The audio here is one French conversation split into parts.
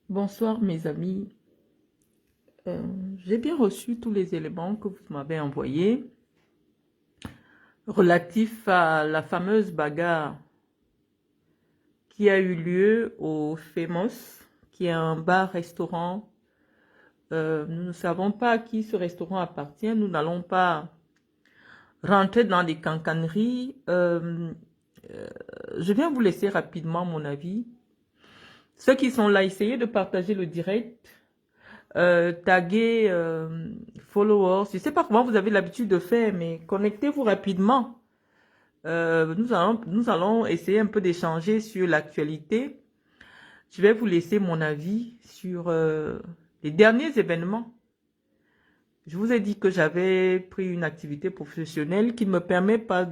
Bonsoir mes amis. J'ai bien reçu tous les éléments que vous m'avez envoyés relatifs à la fameuse bagarre qui a eu lieu au Famous, qui est un bar-restaurant. Nous ne savons pas à qui ce restaurant appartient. Nous n'allons pas rentrer dans des cancaneries. Je viens vous laisser rapidement mon avis. Ceux qui sont là, essayez de partager le direct. Taguer followers. Je ne sais pas comment vous avez l'habitude de faire, mais connectez-vous rapidement. Nous allons essayer un peu d'échanger sur l'actualité. Je vais vous laisser mon avis sur les derniers événements. Je vous ai dit que j'avais pris une activité professionnelle qui ne me permet pas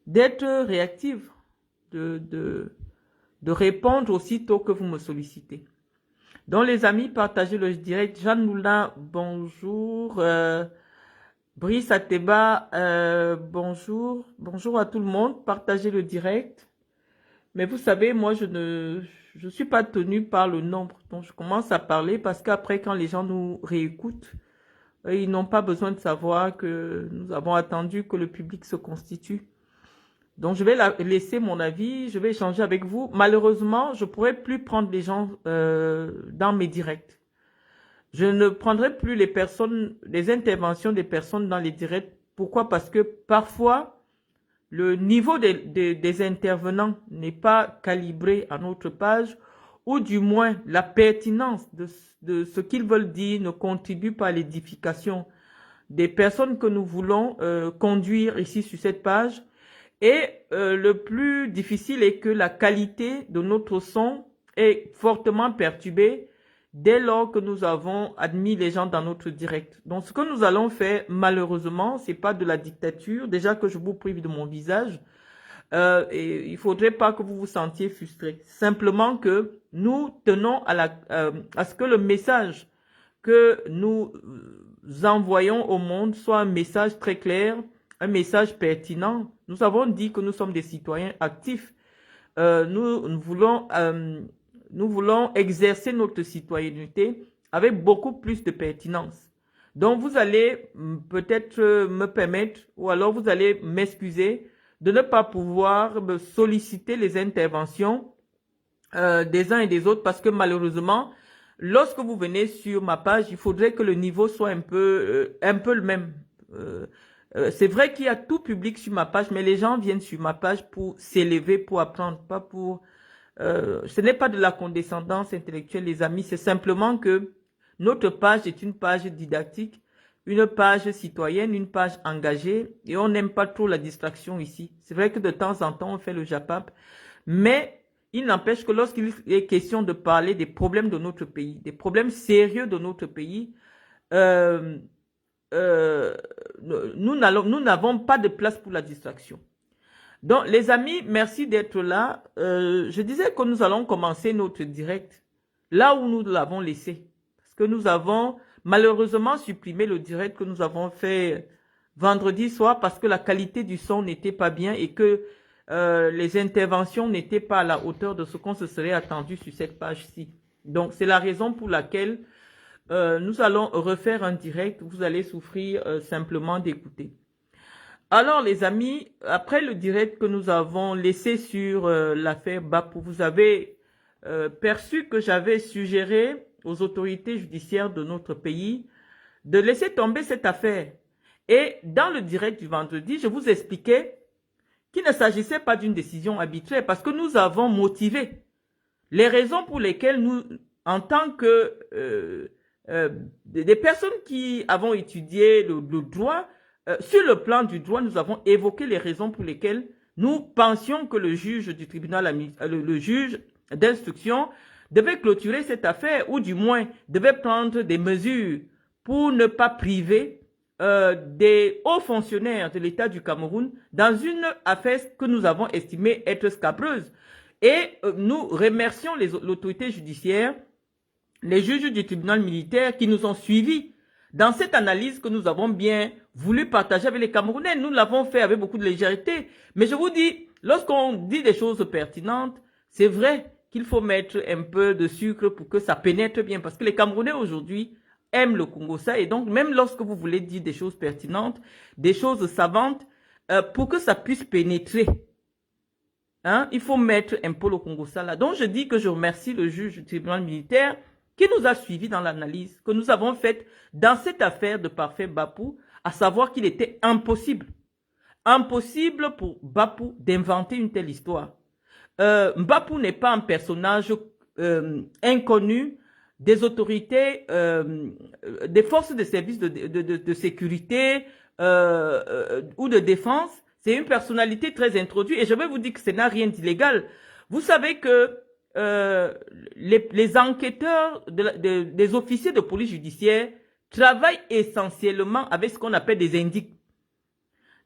d'être réactive, de répondre aussitôt que vous me sollicitez. Donc les amis, partagez le direct. Jeanne Moulin, bonjour. Brice Ateba, bonjour. Bonjour à tout le monde. Partagez le direct. Mais vous savez, moi, je suis pas tenue par le nombre. Donc je commence à parler parce qu'après, quand les gens nous réécoutent, ils n'ont pas besoin de savoir que nous avons attendu que le public se constitue. Donc, je vais laisser mon avis, je vais échanger avec vous. Malheureusement, je ne pourrai plus prendre les gens dans mes directs. Je ne prendrai plus les interventions des personnes dans les directs. Pourquoi? Parce que parfois, le niveau des intervenants n'est pas calibré à notre page, ou du moins, la pertinence de ce qu'ils veulent dire ne contribue pas à l'édification des personnes que nous voulons conduire ici sur cette page. Et le plus difficile est que la qualité de notre son est fortement perturbée dès lors que nous avons admis les gens dans notre direct. Donc, ce que nous allons faire, malheureusement, c'est pas de la dictature. Déjà que je vous prive de mon visage, et il faudrait pas que vous vous sentiez frustrés. Simplement que nous tenons à ce que le message que nous envoyons au monde soit un message très clair, un message pertinent. Nous avons dit que nous sommes des citoyens actifs. Nous voulons exercer notre citoyenneté avec beaucoup plus de pertinence. Donc, vous allez peut-être me permettre, ou alors vous allez m'excuser de ne pas pouvoir me solliciter les interventions des uns et des autres parce que malheureusement, lorsque vous venez sur ma page, il faudrait que le niveau soit un peu le même. C'est vrai qu'il y a tout public sur ma page, mais les gens viennent sur ma page pour s'élever, pour apprendre, pas pour... ce n'est pas de la condescendance intellectuelle, les amis, c'est simplement que notre page est une page didactique, une page citoyenne, une page engagée, et on n'aime pas trop la distraction ici. C'est vrai que de temps en temps, on fait le japap, mais il n'empêche que lorsqu'il est question de parler des problèmes de notre pays, des problèmes sérieux de notre pays, nous n'avons pas de place pour la distraction. Donc, les amis, merci d'être là. Je disais que nous allons commencer notre direct là où nous l'avons laissé. Parce que nous avons malheureusement supprimé le direct que nous avons fait vendredi soir parce que la qualité du son n'était pas bien et que les interventions n'étaient pas à la hauteur de ce qu'on se serait attendu sur cette page-ci. Donc, c'est la raison pour laquelle nous allons refaire un direct. Vous allez souffrir simplement d'écouter. Alors, les amis, après le direct que nous avons laissé sur l'affaire Bapou, vous avez perçu que j'avais suggéré aux autorités judiciaires de notre pays de laisser tomber cette affaire. Et dans le direct du vendredi, je vous expliquais qu'il ne s'agissait pas d'une décision arbitraire parce que nous avons motivé les raisons pour lesquelles nous, en tant que des personnes qui avons étudié le droit, sur le plan du droit, nous avons évoqué les raisons pour lesquelles nous pensions que le juge du tribunal, le juge d'instruction devait clôturer cette affaire ou du moins devait prendre des mesures pour ne pas priver des hauts fonctionnaires de l'État du Cameroun dans une affaire que nous avons estimée être scabreuse. Et nous remercions l'autorité judiciaire, les juges du tribunal militaire qui nous ont suivis dans cette analyse que nous avons bien voulu partager avec les Camerounais. Nous l'avons fait avec beaucoup de légèreté. Mais je vous dis, lorsqu'on dit des choses pertinentes, c'est vrai qu'il faut mettre un peu de sucre pour que ça pénètre bien. Parce que les Camerounais aujourd'hui aiment le Congo-ça. Et donc, même lorsque vous voulez dire des choses pertinentes, des choses savantes, pour que ça puisse pénétrer, hein, il faut mettre un peu le Congo-ça là. Donc, je dis que je remercie le juge du tribunal militaire qui nous a suivis dans l'analyse que nous avons faite dans cette affaire de Parfait Bapou, à savoir qu'il était impossible pour Bapou d'inventer une telle histoire. Bapou n'est pas un personnage inconnu des autorités, des forces de services de sécurité ou de défense. C'est une personnalité très introduite et je vais vous dire que ce n'a rien d'illégal. Vous savez que les enquêteurs des officiers de police judiciaire travaillent essentiellement avec ce qu'on appelle des indices.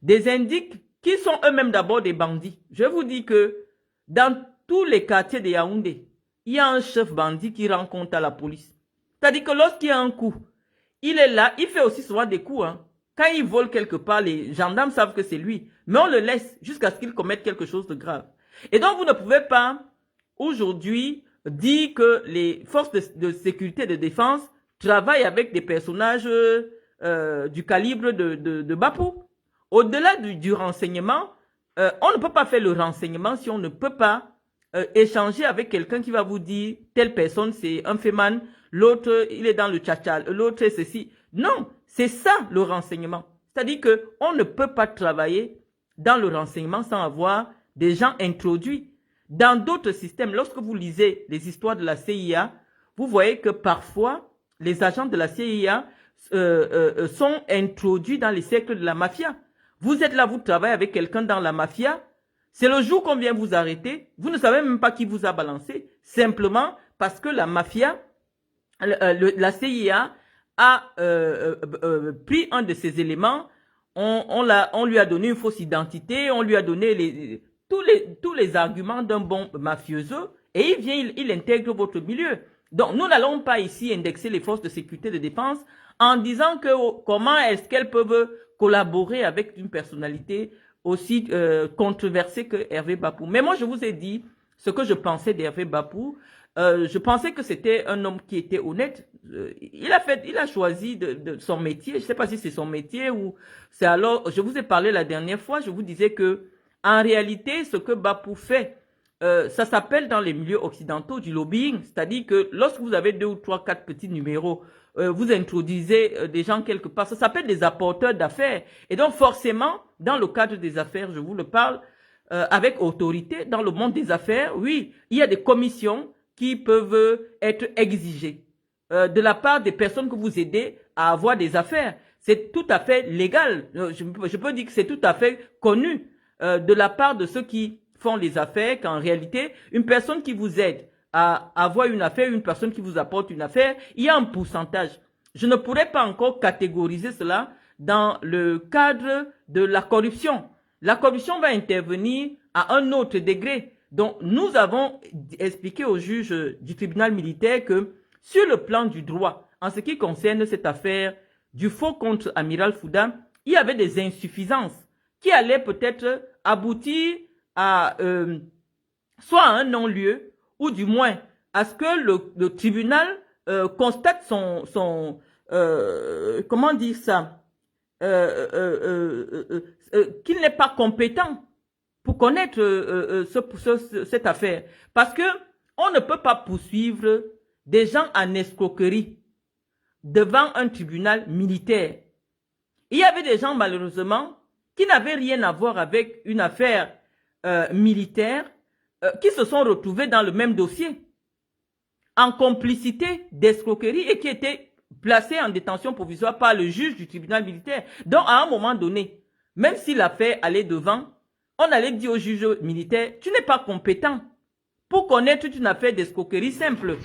Des indices qui sont eux-mêmes d'abord des bandits. Je vous dis que dans tous les quartiers de Yaoundé, il y a un chef bandit qui rend compte à la police. C'est-à-dire que lorsqu'il y a un coup, il est là, il fait aussi souvent des coups. Hein. Quand il vole quelque part, les gendarmes savent que c'est lui. Mais on le laisse jusqu'à ce qu'il commette quelque chose de grave. Et donc, vous ne pouvez pas, aujourd'hui, dire que les forces de sécurité et de défense travaillent avec des personnages du calibre de Bapou. Au-delà du renseignement, on ne peut pas faire le renseignement si on ne peut pas échanger avec quelqu'un qui va vous dire telle personne c'est un féman, l'autre il est dans le tchatchal, l'autre c'est ceci. Non, c'est ça le renseignement. C'est-à-dire qu'on ne peut pas travailler dans le renseignement sans avoir des gens introduits. Dans d'autres systèmes, lorsque vous lisez les histoires de la CIA, vous voyez que parfois les agents de la CIA sont introduits dans les cercles de la mafia. Vous êtes là, vous travaillez avec quelqu'un dans la mafia. C'est le jour qu'on vient vous arrêter. Vous ne savez même pas qui vous a balancé. Simplement parce que la mafia, la CIA a pris un de ces éléments. On lui a donné une fausse identité. On lui a donné tous les arguments d'un bon mafioso. Et il vient, il intègre votre milieu. Donc, nous n'allons pas ici indexer les forces de sécurité et de défense en disant que comment est-ce qu'elles peuvent collaborer avec une personnalité aussi controversée que Hervé Bapou. Mais moi, je vous ai dit ce que je pensais d'Hervé Bapou. Je pensais que c'était un homme qui était honnête. Il a choisi de son métier. Je ne sais pas si c'est son métier ou c'est alors. Je vous ai parlé la dernière fois. Je vous disais que en réalité, ce que Bapou fait, ça s'appelle dans les milieux occidentaux du lobbying. C'est-à-dire que lorsque vous avez 2 ou 3, 4 petits numéros, vous introduisez des gens quelque part. Ça s'appelle des apporteurs d'affaires. Et donc forcément, dans le cadre des affaires, je vous le parle avec autorité, dans le monde des affaires, oui, il y a des commissions qui peuvent être exigées de la part des personnes que vous aidez à avoir des affaires. C'est tout à fait légal. Je peux dire que c'est tout à fait connu de la part de ceux qui font les affaires, qu'en réalité, une personne qui vous aide à avoir une affaire, une personne qui vous apporte une affaire, il y a un pourcentage. Je ne pourrais pas encore catégoriser cela dans le cadre de la corruption. La corruption va intervenir à un autre degré. Donc, nous avons expliqué au juge du tribunal militaire que sur le plan du droit, en ce qui concerne cette affaire du faux contre Amiral Fouda, il y avait des insuffisances qui allaient peut-être aboutir à soit à un non-lieu, ou du moins à ce que le tribunal constate son comment dire ça, qu'il n'est pas compétent pour connaître cette affaire. Parce que on ne peut pas poursuivre des gens en escroquerie devant un tribunal militaire. Il y avait des gens, malheureusement, qui n'avaient rien à voir avec une affaire militaire, qui se sont retrouvés dans le même dossier, en complicité d'escroquerie et qui étaient placés en détention provisoire par le juge du tribunal militaire. Donc, à un moment donné, même si l'affaire allait devant, on allait dire au juge militaire, tu n'es pas compétent pour connaître une affaire d'escroquerie simple.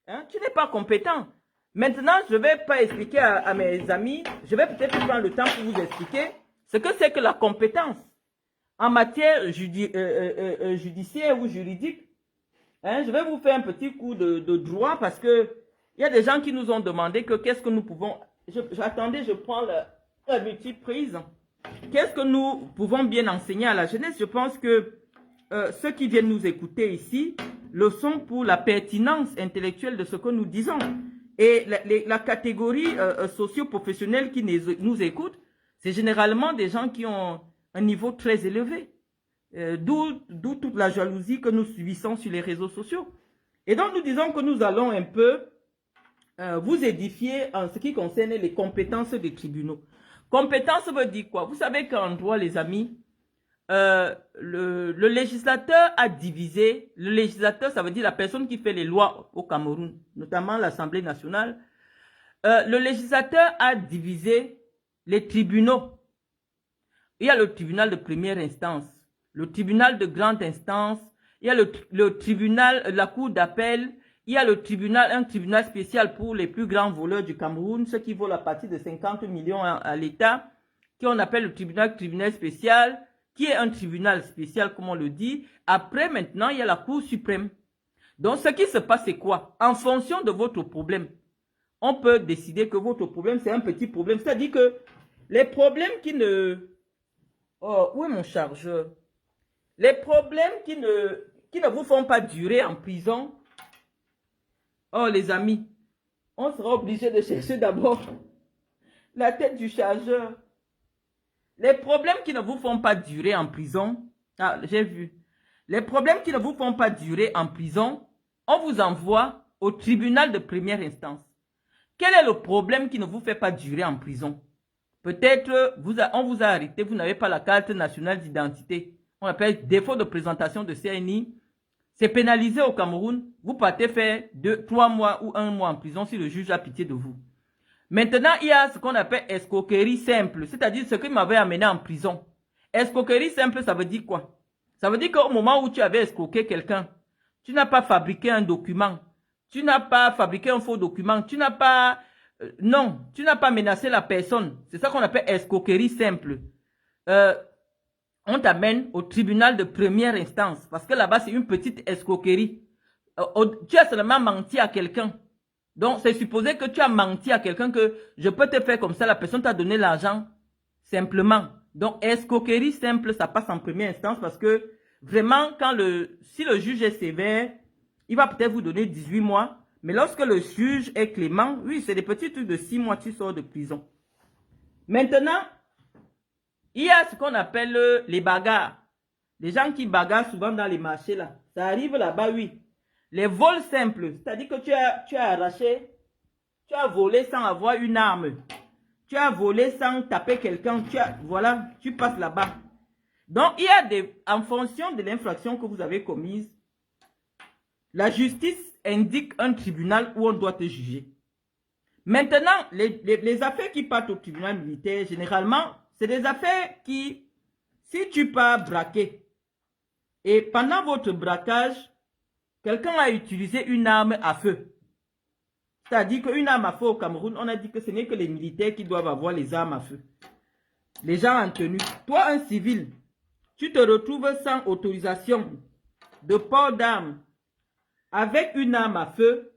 Hein? Tu n'es pas compétent. Maintenant, je ne vais pas expliquer à mes amis, je vais peut-être prendre le temps pour vous expliquer ce que c'est que la compétence en matière judiciaire ou juridique. Hein, je vais vous faire un petit coup de droit parce que il y a des gens qui nous ont demandé que qu'est-ce que nous pouvons... Attendez, je prends la multiprise. Qu'est-ce que nous pouvons bien enseigner à la jeunesse? Je pense que ceux qui viennent nous écouter ici, leçon pour la pertinence intellectuelle de ce que nous disons. Et la catégorie socio-professionnelle qui nous écoute, c'est généralement des gens qui ont un niveau très élevé. D'où toute la jalousie que nous subissons sur les réseaux sociaux. Et donc, nous disons que nous allons un peu vous édifier en ce qui concerne les compétences des tribunaux. Compétence veut dire quoi? Vous savez qu'en droit, les amis, le législateur a divisé. Le législateur, ça veut dire la personne qui fait les lois au Cameroun, notamment l'Assemblée nationale. Le législateur a divisé les tribunaux. Il y a le tribunal de première instance, le tribunal de grande instance, il y a le tribunal, la cour d'appel, il y a le tribunal, un tribunal spécial pour les plus grands voleurs du Cameroun, ceux qui volent à partir de 50 millions à l'État, qui on appelle le tribunal spécial, qui est un tribunal spécial, comme on le dit. Après, maintenant, il y a la Cour suprême. Donc, ce qui se passe, c'est quoi? En fonction de votre problème, on peut décider que votre problème, c'est un petit problème. C'est-à-dire que les problèmes qui ne... Oh, où est mon chargeur? Les problèmes qui ne vous font pas durer en prison. Oh, les amis, on sera obligé de chercher d'abord la tête du chargeur. Les problèmes qui ne vous font pas durer en prison. Ah, j'ai vu. Les problèmes qui ne vous font pas durer en prison, on vous envoie au tribunal de première instance. Quel est le problème qui ne vous fait pas durer en prison? Peut-être on vous a arrêté, vous n'avez pas la carte nationale d'identité. On appelle défaut de présentation de CNI. C'est pénalisé au Cameroun. Vous partez faire 3 mois ou 1 mois en prison si le juge a pitié de vous. Maintenant, il y a ce qu'on appelle escroquerie simple, c'est-à-dire ce qui m'avait amené en prison. Escroquerie simple, ça veut dire quoi? Ça veut dire qu'au moment où tu avais escroqué quelqu'un, tu n'as pas fabriqué un document, tu n'as pas fabriqué un faux document, tu n'as pas... non, tu n'as pas menacé la personne. C'est ça qu'on appelle escroquerie simple. On t'amène au tribunal de première instance. Parce que là-bas, c'est une petite escroquerie. Tu as seulement menti à quelqu'un. Donc, c'est supposé que tu as menti à quelqu'un que je peux te faire comme ça. La personne t'a donné l'argent simplement. Donc, escroquerie simple, ça passe en première instance parce que vraiment, si le juge est sévère, il va peut-être vous donner 18 mois. Mais lorsque le juge est clément, oui, c'est des petits trucs de 6 mois, tu sors de prison. Maintenant, il y a ce qu'on appelle les bagarres. Les gens qui bagarrent souvent dans les marchés là. Ça arrive là-bas, oui. Les vols simples, c'est-à-dire que tu as arraché, tu as volé sans avoir une arme. Tu as volé sans taper quelqu'un. Voilà, tu passes là-bas. Donc, il y a en fonction de l'infraction que vous avez commise, la justice indique un tribunal où on doit te juger. Maintenant, les affaires qui partent au tribunal militaire, généralement, c'est des affaires qui, si tu pars braquer, et pendant votre braquage, quelqu'un a utilisé une arme à feu. C'est-à-dire qu'une arme à feu au Cameroun, on a dit que ce n'est que les militaires qui doivent avoir les armes à feu. Les gens en tenue. Toi, un civil, tu te retrouves sans autorisation de port d'armes avec une arme à feu.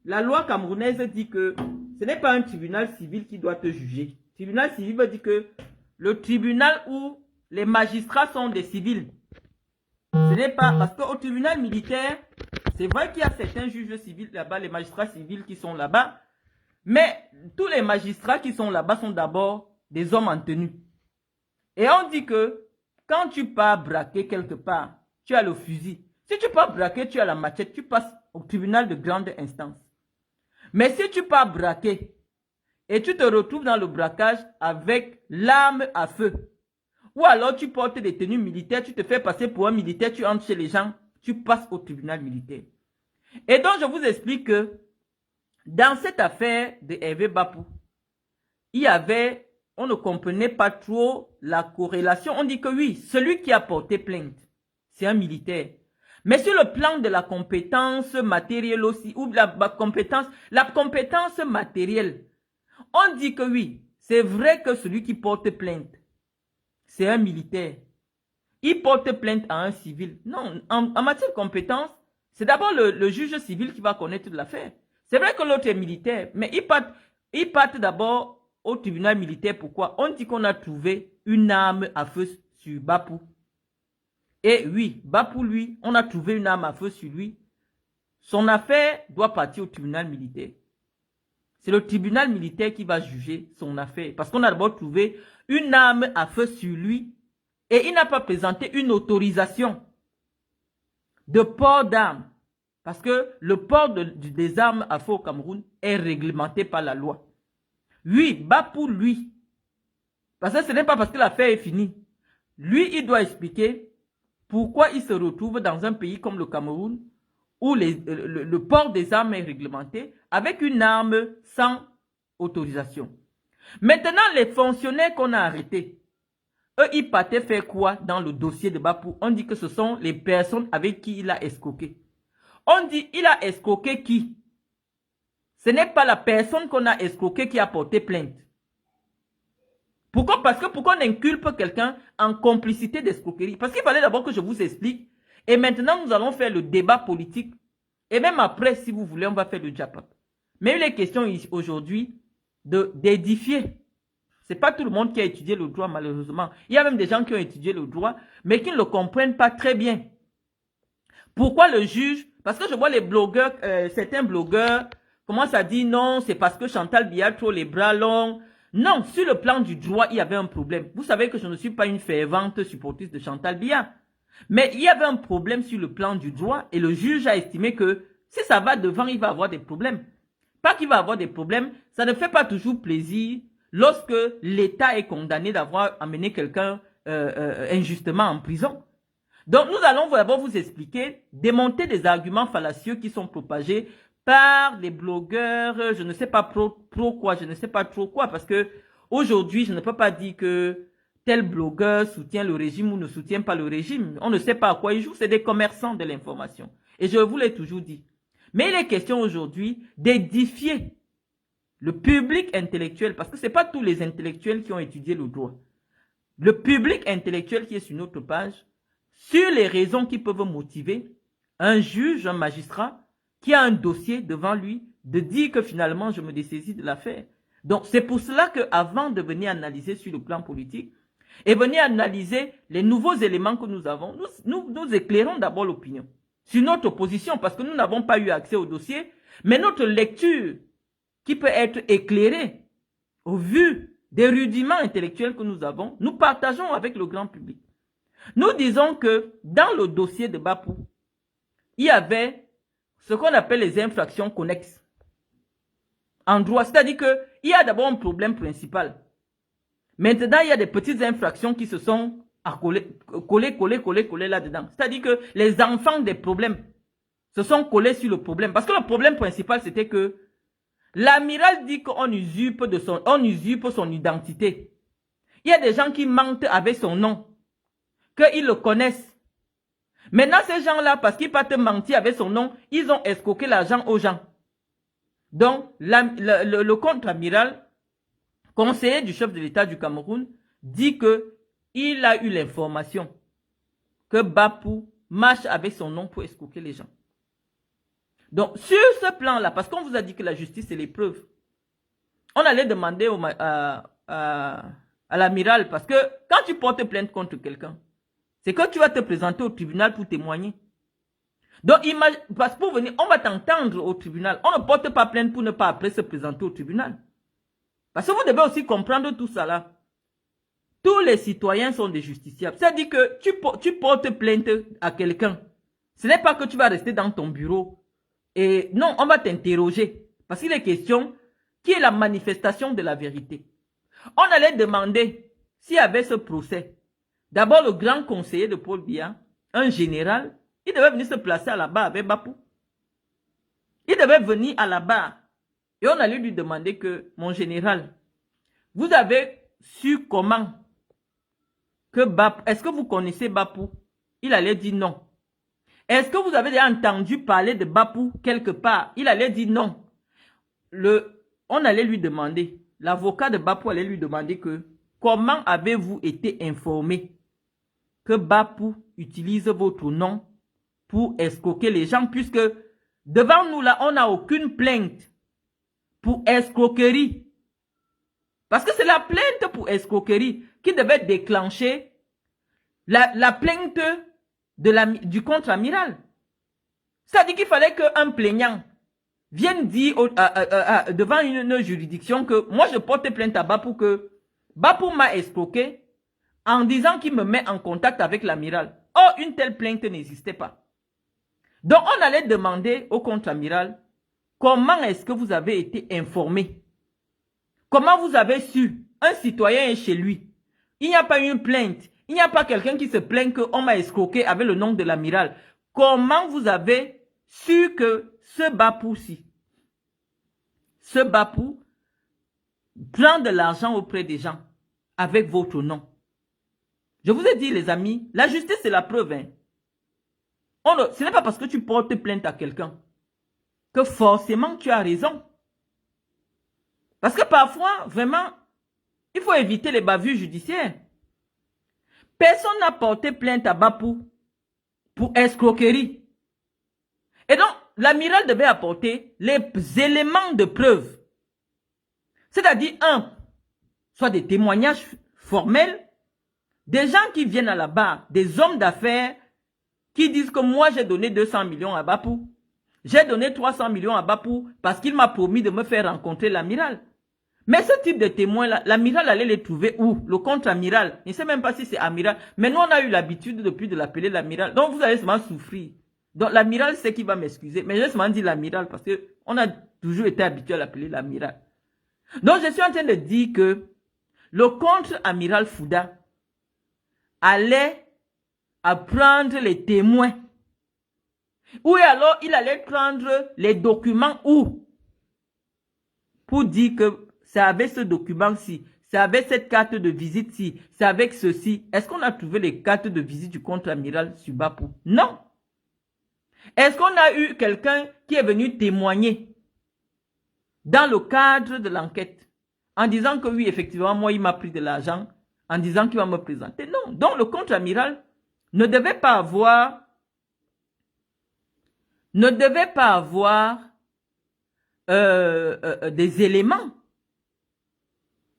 La loi camerounaise dit que ce n'est pas un tribunal civil qui doit te juger. Le tribunal civil veut dire que le tribunal où les magistrats sont des civils. Ce n'est pas... Parce qu'au tribunal militaire, c'est vrai qu'il y a certains juges civils là-bas, les magistrats civils qui sont là-bas. Mais tous les magistrats qui sont là-bas sont d'abord des hommes en tenue. Et on dit que quand tu pars braquer quelque part, tu as le fusil. Si tu pars braquer, tu as la machette, tu passes au tribunal de grande instance. Mais si tu pars braquer et tu te retrouves dans le braquage avec l'arme à feu, ou alors tu portes des tenues militaires, tu te fais passer pour un militaire, tu entres chez les gens, tu passes au tribunal militaire. Et donc je vous explique que dans cette affaire de Hervé Bapou, il y avait, on ne comprenait pas trop la corrélation. On dit que oui, celui qui a porté plainte, c'est un militaire. Mais sur le plan de la compétence matérielle aussi, ou la compétence matérielle, on dit que oui, c'est vrai que celui qui porte plainte, c'est un militaire. Il porte plainte à un civil. Non, en matière de compétence, c'est d'abord le juge civil qui va connaître l'affaire. C'est vrai que l'autre est militaire, mais il part d'abord au tribunal militaire. Pourquoi? On dit qu'on a trouvé une arme à feu sur Bapou. Et oui, Bapou, lui, on a trouvé une arme à feu sur lui. Son affaire doit partir au tribunal militaire. C'est le tribunal militaire qui va juger son affaire. Parce qu'on a d'abord trouvé une arme à feu sur lui et il n'a pas présenté une autorisation de port d'armes. Parce que le port des armes à feu au Cameroun est réglementé par la loi. Oui, Bapou, lui. Parce que ce n'est pas parce que l'affaire est finie. Lui, il doit expliquer pourquoi il se retrouve dans un pays comme le Cameroun où le port des armes est réglementé avec une arme sans autorisation. Maintenant, les fonctionnaires qu'on a arrêtés, eux, ils partaient faire quoi dans le dossier de Bapou? On dit que ce sont les personnes avec qui il a escroqué. On dit, il a escroqué qui? Ce n'est pas la personne qu'on a escroqué qui a porté plainte. Pourquoi? Parce que pourquoi on inculpe quelqu'un en complicité d'escroquerie? Parce qu'il fallait d'abord que je vous explique. Et maintenant, nous allons faire le débat politique. Et même après, si vous voulez, on va faire le diapac. Mais il est question aujourd'hui d'édifier. Ce n'est pas tout le monde qui a étudié le droit, malheureusement. Il y a même des gens qui ont étudié le droit, mais qui ne le comprennent pas très bien. Pourquoi le juge? Parce que je vois les blogueurs, certains blogueurs commencent à dire non, c'est parce que Chantal Biya a trop les bras longs. Non, sur le plan du droit, il y avait un problème. Vous savez que je ne suis pas une fervente supportrice de Chantal Biya. Mais il y avait un problème sur le plan du droit et le juge a estimé que si ça va devant, il va avoir des problèmes. Pas qu'il va avoir des problèmes, ça ne fait pas toujours plaisir lorsque l'État est condamné d'avoir amené quelqu'un injustement en prison. Donc nous allons d'abord vous expliquer, démonter des arguments fallacieux qui sont propagés par les blogueurs, je ne sais pas pro quoi, je ne sais pas trop quoi, parce que aujourd'hui, je ne peux pas dire que tel blogueur soutient le régime ou ne soutient pas le régime. On ne sait pas à quoi il joue, c'est des commerçants de l'information. Et je vous l'ai toujours dit. Mais il est question aujourd'hui d'édifier le public intellectuel, parce que ce n'est pas tous les intellectuels qui ont étudié le droit. Le public intellectuel qui est sur notre page, sur les raisons qui peuvent motiver un juge, un magistrat, qui a un dossier devant lui, de dire que finalement je me dessaisis de l'affaire. Donc c'est pour cela qu'avant de venir analyser sur le plan politique, et venir analyser les nouveaux éléments que nous avons, nous éclairons d'abord l'opinion sur notre position, parce que nous n'avons pas eu accès au dossier, mais notre lecture qui peut être éclairée au vu des rudiments intellectuels que nous avons, nous partageons avec le grand public. Nous disons que dans le dossier de Bapou, il y avait ce qu'on appelle les infractions connexes en droit. C'est-à-dire qu'il y a d'abord un problème principal. Maintenant, il y a des petites infractions qui se sont collées là-dedans. C'est-à-dire que les enfants des problèmes se sont collés sur le problème. Parce que le problème principal, c'était que l'amiral dit qu'on usurpe son identité. Il y a des gens qui mentent avec son nom, qu'ils le connaissent. Maintenant, ces gens-là, parce qu'ils partent mentir avec son nom, ils ont escroqué l'argent aux gens. Donc, le contre-amiral, conseiller du chef de l'État du Cameroun, dit qu'il a eu l'information que Bapou marche avec son nom pour escroquer les gens. Donc, sur ce plan-là, parce qu'on vous a dit que la justice, c'est l'épreuve, on allait demander à l'amiral, parce que quand tu portes plainte contre quelqu'un, c'est que tu vas te présenter au tribunal pour témoigner. Donc, parce que pour venir, on va t'entendre au tribunal. On ne porte pas plainte pour ne pas après se présenter au tribunal. Parce que vous devez aussi comprendre tout ça là. Tous les citoyens sont des justiciables. C'est-à-dire que tu portes plainte à quelqu'un. Ce n'est pas que tu vas rester dans ton bureau. Et non, on va t'interroger. Parce qu'il est question qui est la manifestation de la vérité. On allait demander s'il y avait ce procès. D'abord, le grand conseiller de Paul Biya, un général, il devait venir se placer à la barre avec Bapou. Il devait venir à la barre. Et on allait lui demander que, mon général, vous avez su comment que Bapou, est-ce que vous connaissez Bapou? Il allait dire non. Est-ce que vous avez déjà entendu parler de Bapou quelque part? Il allait dire non. On allait lui demander, l'avocat de Bapou allait lui demander que, comment avez-vous été informé que Bapou utilise votre nom pour escroquer les gens, puisque devant nous là, on n'a aucune plainte pour escroquerie. Parce que c'est la plainte pour escroquerie qui devait déclencher la plainte du contre-amiral. C'est-à-dire qu'il fallait qu'un plaignant vienne dire devant une juridiction que moi je porte plainte à Bapou que Bapou m'a escroqué en disant qu'il me met en contact avec l'amiral. Or, une telle plainte n'existait pas. Donc, on allait demander au contre-amiral comment est-ce que vous avez été informé. Comment vous avez su? Un citoyen est chez lui. Il n'y a pas une plainte. Il n'y a pas quelqu'un qui se plaint qu'on m'a escroqué avec le nom de l'amiral. Comment vous avez su que ce Bapou-ci, ce Bapou prend de l'argent auprès des gens avec votre nom? Je vous ai dit, les amis, la justice, c'est la preuve. Hein. Ce n'est pas parce que tu portes plainte à quelqu'un que forcément tu as raison. Parce que parfois, vraiment, il faut éviter les bavures judiciaires. Personne n'a porté plainte à Bapou pour escroquerie. Et donc, l'amiral devait apporter les éléments de preuve. C'est-à-dire, soit des témoignages formels, des gens qui viennent à la barre, des hommes d'affaires qui disent que moi j'ai donné 200 millions à Bapou. J'ai donné 300 millions à Bapou parce qu'il m'a promis de me faire rencontrer l'amiral. Mais ce type de témoins-là, l'amiral allait les trouver où? Le contre-amiral. Il ne sait même pas si c'est amiral. Mais nous, on a eu l'habitude depuis de l'appeler l'amiral. Donc, vous allez seulement souffrir. Donc, l'amiral, c'est qui va m'excuser. Mais j'ai seulement dit l'amiral parce qu'on a toujours été habitué à l'appeler l'amiral. Donc, je suis en train de dire que le contre-amiral Fouda allait prendre les témoins. Ou alors, il allait prendre les documents où? Pour dire que c'est avec ce document-ci, c'est avec cette carte de visite-ci, c'est avec ceci. Est-ce qu'on a trouvé les cartes de visite du contre-amiral sur Bapou? Non. Est-ce qu'on a eu quelqu'un qui est venu témoigner dans le cadre de l'enquête en disant que oui, effectivement, moi, il m'a pris de l'argent, en disant qu'il va me présenter? Non. Donc, le contre-amiral ne devait pas avoir des éléments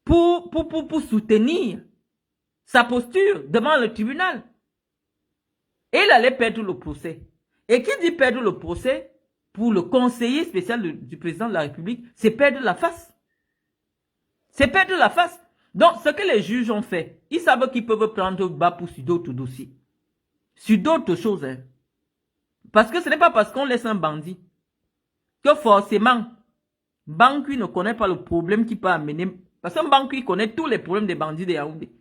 pour soutenir sa posture devant le tribunal. Et il allait perdre le procès. Et qui dit perdre le procès, pour le conseiller spécial du président de la République, c'est perdre la face. C'est perdre la face. Donc, ce que les juges ont fait, ils savent qu'ils peuvent prendre Bapou sur d'autres dossiers. Sur d'autres choses. Hein. Parce que ce n'est pas parce qu'on laisse un bandit que forcément, Bankui ne connaît pas le problème qui peut amener. Parce qu'un Bankui connaît tous les problèmes des bandits de Yaoundé.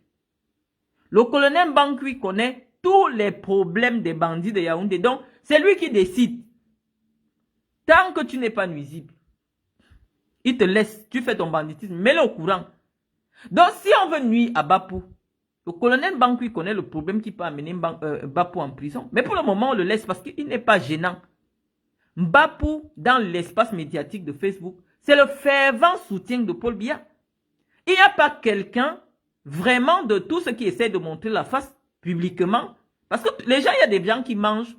Le colonel Bankui connaît tous les problèmes des bandits de Yaoundé. Donc, c'est lui qui décide. Tant que tu n'es pas nuisible, il te laisse, tu fais ton banditisme, mets-le au courant. Donc, si on veut nuire à Bapou, le colonel Bankui connaît le problème qui peut amener Bapou en prison. Mais pour le moment, on le laisse parce qu'il n'est pas gênant. Bapou, dans l'espace médiatique de Facebook, c'est le fervent soutien de Paul Biya. Il n'y a pas quelqu'un vraiment de tous ceux qui essaient de montrer la face publiquement. Parce que les gens, il y a des gens qui mangent.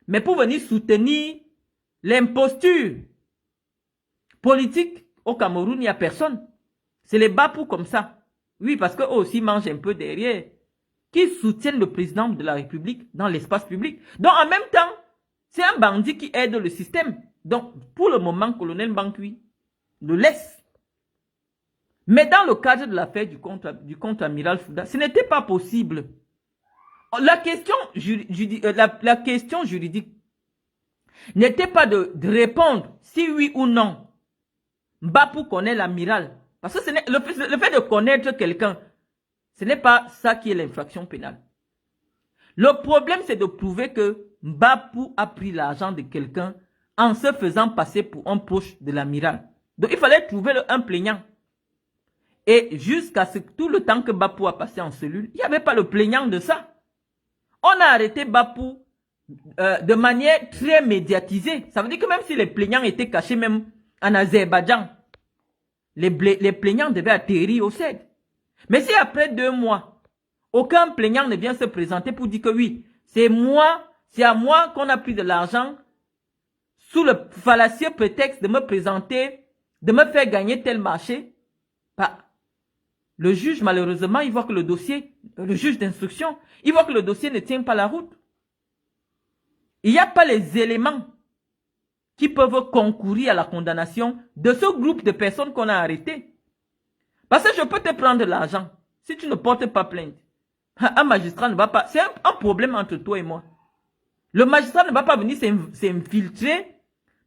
Mais pour venir soutenir l'imposture politique au Cameroun, il n'y a personne. C'est les Bapou comme ça. Oui, parce qu'eux aussi mangent un peu derrière. Qui soutiennent le président de la République dans l'espace public. Donc en même temps, c'est un bandit qui aide le système. Donc pour le moment, colonel Bankui le laisse. Mais dans le cadre de l'affaire du contre-amiral Fouda, ce n'était pas possible. La question juridique n'était pas de répondre si oui ou non Bapou connaît l'amiral. Parce que le fait de connaître quelqu'un, ce n'est pas ça qui est l'infraction pénale. Le problème, c'est de prouver que Bapou a pris l'argent de quelqu'un en se faisant passer pour un proche de l'amiral. Donc, il fallait trouver un plaignant. Et jusqu'à tout le temps que Bapou a passé en cellule, il n'y avait pas le plaignant de ça. On a arrêté Bapou de manière très médiatisée. Ça veut dire que même si les plaignants étaient cachés même en Azerbaïdjan, les plaignants devaient atterrir au CED. Mais si après 2 mois, aucun plaignant ne vient se présenter pour dire que oui, c'est à moi qu'on a pris de l'argent sous le fallacieux prétexte de me présenter, de me faire gagner tel marché, bah, le juge, malheureusement, il voit que le juge d'instruction, il voit que le dossier ne tient pas la route. il n'y a pas les éléments qui peuvent concourir à la condamnation de ce groupe de personnes qu'on a arrêtées. Parce que je peux te prendre l'argent si tu ne portes pas plainte. Un magistrat ne va pas... C'est un problème entre toi et moi. Le magistrat ne va pas venir s'infiltrer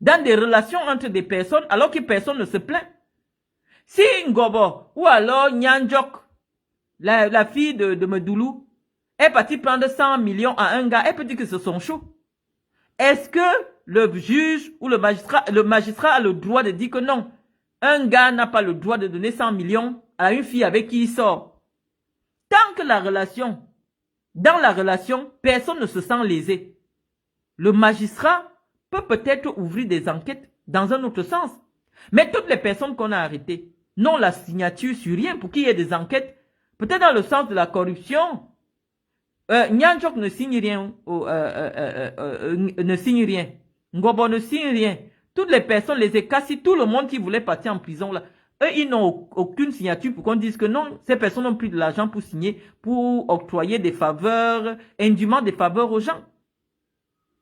dans des relations entre des personnes alors que personne ne se plaint. Si Ngobo ou alors Nyanjok, la fille de Medoulou, est partie prendre 100 millions à un gars, elle peut dire que ce sont chauds. Est-ce que le juge ou le magistrat a le droit de dire que non, un gars n'a pas le droit de donner 100 millions à une fille avec qui il sort? Tant que dans la relation, personne ne se sent lésé. Le magistrat peut peut-être ouvrir des enquêtes dans un autre sens. Mais toutes les personnes qu'on a arrêtées n'ont la signature sur rien pour qu'il y ait des enquêtes. Peut-être dans le sens de la corruption. Nyanjok ne signe rien. Ne signe rien. Ngobo ne signe rien. Toutes les personnes, les Ekassi, tout le monde qui voulait partir en prison, là, eux, ils n'ont aucune signature pour qu'on dise que non, ces personnes n'ont plus de l'argent pour signer, pour octroyer des faveurs, indûment des faveurs aux gens.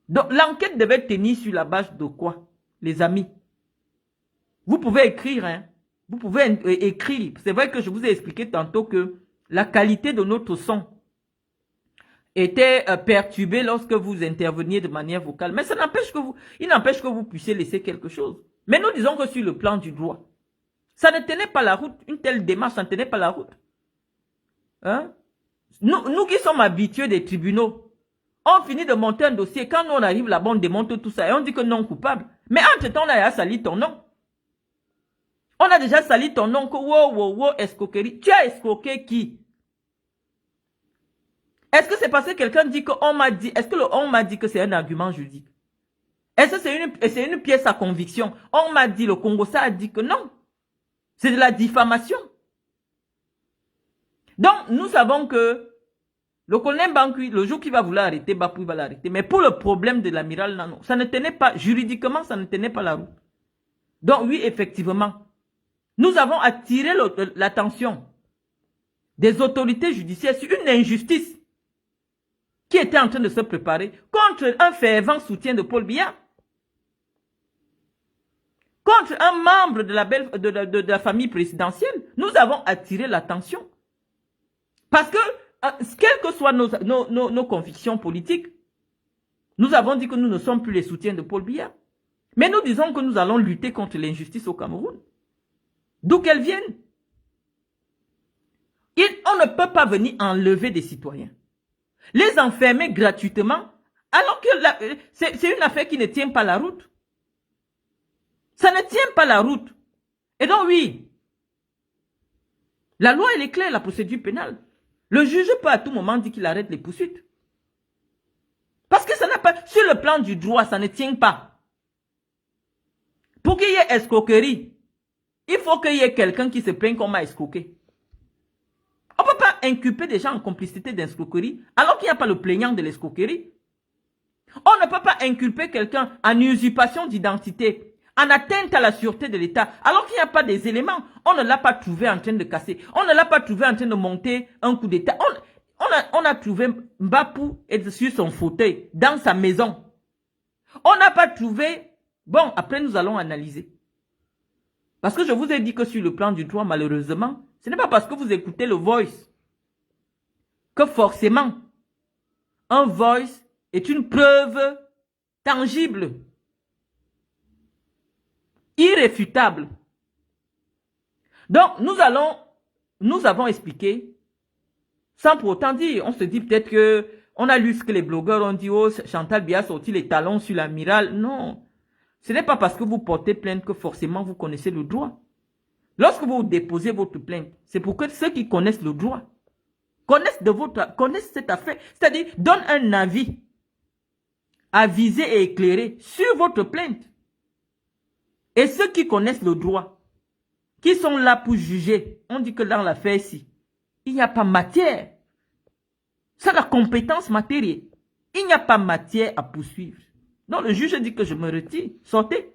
Donc, l'enquête devait tenir sur la base de quoi, les amis? Vous pouvez écrire, hein. Vous pouvez écrire. C'est vrai que je vous ai expliqué tantôt que la qualité de notre son était perturbée lorsque vous interveniez de manière vocale. Mais ça n'empêche que il n'empêche que vous puissiez laisser quelque chose. Mais nous disons que sur le plan du droit, ça ne tenait pas la route. Une telle démarche, ça ne tenait pas la route. Hein? Nous qui sommes habitués des tribunaux, on finit de monter un dossier. Quand nous on arrive là-bas, on démonte tout ça et on dit que non coupable. Mais entre-temps, on a déjà sali ton nom. On a déjà sali ton nom que wow, escroquerie. Tu as escroqué qui? Est-ce que c'est parce que quelqu'un dit que on m'a dit, est-ce que le on m'a dit que c'est un argument juridique? Est-ce que c'est une pièce à conviction? On m'a dit, le Congo, ça a dit que non. C'est de la diffamation. Donc, nous savons que le colonel Bankui, le jour qu'il va vouloir arrêter, Bapou, il va l'arrêter. Mais pour le problème de l'amiral, non, ça ne tenait pas, juridiquement, ça ne tenait pas la route. Donc, oui, effectivement, nous avons attiré l'attention des autorités judiciaires sur une injustice qui était en train de se préparer contre un fervent soutien de Paul Biya. Contre un membre de la famille présidentielle, nous avons attiré l'attention. Parce que, quelles que soient nos convictions politiques, nous avons dit que nous ne sommes plus les soutiens de Paul Biya. Mais nous disons que nous allons lutter contre l'injustice au Cameroun. D'où qu'elle vienne. On ne peut pas venir enlever des citoyens. Les enfermer gratuitement, alors que c'est une affaire qui ne tient pas la route. Ça ne tient pas la route. Et donc oui, la loi elle est claire, la procédure pénale. Le juge peut à tout moment dire qu'il arrête les poursuites. Parce que ça n'a pas, sur le plan du droit, ça ne tient pas. Pour qu'il y ait escroquerie, il faut qu'il y ait quelqu'un qui se plaigne qu'on m'a escroqué. On ne peut pas inculper des gens en complicité d'escroquerie alors qu'il n'y a pas le plaignant de l'escroquerie. On ne peut pas inculper quelqu'un en usurpation d'identité, en atteinte à la sûreté de l'État, alors qu'il n'y a pas des éléments. On ne l'a pas trouvé en train de casser. On ne l'a pas trouvé en train de monter un coup d'État. On a trouvé Mbapou sur son fauteuil, dans sa maison. On n'a pas trouvé... Bon, après nous allons analyser. Parce que je vous ai dit que sur le plan du droit, malheureusement, ce n'est pas parce que vous écoutez le voice que forcément, un voice est une preuve tangible, irréfutable. Donc, nous avons expliqué, sans pour autant dire, on se dit peut-être que, on a lu ce que les blogueurs ont dit, oh, Chantal Biya a sorti les talons sur l'amiral. Non, ce n'est pas parce que vous portez plainte que forcément vous connaissez le droit. Lorsque vous déposez votre plainte, c'est pour que ceux qui connaissent le droit connaissent cette affaire, c'est-à-dire donnent un avis avisé et éclairé sur votre plainte. Et ceux qui connaissent le droit, qui sont là pour juger, on dit que dans l'affaire ici, il n'y a pas matière. C'est la compétence matérielle. Il n'y a pas matière à poursuivre. Donc le juge dit que je me retire, sortez.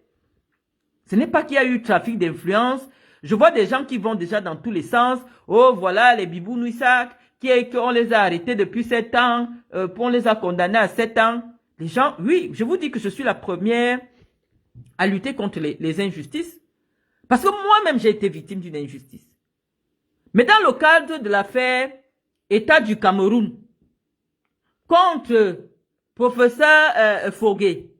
Ce n'est pas qu'il y a eu trafic d'influence. Je vois des gens qui vont déjà dans tous les sens. Oh voilà les Bibou Nouissak, qu'on les a arrêtés depuis 7 ans, on les a condamnés à 7 ans. Les gens, oui, je vous dis que je suis la première à lutter contre les injustices. Parce que moi-même, j'ai été victime d'une injustice. Mais dans le cadre de l'affaire État du Cameroun, contre professeur Fogué,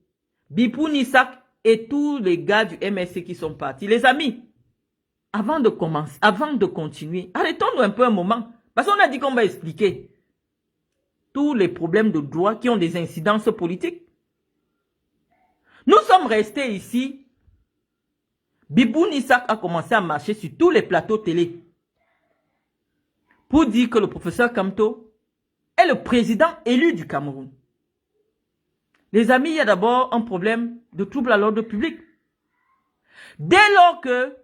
Bipou Nissak et tous les gars du MSC qui sont partis, les amis, avant de continuer, arrêtons-nous un peu un moment. Parce qu'on a dit qu'on va expliquer tous les problèmes de droit qui ont des incidences politiques. Nous sommes restés ici. Bipou Nissak a commencé à marcher sur tous les plateaux télé pour dire que le professeur Kamto est le président élu du Cameroun. Les amis, il y a d'abord un problème de trouble à l'ordre public. Dès lors que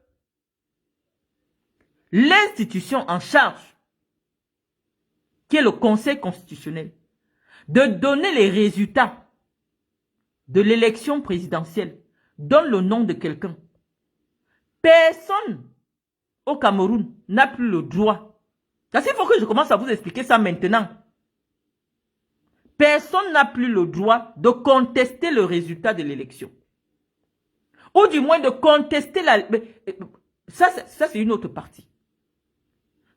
l'institution en charge, qui est le Conseil constitutionnel, de donner les résultats de l'élection présidentielle, donne le nom de quelqu'un, personne au Cameroun n'a plus le droit. Il faut que je commence à vous expliquer ça maintenant. Personne n'a plus le droit de contester le résultat de l'élection. Ou du moins de contester la... Ça c'est une autre partie.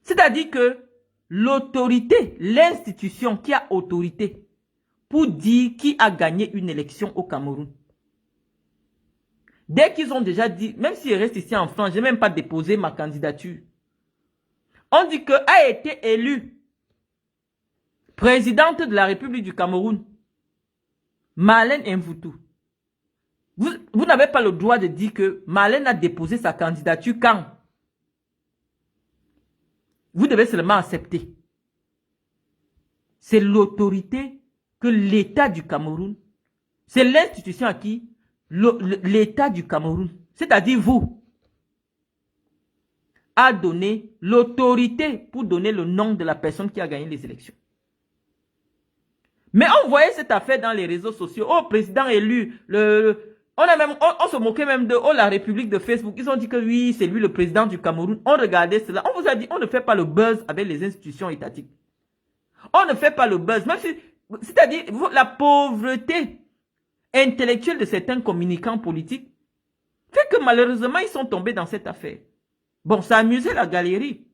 C'est-à-dire que l'autorité, l'institution qui a autorité pour dire qui a gagné une élection au Cameroun. Dès qu'ils ont déjà dit, même s'ils restent ici en France, je n'ai même pas déposé ma candidature. On dit que a été élu présidente de la République du Cameroun, Marlène Mvutu. Vous n'avez pas le droit de dire que Marlène a déposé sa candidature quand? Vous devez seulement accepter. C'est l'autorité que l'État du Cameroun, c'est l'institution à qui l'État du Cameroun, c'est-à-dire vous, a donné l'autorité pour donner le nom de la personne qui a gagné les élections. Mais on voyait cette affaire dans les réseaux sociaux. Oh, président élu, on se moquait même de la République de Facebook. Ils ont dit que oui, c'est lui le président du Cameroun. On regardait cela. On vous a dit, on ne fait pas le buzz avec les institutions étatiques. On ne fait pas le buzz. C'est-à-dire, la pauvreté intellectuelle de certains communicants politiques fait que malheureusement, ils sont tombés dans cette affaire. Bon, ça amusait la galerie.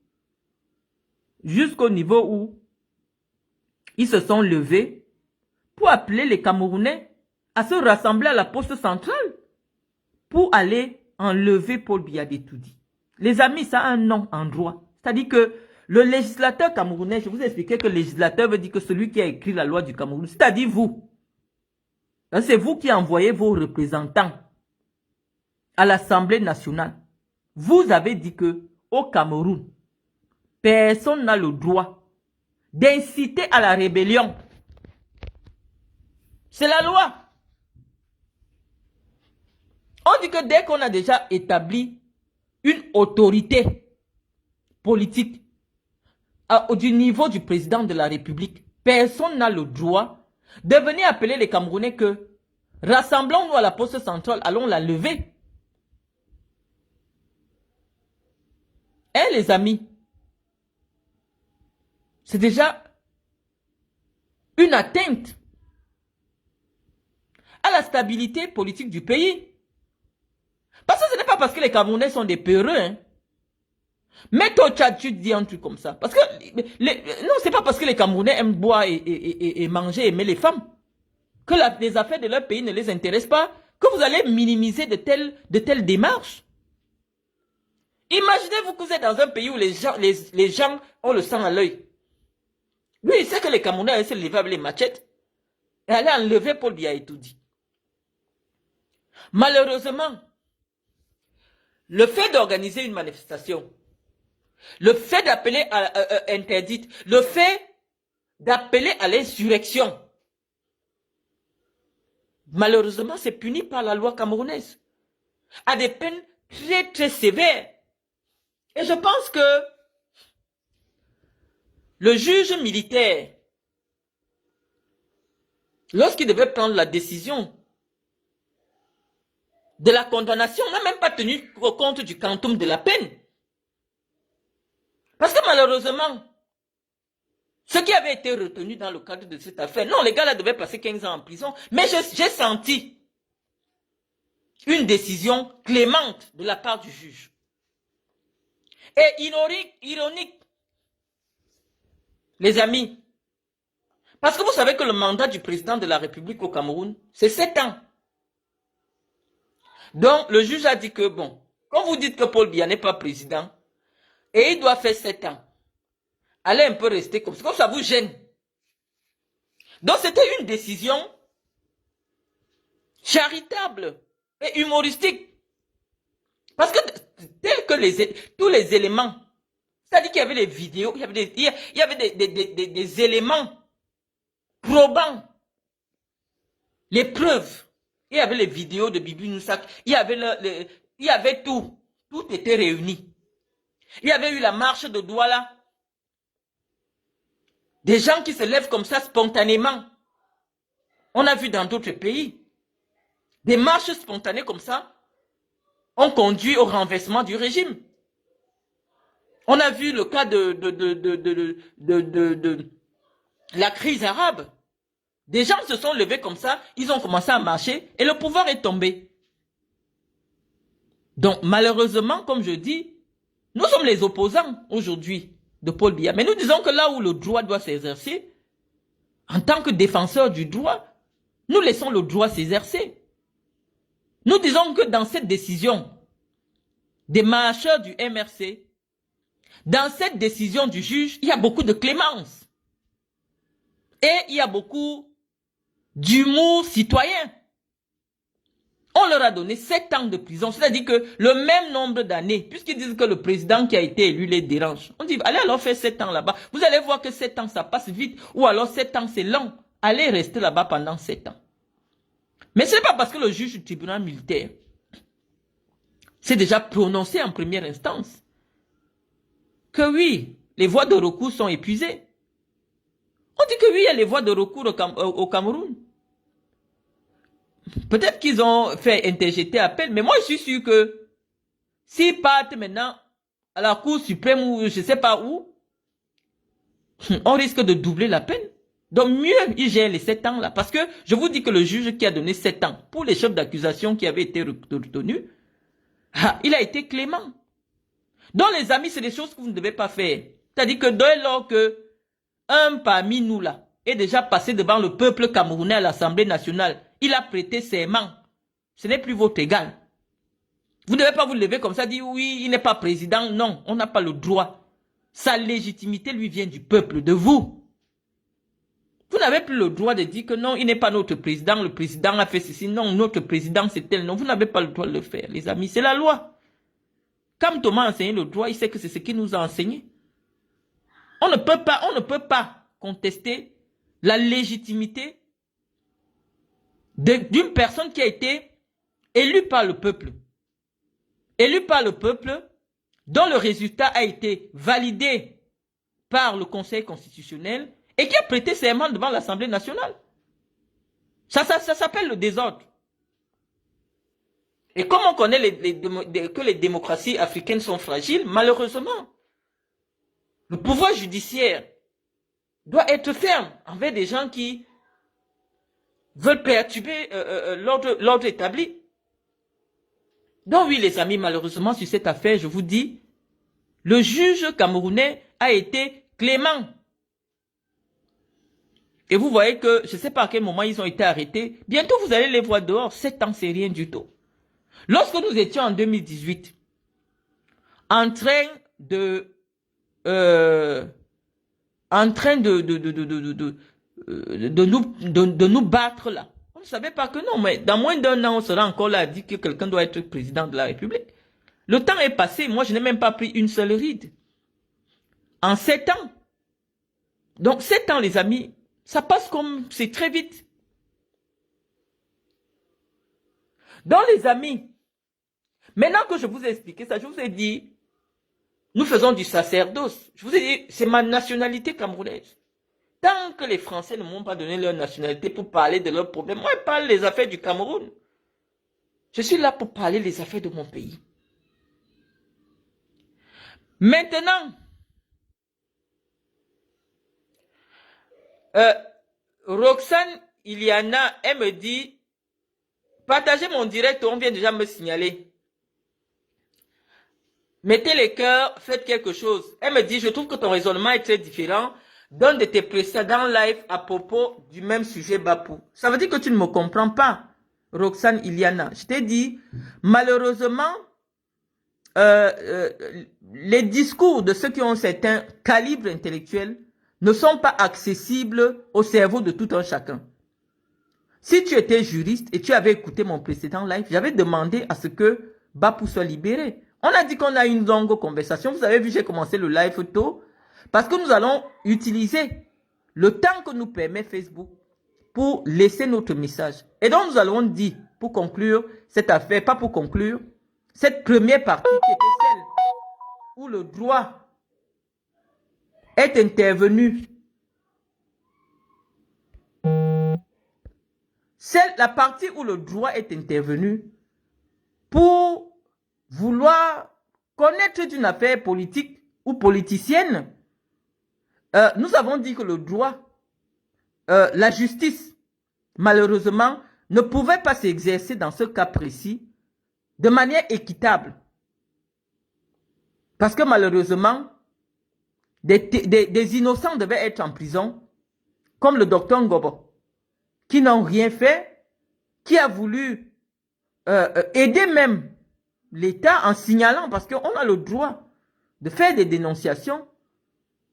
Jusqu'au niveau où ils se sont levés pour appeler les Camerounais à se rassembler à la poste centrale pour aller enlever Paul Biya d'Etoudi. Les amis, ça a un nom en droit. C'est-à-dire que le législateur camerounais, je vous ai expliqué que le législateur veut dire que celui qui a écrit la loi du Cameroun, c'est-à-dire vous. C'est vous qui envoyez vos représentants à l'Assemblée nationale. Vous avez dit que au Cameroun, personne n'a le droit d'inciter à la rébellion. C'est la loi. On dit que dès qu'on a déjà établi une autorité politique du niveau du président de la République, personne n'a le droit de venir appeler les Camerounais que rassemblons-nous à la poste centrale, allons la lever. Les amis, c'est déjà une atteinte à la stabilité politique du pays. Parce que ce n'est pas parce que les Camerounais sont des peureux. Hein. Mais toi, tu dis un truc comme ça. Parce que, non, c'est pas parce que les Camerounais aiment boire et manger, aimer les femmes, que les affaires de leur pays ne les intéressent pas, que vous allez minimiser de telles démarches. Imaginez-vous que vous êtes dans un pays où les gens ont le sang à l'œil. Oui, c'est que les Camerounais allaient se lever avec les machettes et allaient enlever Paul Biya Etoudi. Malheureusement, le fait d'organiser une manifestation, le fait d'appeler à interdite, le fait d'appeler à l'insurrection, malheureusement, c'est puni par la loi camerounaise, à des peines très très sévères. Et je pense que le juge militaire, lorsqu'il devait prendre la décision de la condamnation, n'a même pas tenu compte du quantum de la peine. Parce que malheureusement, Ce qui avait été retenu dans le cadre de cette affaire. Non, les gars là devaient passer 15 ans en prison. Mais j'ai senti une décision clémente de la part du juge. Et ironique, les amis, parce que vous savez que le mandat du président de la République au Cameroun, c'est 7 ans. Donc, le juge a dit que, bon, quand vous dites que Paul Biya n'est pas président, et il doit faire 7 ans, allez un peu rester comme ça vous gêne. Donc, c'était une décision charitable et humoristique. Parce que, tel que tous les éléments, c'est-à-dire qu'il y avait des vidéos, il y avait des éléments probants, les preuves. Il y avait les vidéos de Bibi Noussak, il y avait tout. Tout était réuni. Il y avait eu la marche de Douala. Des gens qui se lèvent comme ça spontanément. On a vu dans d'autres pays. Des marches spontanées comme ça ont conduit au renversement du régime. On a vu le cas de la crise arabe. Des gens se sont levés comme ça, ils ont commencé à marcher et le pouvoir est tombé. Donc malheureusement, comme je dis, nous sommes les opposants aujourd'hui de Paul Biya. Mais nous disons que là où le droit doit s'exercer, en tant que défenseurs du droit, nous laissons le droit s'exercer. Nous disons que dans cette décision des marcheurs du MRC, dans cette décision du juge, il y a beaucoup de clémence. Et il y a beaucoup d'humour citoyen. On leur a donné 7 ans de prison, c'est-à-dire que le même nombre d'années, puisqu'ils disent que le président qui a été élu les dérange. On dit, allez alors faire 7 ans là-bas. Vous allez voir que 7 ans, ça passe vite, ou alors 7 ans, c'est long. Allez rester là-bas pendant 7 ans. Mais ce n'est pas parce que le juge du tribunal militaire s'est déjà prononcé en première instance que oui, les voies de recours sont épuisées. On dit que oui, il y a les voies de recours au Cameroun. Peut-être qu'ils ont fait interjeter appel, mais moi je suis sûr que s'ils partent maintenant à la Cour suprême ou je ne sais pas où, on risque de doubler la peine. Donc mieux, ils gèrent les 7 ans là. Parce que je vous dis que le juge qui a donné 7 ans pour les chefs d'accusation qui avaient été retenus, il a été clément. Donc les amis, c'est des choses que vous ne devez pas faire. C'est-à-dire que dès lors que un parmi nous là est déjà passé devant le peuple camerounais à l'Assemblée nationale, il a prêté serment. Ce n'est plus votre égal. Vous ne devez pas vous lever comme ça, dire oui, il n'est pas président. Non, on n'a pas le droit. Sa légitimité lui vient du peuple, de vous. Vous n'avez plus le droit de dire que non, il n'est pas notre président, le président a fait ceci. Non, notre président c'est tel. Non, vous n'avez pas le droit de le faire, les amis. C'est la loi. Comme Thomas a enseigné le droit, il sait que c'est ce qu'il nous a enseigné. On ne peut pas contester la légitimité d'une personne qui a été élue par le peuple. Élue par le peuple, dont le résultat a été validé par le Conseil constitutionnel et qui a prêté serment devant l'Assemblée nationale. Ça s'appelle le désordre. Et comme on connaît que les démocraties africaines sont fragiles, malheureusement, le pouvoir judiciaire doit être ferme envers des gens qui veulent perturber l'ordre établi. Donc oui, les amis, malheureusement, sur cette affaire, je vous dis, le juge camerounais a été clément. Et vous voyez que, je ne sais pas à quel moment ils ont été arrêtés. Bientôt, vous allez les voir dehors. 7 ans, c'est rien du tout. Lorsque nous étions en 2018, en train de nous battre là. On ne savait pas que non, mais dans moins d'1 an, on sera encore là à dire que quelqu'un doit être président de la République. Le temps est passé, moi je n'ai même pas pris une seule ride. En 7 ans. Donc 7 ans les amis, ça passe comme, c'est très vite. Donc les amis, maintenant que je vous ai expliqué ça, je vous ai dit, nous faisons du sacerdoce. Je vous ai dit, c'est ma nationalité camerounaise. Tant que les Français ne m'ont pas donné leur nationalité pour parler de leurs problèmes, moi je parle des affaires du Cameroun. Je suis là pour parler des affaires de mon pays. Maintenant, Euh, Roxane Iliana, elle me dit, partagez mon direct, on vient déjà me signaler. Mettez les cœurs, faites quelque chose. Elle me dit, je trouve que ton raisonnement est très différent. Donne de tes précédents live à propos du même sujet, Bapou. Ça veut dire que tu ne me comprends pas, Roxane Iliana. Je t'ai dit, malheureusement, les discours de ceux qui ont un certain calibre intellectuel ne sont pas accessibles au cerveau de tout un chacun. Si tu étais juriste et tu avais écouté mon précédent live, j'avais demandé à ce que Bapou soit libéré. On a dit qu'on a une longue conversation. Vous avez vu, j'ai commencé le live tôt parce que nous allons utiliser le temps que nous permet Facebook pour laisser notre message. Et donc, nous allons dire, pour conclure cette affaire, pas pour conclure, cette première partie qui était celle où le droit est intervenu. C'est la partie où le droit est intervenu pour vouloir connaître d'une affaire politique ou politicienne. Nous avons dit que le droit, la justice, malheureusement, ne pouvait pas s'exercer dans ce cas précis de manière équitable. Parce que malheureusement, des innocents devaient être en prison, comme le docteur Ngobo, qui n'ont rien fait, qui a voulu aider même l'État en signalant, parce qu'on a le droit de faire des dénonciations.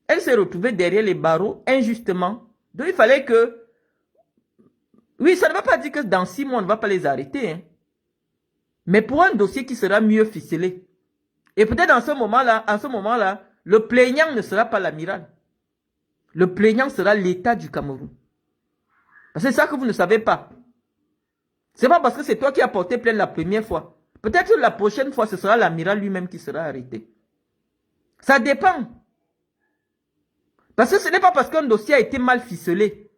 Elle s'est retrouvée derrière les barreaux injustement. Donc il fallait que... Oui, ça ne veut pas dire que dans 6 mois, on ne va pas les arrêter. Hein. Mais pour un dossier qui sera mieux ficelé. Et peut-être en ce moment-là, le plaignant ne sera pas l'amiral. Le plaignant sera l'État du Cameroun. C'est ça que vous ne savez pas. C'est pas parce que c'est toi qui as porté plainte la première fois. Peut-être la prochaine fois, ce sera l'amiral lui-même qui sera arrêté. Ça dépend. Parce que ce n'est pas parce qu'un dossier a été mal ficelé.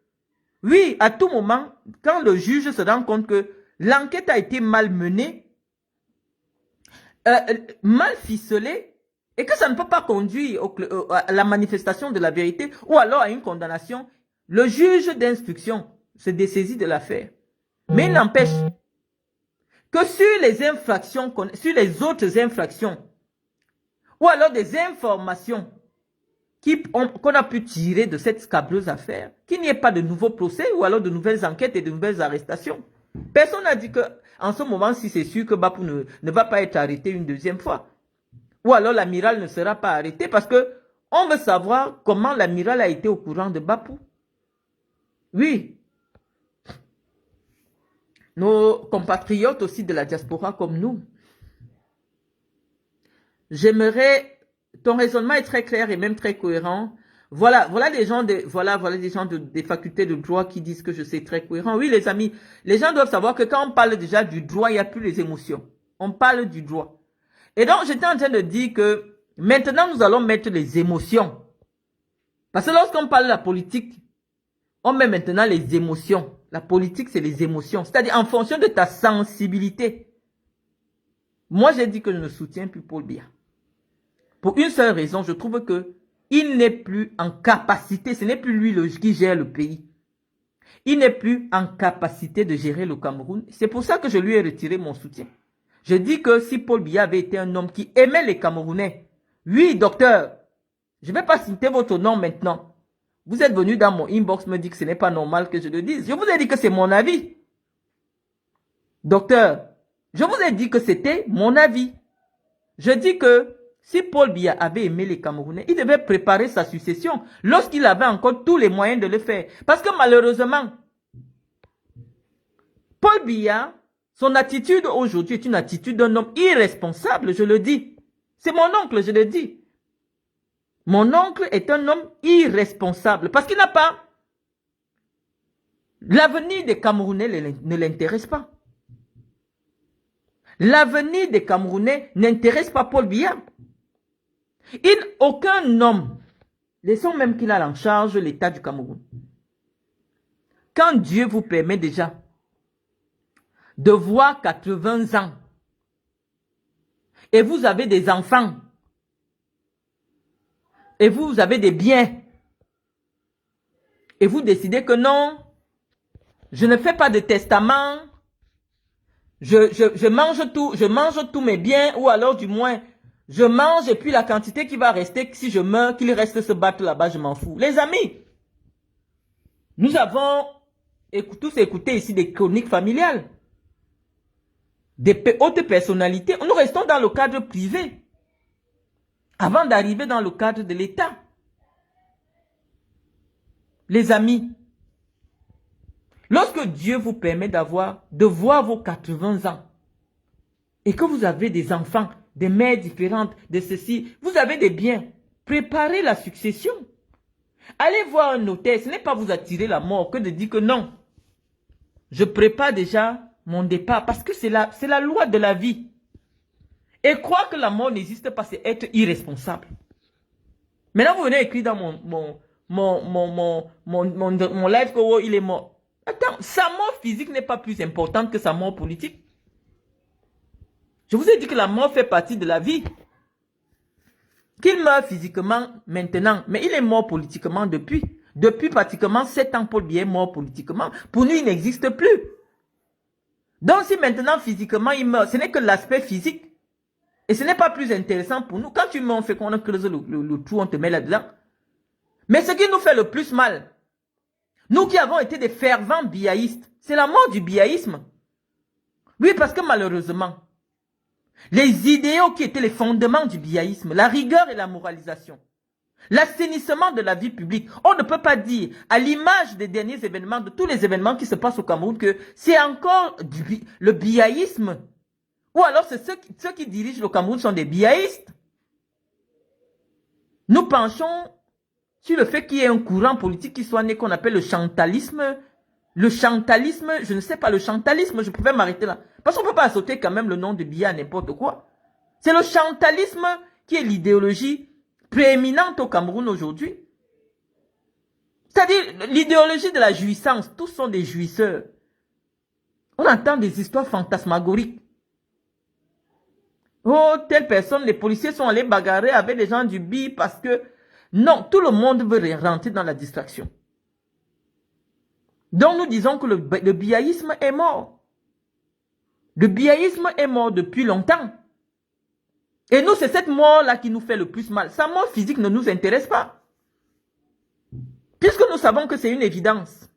Oui, à tout moment, quand le juge se rend compte que l'enquête a été mal menée, mal ficelée, et que ça ne peut pas conduire à la manifestation de la vérité ou alors à une condamnation, le juge d'instruction se dessaisit de l'affaire. Mais il n'empêche que sur les infractions, sur les autres infractions, ou alors des informations qu'on a pu tirer de cette scabreuse affaire, qu'il n'y ait pas de nouveaux procès ou alors de nouvelles enquêtes et de nouvelles arrestations. Personne n'a dit qu'en ce moment-ci, c'est sûr que Bapou ne va pas être arrêté une deuxième fois. Ou alors l'amiral ne sera pas arrêté parce que on veut savoir comment l'amiral a été au courant de Bapou. Oui. Nos compatriotes aussi de la diaspora comme nous. J'aimerais... Ton raisonnement est très clair et même très cohérent. Voilà des gens des facultés de droit qui disent que je suis très cohérent. Oui, les amis, les gens doivent savoir que quand on parle déjà du droit, il n'y a plus les émotions. On parle du droit. Et donc, j'étais en train de dire que maintenant, nous allons mettre les émotions. Parce que lorsqu'on parle de la politique, on met maintenant les émotions. La politique, c'est les émotions. C'est-à-dire en fonction de ta sensibilité. Moi, j'ai dit que je ne soutiens plus Paul Biya. Pour une seule raison, je trouve que il n'est plus en capacité, ce n'est plus lui qui gère le pays. Il n'est plus en capacité de gérer le Cameroun. C'est pour ça que je lui ai retiré mon soutien. Je dis que si Paul Biya avait été un homme qui aimait les Camerounais, oui, docteur, je ne vais pas citer votre nom maintenant. Vous êtes venu dans mon inbox me dire que ce n'est pas normal que je le dise. Je vous ai dit que c'est mon avis. Docteur, je vous ai dit que c'était mon avis. Je dis que si Paul Biya avait aimé les Camerounais, il devait préparer sa succession lorsqu'il avait encore tous les moyens de le faire. Parce que malheureusement, Paul Biya, son attitude aujourd'hui est une attitude d'un homme irresponsable, je le dis. C'est mon oncle, je le dis. Mon oncle est un homme irresponsable parce qu'il n'a pas... L'avenir des Camerounais ne l'intéresse pas. L'avenir des Camerounais n'intéresse pas Paul Biya. Aucun homme, laissons même qu'il a en charge l'État du Cameroun. Quand Dieu vous permet déjà de voir 80 ans et vous avez des enfants et vous avez des biens Et vous décidez que non, je ne fais pas de testament, je mange tous mes biens, ou alors du moins, je mange et puis la quantité qui va rester, si je meurs, qu'il reste ce bateau là-bas, je m'en fous. Les amis, nous avons tous écouté ici des chroniques familiales, des hautes personnalités. Nous restons dans le cadre privé avant d'arriver dans le cadre de l'État. Les amis, lorsque Dieu vous permet de voir vos 80 ans et que vous avez des enfants, des mères différentes, de ceci, vous avez des biens, préparez la succession. Allez voir un notaire, ce n'est pas vous attirer la mort que de dire que non. Je prépare déjà mon départ parce que c'est la loi de la vie. Et croire que la mort n'existe pas, c'est être irresponsable. Maintenant, vous venez écrire dans mon live que oh, il est mort. Attends, sa mort physique n'est pas plus importante que sa mort politique. Je vous ai dit que la mort fait partie de la vie. Qu'il meurt physiquement maintenant, mais il est mort politiquement depuis. Depuis pratiquement 7 ans, Paul Biya est mort politiquement. Pour nous, il n'existe plus. Donc si maintenant physiquement il meurt, ce n'est que l'aspect physique. Et ce n'est pas plus intéressant pour nous. Quand tu meurs, on fait qu'on creuse le trou, on te met là-dedans. Mais ce qui nous fait le plus mal, nous qui avons été des fervents biaïstes, c'est la mort du biaïsme. Oui, parce que malheureusement, les idéaux qui étaient les fondements du biaïsme, la rigueur et la moralisation, l'assainissement de la vie publique, on ne peut pas dire, à l'image des derniers événements, de tous les événements qui se passent au Cameroun, que c'est encore le biaïsme. Ou alors c'est ceux qui dirigent le Cameroun sont des biaïstes. Nous penchons sur le fait qu'il y ait un courant politique qui soit né qu'on appelle le chantalisme. Le chantalisme, je ne sais pas, le chantalisme, je pouvais m'arrêter là. Parce qu'on ne peut pas sauter quand même le nom de Biya à n'importe quoi. C'est le chantalisme qui est l'idéologie prééminente au Cameroun aujourd'hui. C'est-à-dire l'idéologie de la jouissance. Tous sont des jouisseurs. On entend des histoires fantasmagoriques. Oh, telle personne, les policiers sont allés bagarrer avec les gens du BI parce que... Non, tout le monde veut rentrer dans la distraction. Donc nous disons que le biaïsme est mort. Le biaïsme est mort depuis longtemps. Et nous, c'est cette mort-là qui nous fait le plus mal. Sa mort physique ne nous intéresse pas. Puisque nous savons que c'est une évidence.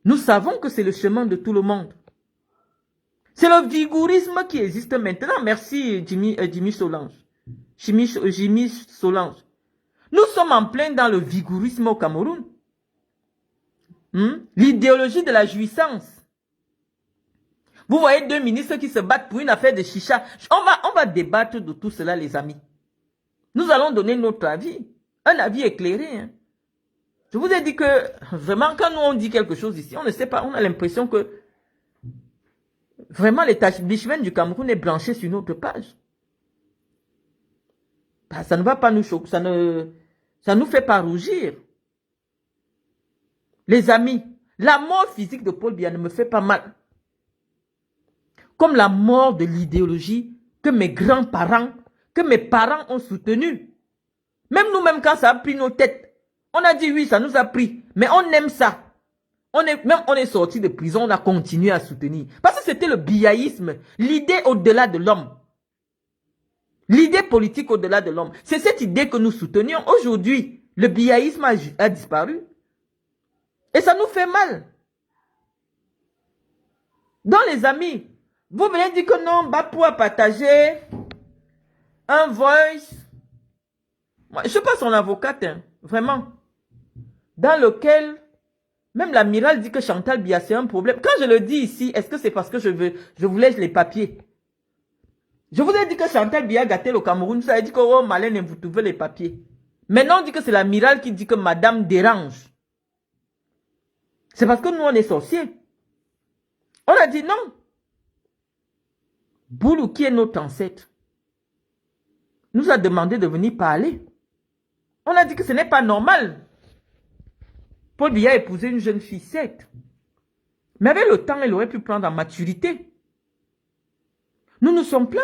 Nous savons que c'est le chemin de tout le monde. C'est le vigourisme qui existe maintenant. Merci Jimmy Solange. Jimmy Solange. Nous sommes en plein dans le vigourisme au Cameroun. L'idéologie de la jouissance. Vous voyez deux ministres qui se battent pour une affaire de chicha. On va débattre de tout cela, les amis. Nous allons donner notre avis. Un avis éclairé. Hein. Je vous ai dit que, vraiment, quand nous on dit quelque chose ici, on ne sait pas, on a l'impression que vraiment l'établissement du Cameroun est branché sur notre page. Bah, ça ne va pas nous choquer, ça nous fait pas rougir. Les amis, la mort physique de Paul Biya ne me fait pas mal. Comme la mort de l'idéologie que mes grands-parents, que mes parents ont soutenue. Même nous-mêmes, quand ça a pris nos têtes, on a dit oui, ça nous a pris. Mais on aime ça. On est sorti de prison, on a continué à soutenir. Parce que c'était le biaïsme, l'idée au-delà de l'homme. L'idée politique au-delà de l'homme. C'est cette idée que nous soutenions. Aujourd'hui, le biaïsme a disparu. Et ça nous fait mal. Donc les amis, vous venez dire que non, Bapou a partagé un voice. Moi, je ne suis pas son avocate, hein, vraiment. Dans lequel, même l'amiral dit que Chantal Biya, c'est un problème. Quand je le dis ici, est-ce que c'est parce que je voulais les papiers? Je vous ai dit que Chantal Biya gâtait le Cameroun, ça a dit que oh, Malène, vous trouvez les papiers. Maintenant, on dit que c'est l'amiral qui dit que madame dérange. C'est parce que nous, on est sorciers. On a dit non. Boulou, qui est notre ancêtre, nous a demandé de venir parler. On a dit que ce n'est pas normal. Paul Biya a épousé une jeune fille, certes. Mais avec le temps, elle aurait pu prendre en maturité. Nous nous sommes plaints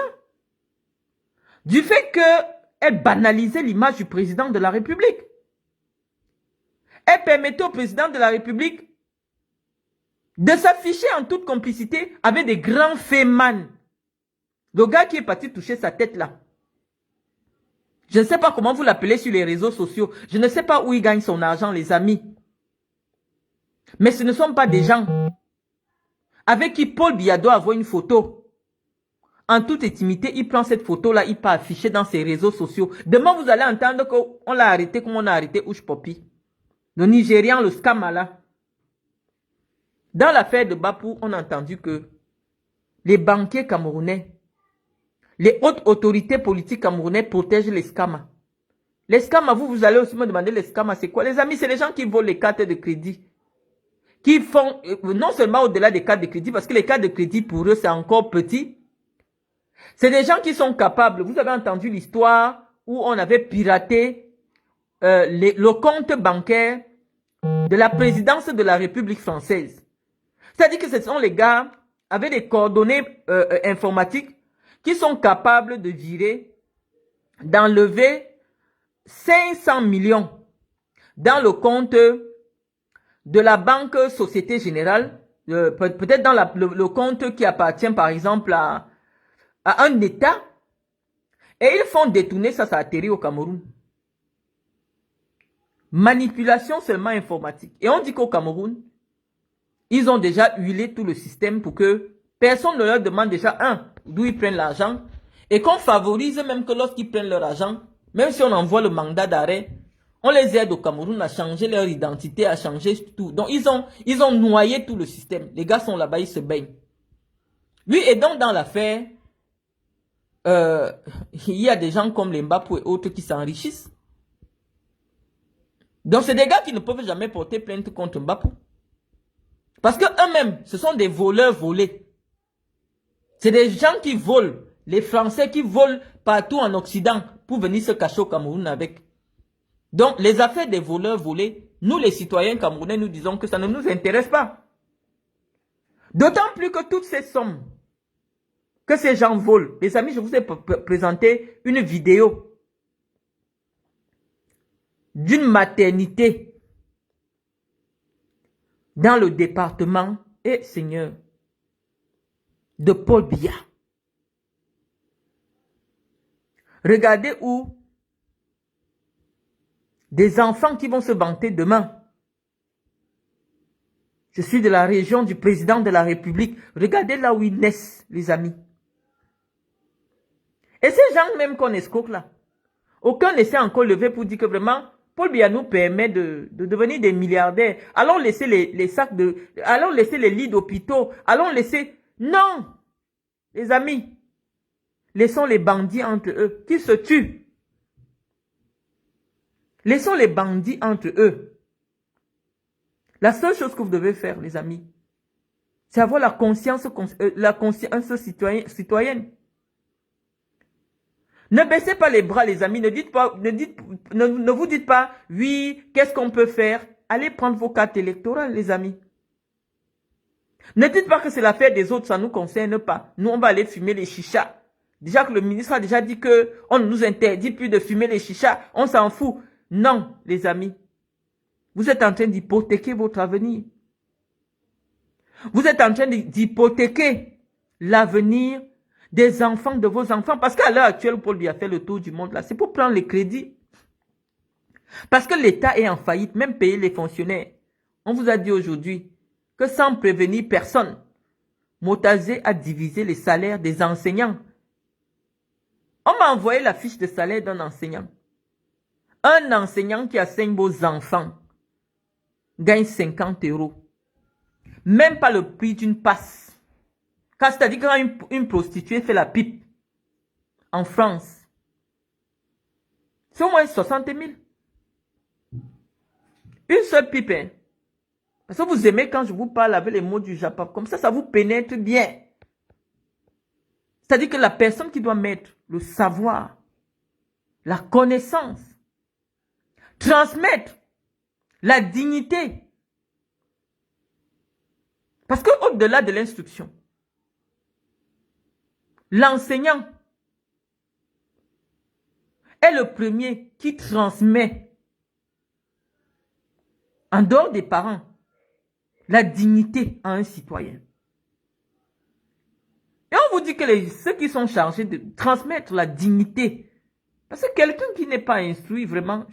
du fait qu'elle banalisait l'image du président de la République. Elle permettait au président de la République de s'afficher en toute complicité avec des grands fémans. Le gars qui est parti toucher sa tête là. Je ne sais pas comment vous l'appelez sur les réseaux sociaux. Je ne sais pas où il gagne son argent, les amis. Mais ce ne sont pas des gens avec qui Paul Biya doit avoir une photo. En toute intimité, il prend cette photo-là, il peut afficher dans ses réseaux sociaux. Demain, vous allez entendre qu'on l'a arrêté comme on a arrêté Ouch Popi. Le Nigérian, le Scamala. Dans l'affaire de Bapou, on a entendu que les banquiers camerounais, les hautes autorités politiques camerounais protègent les scamas. Les scamas, vous allez aussi me demander les scamas, c'est quoi? Les amis, c'est les gens qui volent les cartes de crédit. Qui font, non seulement au-delà des cartes de crédit, parce que les cartes de crédit pour eux, c'est encore petit. C'est des gens qui sont capables. Vous avez entendu l'histoire où on avait piraté le compte bancaire de la présidence de la République française. C'est-à-dire que ce sont les gars avec des coordonnées informatiques qui sont capables de virer, d'enlever 500 millions dans le compte de la Banque Société Générale, peut-être dans le compte qui appartient par exemple à un État, et ils font détourner ça, ça atterrit au Cameroun. Manipulation seulement informatique. Et on dit qu'au Cameroun, ils ont déjà huilé tout le système pour que personne ne leur demande déjà, d'où ils prennent l'argent, et qu'on favorise même que lorsqu'ils prennent leur argent, même si on envoie le mandat d'arrêt, on les aide au Cameroun à changer leur identité, à changer tout. Donc ils ont noyé tout le système. Les gars sont là-bas, ils se baignent. Oui, et donc dans l'affaire, il y a des gens comme les Mbapou et autres qui s'enrichissent. Donc c'est des gars qui ne peuvent jamais porter plainte contre Mbapou. Parce que eux-mêmes, ce sont des voleurs volés. C'est des gens qui volent. Les Français qui volent partout en Occident pour venir se cacher au Cameroun avec. Donc les affaires des voleurs volés, nous les citoyens camerounais, nous disons que ça ne nous intéresse pas. D'autant plus que toutes ces sommes que ces gens volent. Les amis, je vous ai présenté une vidéo d'une maternité dans le département, et Seigneur, de Paul Biya. Regardez où des enfants qui vont se vanter demain. Je suis de la région du président de la République. Regardez là où ils naissent, les amis. Et ces gens même qu'on escroque là, aucun ne s'est encore levé pour dire que vraiment, Paul Biya nous permet de devenir des milliardaires. Allons laisser les sacs de... Allons laisser les lits d'hôpitaux. Allons laisser... Non! Les amis, laissons les bandits entre eux, qui se tuent. Laissons les bandits entre eux. La seule chose que vous devez faire, les amis, c'est avoir la conscience citoyenne. Ne baissez pas les bras, les amis. Ne vous dites pas, oui, qu'est-ce qu'on peut faire? Allez prendre vos cartes électorales, les amis. Ne dites pas que c'est l'affaire des autres, ça ne nous concerne pas. Nous, on va aller fumer les chichas. Déjà que le ministre a déjà dit qu'on ne nous interdit plus de fumer les chichas. On s'en fout. Non, les amis. Vous êtes en train d'hypothéquer votre avenir. Vous êtes en train d'hypothéquer l'avenir des enfants de vos enfants. Parce qu'à l'heure actuelle, Paul Biya fait le tour du monde là. C'est pour prendre les crédits. Parce que l'État est en faillite, même payer les fonctionnaires. On vous a dit aujourd'hui que sans prévenir personne, Motazé a divisé les salaires des enseignants. On m'a envoyé la fiche de salaire d'un enseignant. Un enseignant qui enseigne vos enfants gagne 50 €. Même pas le prix d'une passe. C'est-à-dire quand une prostituée fait la pipe en France, c'est au moins 60 000. Une seule pipe. Hein. Parce que vous aimez quand je vous parle avec les mots du Japon. Comme ça vous pénètre bien. C'est-à-dire que la personne qui doit mettre le savoir, la connaissance, transmettre la dignité. Parce qu'au-delà de l'instruction, l'enseignant est le premier qui transmet en dehors des parents, la dignité à un citoyen. Et on vous dit que ceux qui sont chargés de transmettre la dignité, parce que quelqu'un qui n'est pas instruit vraiment,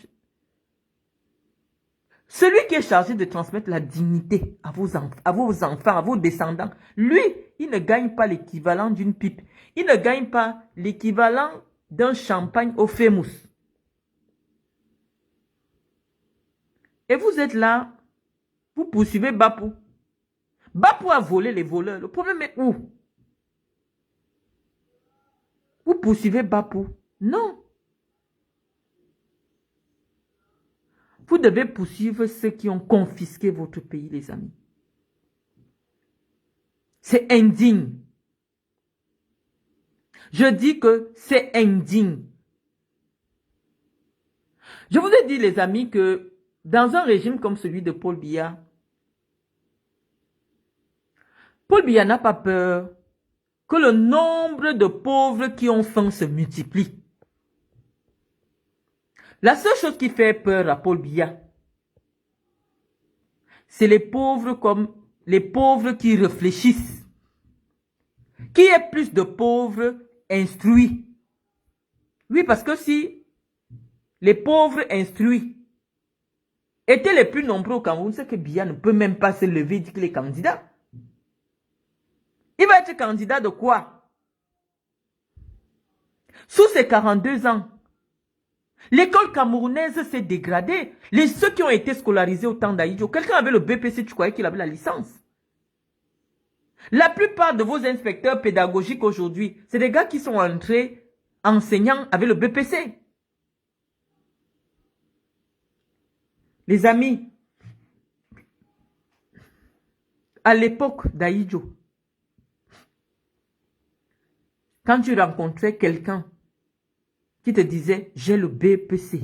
celui qui est chargé de transmettre la dignité à vos enfants, à vos descendants, lui, il ne gagne pas l'équivalent d'une pipe. Il ne gagne pas l'équivalent d'un champagne au Famous. Et vous êtes là, vous poursuivez Bapou. Bapou a volé les voleurs. Le problème est où? Vous poursuivez Bapou? Non. Vous devez poursuivre ceux qui ont confisqué votre pays, les amis. C'est indigne. Je dis que c'est indigne. Je vous ai dit, les amis, que dans un régime comme celui de Paul Biya n'a pas peur que le nombre de pauvres qui ont faim se multiplie. La seule chose qui fait peur à Paul Biya, c'est les pauvres comme les pauvres qui réfléchissent. Qui est plus de pauvres instruits? Oui, parce que si les pauvres instruits étaient les plus nombreux au Cameroun, c'est que Biya ne peut même pas se lever et dire qu'il est candidat. Il va être candidat de quoi? Sous ses 42 ans, l'école camerounaise s'est dégradée. Ceux qui ont été scolarisés au temps d'Aïdjo, quelqu'un avait le BPC, tu croyais qu'il avait la licence? La plupart de vos inspecteurs pédagogiques aujourd'hui, c'est des gars qui sont entrés enseignants avec le BPC. Les amis, à l'époque d'Aïdjo, quand tu rencontrais quelqu'un qui te disait « j'ai le BPC »,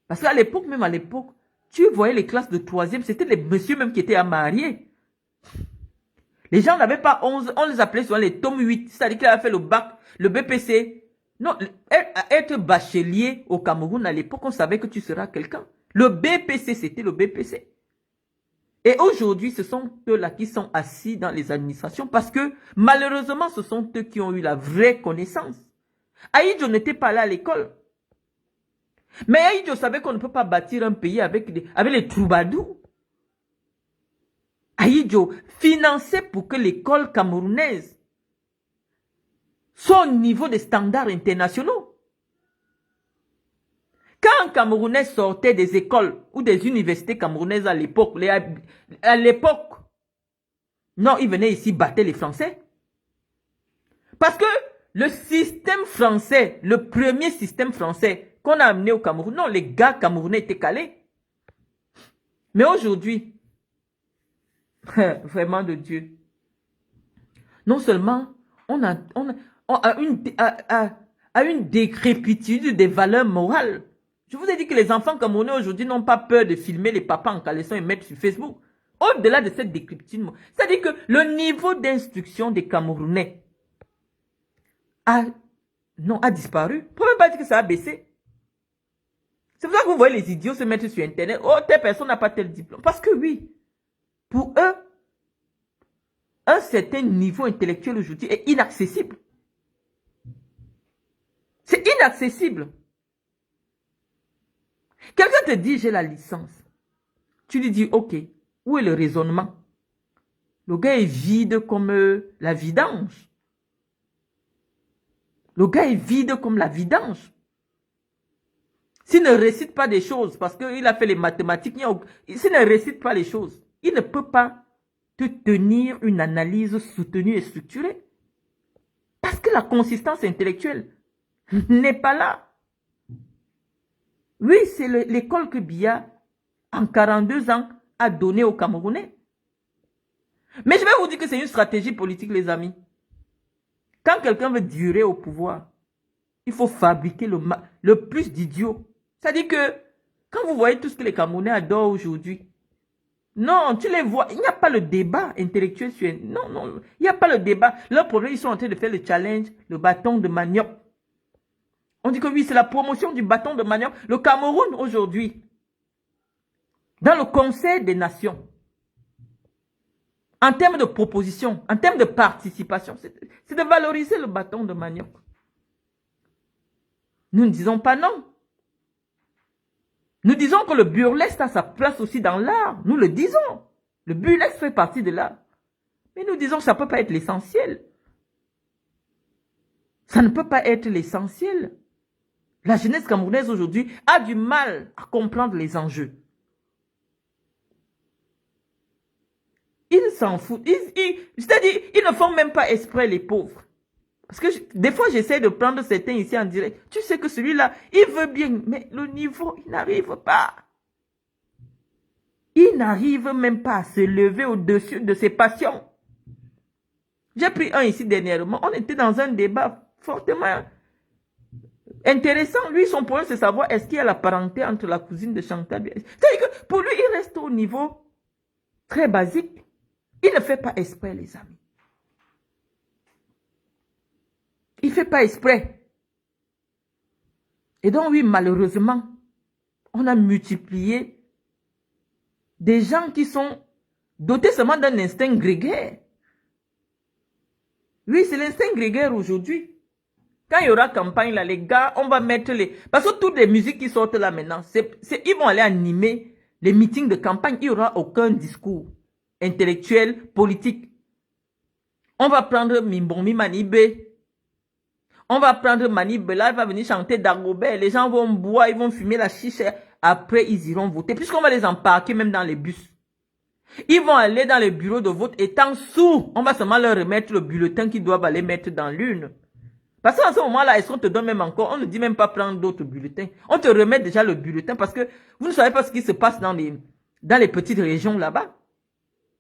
parce qu'à l'époque, même à l'époque, tu voyais les classes de 3e, c'était les messieurs même qui étaient à marier. Les gens n'avaient pas 11, on les appelait souvent les tomes 8, c'est-à-dire qu'ils avaient fait le bac, le BPC. Non, être bachelier au Cameroun à l'époque, on savait que tu seras quelqu'un. Le BPC, c'était le BPC. Et aujourd'hui, ce sont eux-là qui sont assis dans les administrations parce que malheureusement, ce sont eux qui ont eu la vraie connaissance. Aïdjo n'était pas là à l'école. Mais Aïdjo savait qu'on ne peut pas bâtir un pays avec les troubadours. Aïdjo finançait pour que l'école camerounaise soit au niveau des standards internationaux. Quand un Camerounais sortait des écoles ou des universités camerounaises à l'époque, non, ils venaient ici battre les Français. Parce que le système français, le premier système français qu'on a amené au Cameroun, non, les gars camerounais étaient calés. Mais aujourd'hui, vraiment de Dieu, non seulement on a une décrépitude des valeurs morales. Je vous ai dit que les enfants camerounais aujourd'hui n'ont pas peur de filmer les papas en caleçon et mettre sur Facebook. Au-delà de cette décrépitude, c'est-à-dire que le niveau d'instruction des Camerounais a disparu. On ne peut même pas dire que ça a baissé. C'est pour ça que vous voyez les idiots se mettre sur Internet. Oh, telle personne n'a pas tel diplôme. Parce que oui, pour eux, un certain niveau intellectuel aujourd'hui est inaccessible. C'est inaccessible. Quelqu'un te dit, j'ai la licence. Tu lui dis, ok, où est le raisonnement? Le gars est vide comme la vidange. Le gars est vide comme la vidange. S'il ne récite pas des choses, parce qu'il a fait les mathématiques, s'il ne récite pas les choses, il ne peut pas te tenir une analyse soutenue et structurée. Parce que la consistance intellectuelle n'est pas là. Oui, c'est l'école que Biya, en 42 ans, a donnée aux Camerounais. Mais je vais vous dire que c'est une stratégie politique, les amis. Quand quelqu'un veut durer au pouvoir, il faut fabriquer le plus d'idiots. C'est-à-dire que, quand vous voyez tout ce que les Camerounais adorent aujourd'hui, non, tu les vois, il n'y a pas le débat intellectuel sur... Non, il n'y a pas le débat. Leur problème, ils sont en train de faire le challenge, le bâton de manioc. On dit que oui, c'est la promotion du bâton de manioc. Le Cameroun, aujourd'hui, dans le Conseil des Nations, en termes de proposition, en termes de participation, c'est de valoriser le bâton de manioc. Nous ne disons pas non. Nous disons que le burlesque a sa place aussi dans l'art. Nous le disons. Le burlesque fait partie de l'art. Mais nous disons que ça ne peut pas être l'essentiel. Ça ne peut pas être l'essentiel. La jeunesse camerounaise aujourd'hui a du mal à comprendre les enjeux. Ils s'en foutent. C'est-à-dire, ils ne font même pas exprès les pauvres. Parce que des fois, j'essaie de prendre certains ici en direct. Tu sais que celui-là, il veut bien, mais le niveau, il n'arrive pas. Il n'arrive même pas à se lever au-dessus de ses passions. J'ai pris un ici dernièrement. On était dans un débat fortement intéressant. Lui, son problème, c'est savoir est-ce qu'il y a la parenté entre la cousine de Chantal. C'est-à-dire que pour lui, il reste au niveau très basique. Il ne fait pas exprès, les amis. Il ne fait pas exprès. Et donc, oui, malheureusement, on a multiplié des gens qui sont dotés seulement d'un instinct grégaire. Oui, c'est l'instinct grégaire aujourd'hui. Quand il y aura campagne, là, les gars, on va mettre les... Parce que toutes les musiques qui sortent là maintenant, ils vont aller animer les meetings de campagne. Il n'y aura aucun discours intellectuel, politique. On va prendre Mimbombi Manibé. On va prendre Manibé, là, il va venir chanter Dagobert. Les gens vont boire, ils vont fumer la chiche. Après, ils iront voter. Puisqu'on va les embarquer même dans les bus. Ils vont aller dans les bureaux de vote étant sourds. On va seulement leur remettre le bulletin qu'ils doivent aller mettre dans l'urne. Parce qu'en ce moment-là, est-ce qu'on te donne même encore, on ne dit même pas prendre d'autres bulletins. On te remet déjà le bulletin parce que vous ne savez pas ce qui se passe dans les petites régions là-bas.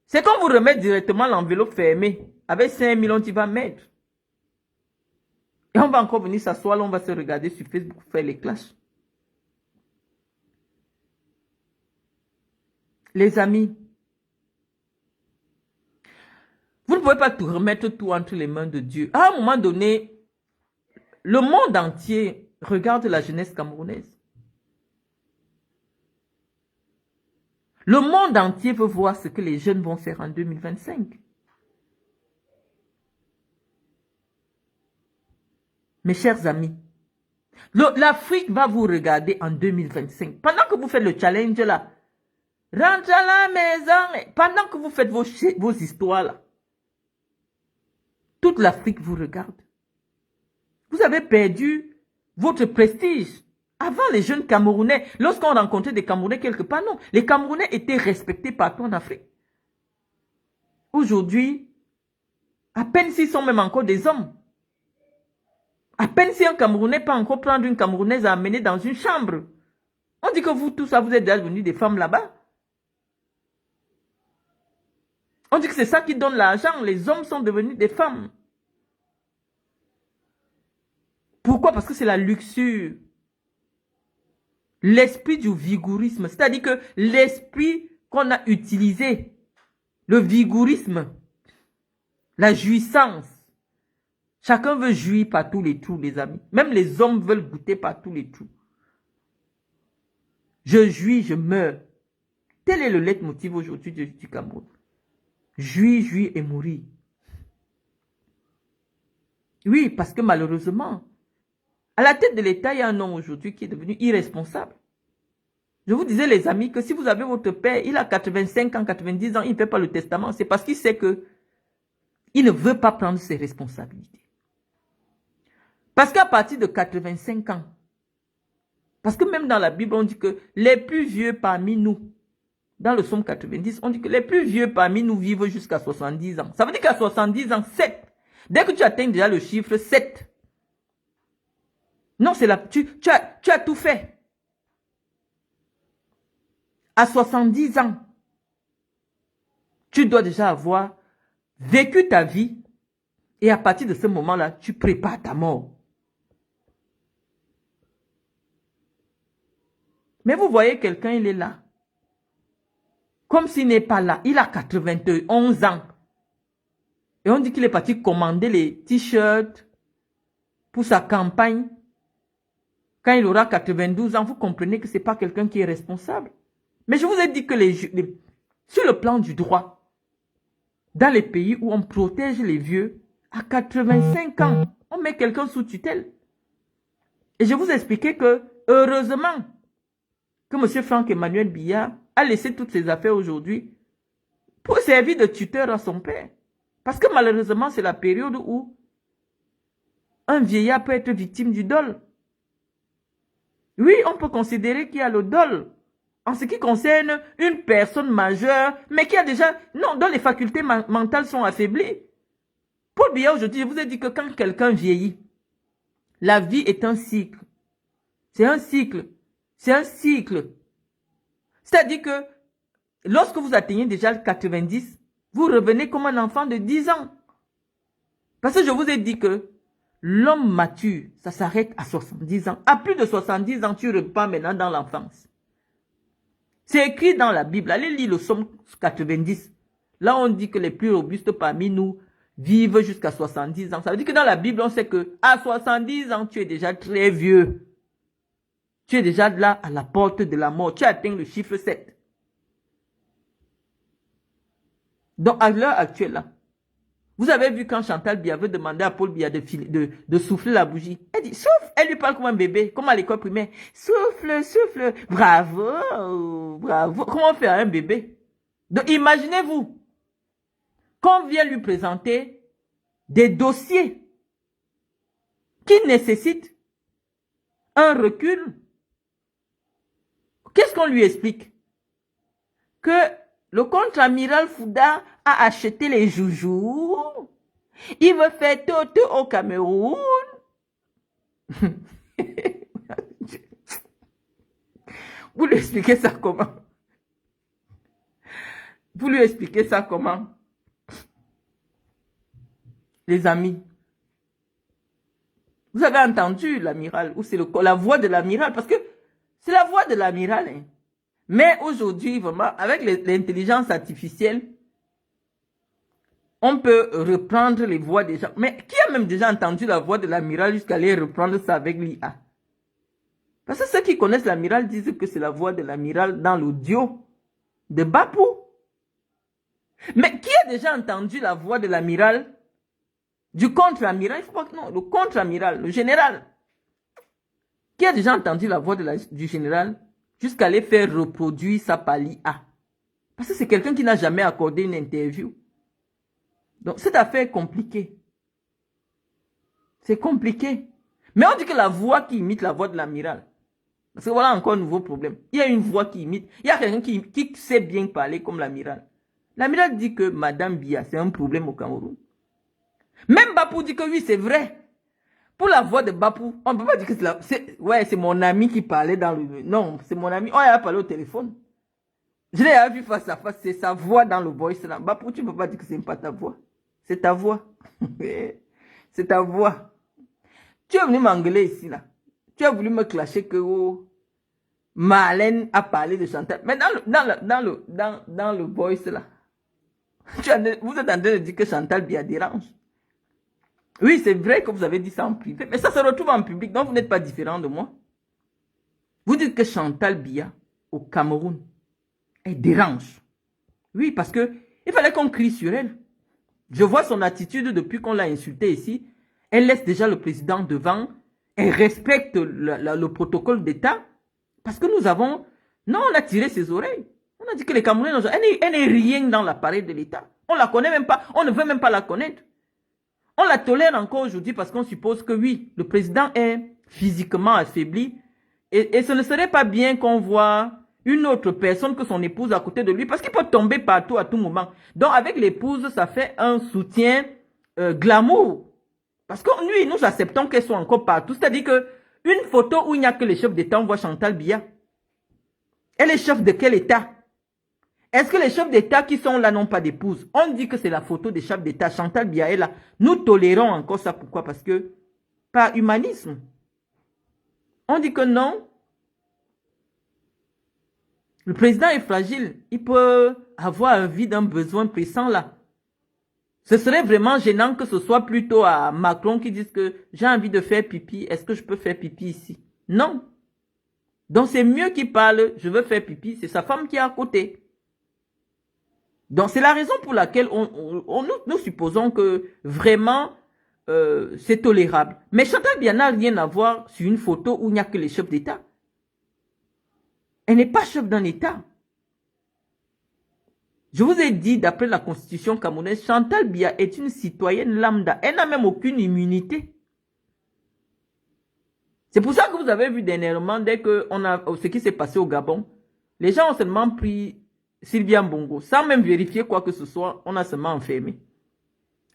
C'est qu'on vous remet directement l'enveloppe fermée. Avec 5 000, on t'y va mettre. Et on va encore venir s'asseoir, là, on va se regarder sur Facebook pour faire les clashs. Les amis, vous ne pouvez pas tout remettre tout entre les mains de Dieu. À un moment donné, le monde entier regarde la jeunesse camerounaise. Le monde entier veut voir ce que les jeunes vont faire en 2025. Mes chers amis, l'Afrique va vous regarder en 2025. Pendant que vous faites le challenge là, rentre à la maison, pendant que vous faites vos histoires là, toute l'Afrique vous regarde. Vous avez perdu votre prestige. Avant, les jeunes Camerounais, lorsqu'on rencontrait des Camerounais quelque part, non. Les Camerounais étaient respectés partout en Afrique. Aujourd'hui, à peine s'ils sont même encore des hommes. À peine si un Camerounais peut encore prendre une Camerounaise à amener dans une chambre. On dit que vous, tous ça, vous êtes déjà devenus des femmes là-bas. On dit que c'est ça qui donne l'argent. Les hommes sont devenus des femmes. Pourquoi? Parce que c'est la luxure. L'esprit du vigourisme. C'est-à-dire que l'esprit qu'on a utilisé, le vigourisme, la jouissance. Chacun veut jouir par tous les trous, les amis. Même les hommes veulent goûter par tous les trous. Je jouis, je meurs. Tel est le leitmotiv aujourd'hui du Cameroun. Jouir, jouir et mourir. Oui, parce que malheureusement, à la tête de l'État, il y a un homme aujourd'hui qui est devenu irresponsable. Je vous disais, les amis, que si vous avez votre père, il a 85 ans, 90 ans, il ne fait pas le testament, c'est parce qu'il sait que il ne veut pas prendre ses responsabilités. Parce qu'à partir de 85 ans, parce que même dans la Bible, on dit que les plus vieux parmi nous, dans le psaume 90, on dit que les plus vieux parmi nous vivent jusqu'à 70 ans. Ça veut dire qu'à 70 ans, 7. Dès que tu atteins déjà le chiffre 7, non, c'est là, tu as tout fait. À 70 ans, tu dois déjà avoir vécu ta vie et à partir de ce moment-là, tu prépares ta mort. Mais vous voyez quelqu'un, il est là. Comme s'il n'est pas là. Il a 91 ans. Et on dit qu'il est parti commander les t-shirts pour sa campagne. Quand il aura 92 ans, vous comprenez que ce n'est pas quelqu'un qui est responsable. Mais je vous ai dit que sur le plan du droit, dans les pays où on protège les vieux, à 85 ans, on met quelqu'un sous tutelle. Et je vous ai expliqué que, heureusement, que M. Franck-Emmanuel Biya a laissé toutes ses affaires aujourd'hui pour servir de tuteur à son père. Parce que malheureusement, c'est la période où un vieillard peut être victime du dol. Oui, on peut considérer qu'il y a le dol en ce qui concerne une personne majeure, mais qui a déjà, non, dont les facultés mentales sont affaiblies. Paul Biya, aujourd'hui, je vous ai dit que quand quelqu'un vieillit, la vie est un cycle. C'est un cycle. C'est un cycle. C'est-à-dire que lorsque vous atteignez déjà le 90, vous revenez comme un enfant de 10 ans. Parce que je vous ai dit que l'homme mature, ça s'arrête à 70 ans. À plus de 70 ans, tu repars maintenant dans l'enfance. C'est écrit dans la Bible. Allez lire le psaume 90. Là, on dit que les plus robustes parmi nous vivent jusqu'à 70 ans. Ça veut dire que dans la Bible, on sait que à 70 ans, tu es déjà très vieux. Tu es déjà là à la porte de la mort. Tu as atteint le chiffre 7. Donc, à l'heure actuelle, là, vous avez vu quand Chantal Biya avait demandé à Paul Biya de souffler la bougie. Elle dit, souffle. Elle lui parle comme un bébé, comme à l'école primaire. Souffle, souffle. Bravo, bravo. Comment on fait à un bébé? Donc, imaginez-vous qu'on vient lui présenter des dossiers qui nécessitent un recul. Qu'est-ce qu'on lui explique? Que le contre-amiral Fouda a acheté les joujoux. Il veut faire toto au Cameroun. Vous lui expliquez ça comment? Vous lui expliquez ça comment? Les amis. Vous avez entendu l'amiral, ou c'est la voix de l'amiral, parce que c'est la voix de l'amiral. Hein. Mais aujourd'hui, vraiment, avec l'intelligence artificielle, on peut reprendre les voix des gens. Mais qui a même déjà entendu la voix de l'amiral jusqu'à aller reprendre ça avec l'IA? Parce que ceux qui connaissent l'amiral disent que c'est la voix de l'amiral dans l'audio de Bapou. Mais qui a déjà entendu la voix de l'amiral, du contre-amiral? Il faut pas que non, le contre-amiral, le général. Qui a déjà entendu la voix du général jusqu'à aller faire reproduire ça par l'IA? Parce que c'est quelqu'un qui n'a jamais accordé une interview. Donc, cette affaire est compliquée. C'est compliqué. Mais on dit que la voix qui imite la voix de l'amiral. Parce que voilà encore un nouveau problème. Il y a une voix qui imite. Il y a quelqu'un qui sait bien parler comme l'amiral. L'amiral dit que Madame Biya, c'est un problème au Cameroun. Même Bapou dit que oui, c'est vrai. Pour la voix de Bapou, on ne peut pas dire que c'est mon ami qui parlait dans le... Non, c'est mon ami. On a parlé au téléphone. Je l'ai vu face à face. C'est sa voix dans le voice là. Bapou, tu ne peux pas dire que ce n'est pas ta voix. C'est ta voix. C'est ta voix. Tu es venu m'engueuler ici là. Tu as voulu me clasher que oh, Marlène a parlé de Chantal. Mais dans le voice là, vous êtes en train de dire que Chantal Biya dérange. Oui, c'est vrai que vous avez dit ça en privé, mais ça se retrouve en public, donc vous n'êtes pas différent de moi. Vous dites que Chantal Biya, au Cameroun, elle dérange. Oui, parce que il fallait qu'on crie sur elle. Je vois son attitude depuis qu'on l'a insultée ici. Elle laisse déjà le président devant. Elle respecte le protocole d'État. Parce que nous avons... Non, on a tiré ses oreilles. On a dit que les Camerounais... Elle n'est rien dans l'appareil de l'État. On ne la connaît même pas. On ne veut même pas la connaître. On la tolère encore aujourd'hui parce qu'on suppose que oui, le président est physiquement affaibli. Et ce ne serait pas bien qu'on voit une autre personne que son épouse à côté de lui. Parce qu'il peut tomber partout à tout moment. Donc avec l'épouse, ça fait un soutien glamour. Parce que nous, nous acceptons qu'elles soient encore partout. C'est-à-dire qu'une photo où il n'y a que les chefs d'État, on voit Chantal Biya. Elle est chef de quel État? Est-ce que les chefs d'État qui sont là n'ont pas d'épouse? On dit que c'est la photo des chefs d'État. Chantal Biya est là. Nous tolérons encore ça. Pourquoi? Parce que par humanisme. On dit que non. Le président est fragile. Il peut avoir envie d'un besoin pressant là. Ce serait vraiment gênant que ce soit plutôt à Macron qui dise que j'ai envie de faire pipi. Est-ce que je peux faire pipi ici? Non. Donc c'est mieux qu'il parle, je veux faire pipi, c'est sa femme qui est à côté. Donc c'est la raison pour laquelle nous supposons que vraiment c'est tolérable. Mais Chantal Biya n'a rien à voir sur une photo où il n'y a que les chefs d'État. Elle n'est pas chef d'un État. Je vous ai dit, d'après la constitution camerounaise, Chantal Biya est une citoyenne lambda. Elle n'a même aucune immunité. C'est pour ça que vous avez vu dernièrement, dès que ce qui s'est passé au Gabon, les gens ont seulement pris Sylvia Mbongo, sans même vérifier quoi que ce soit, on a seulement enfermé.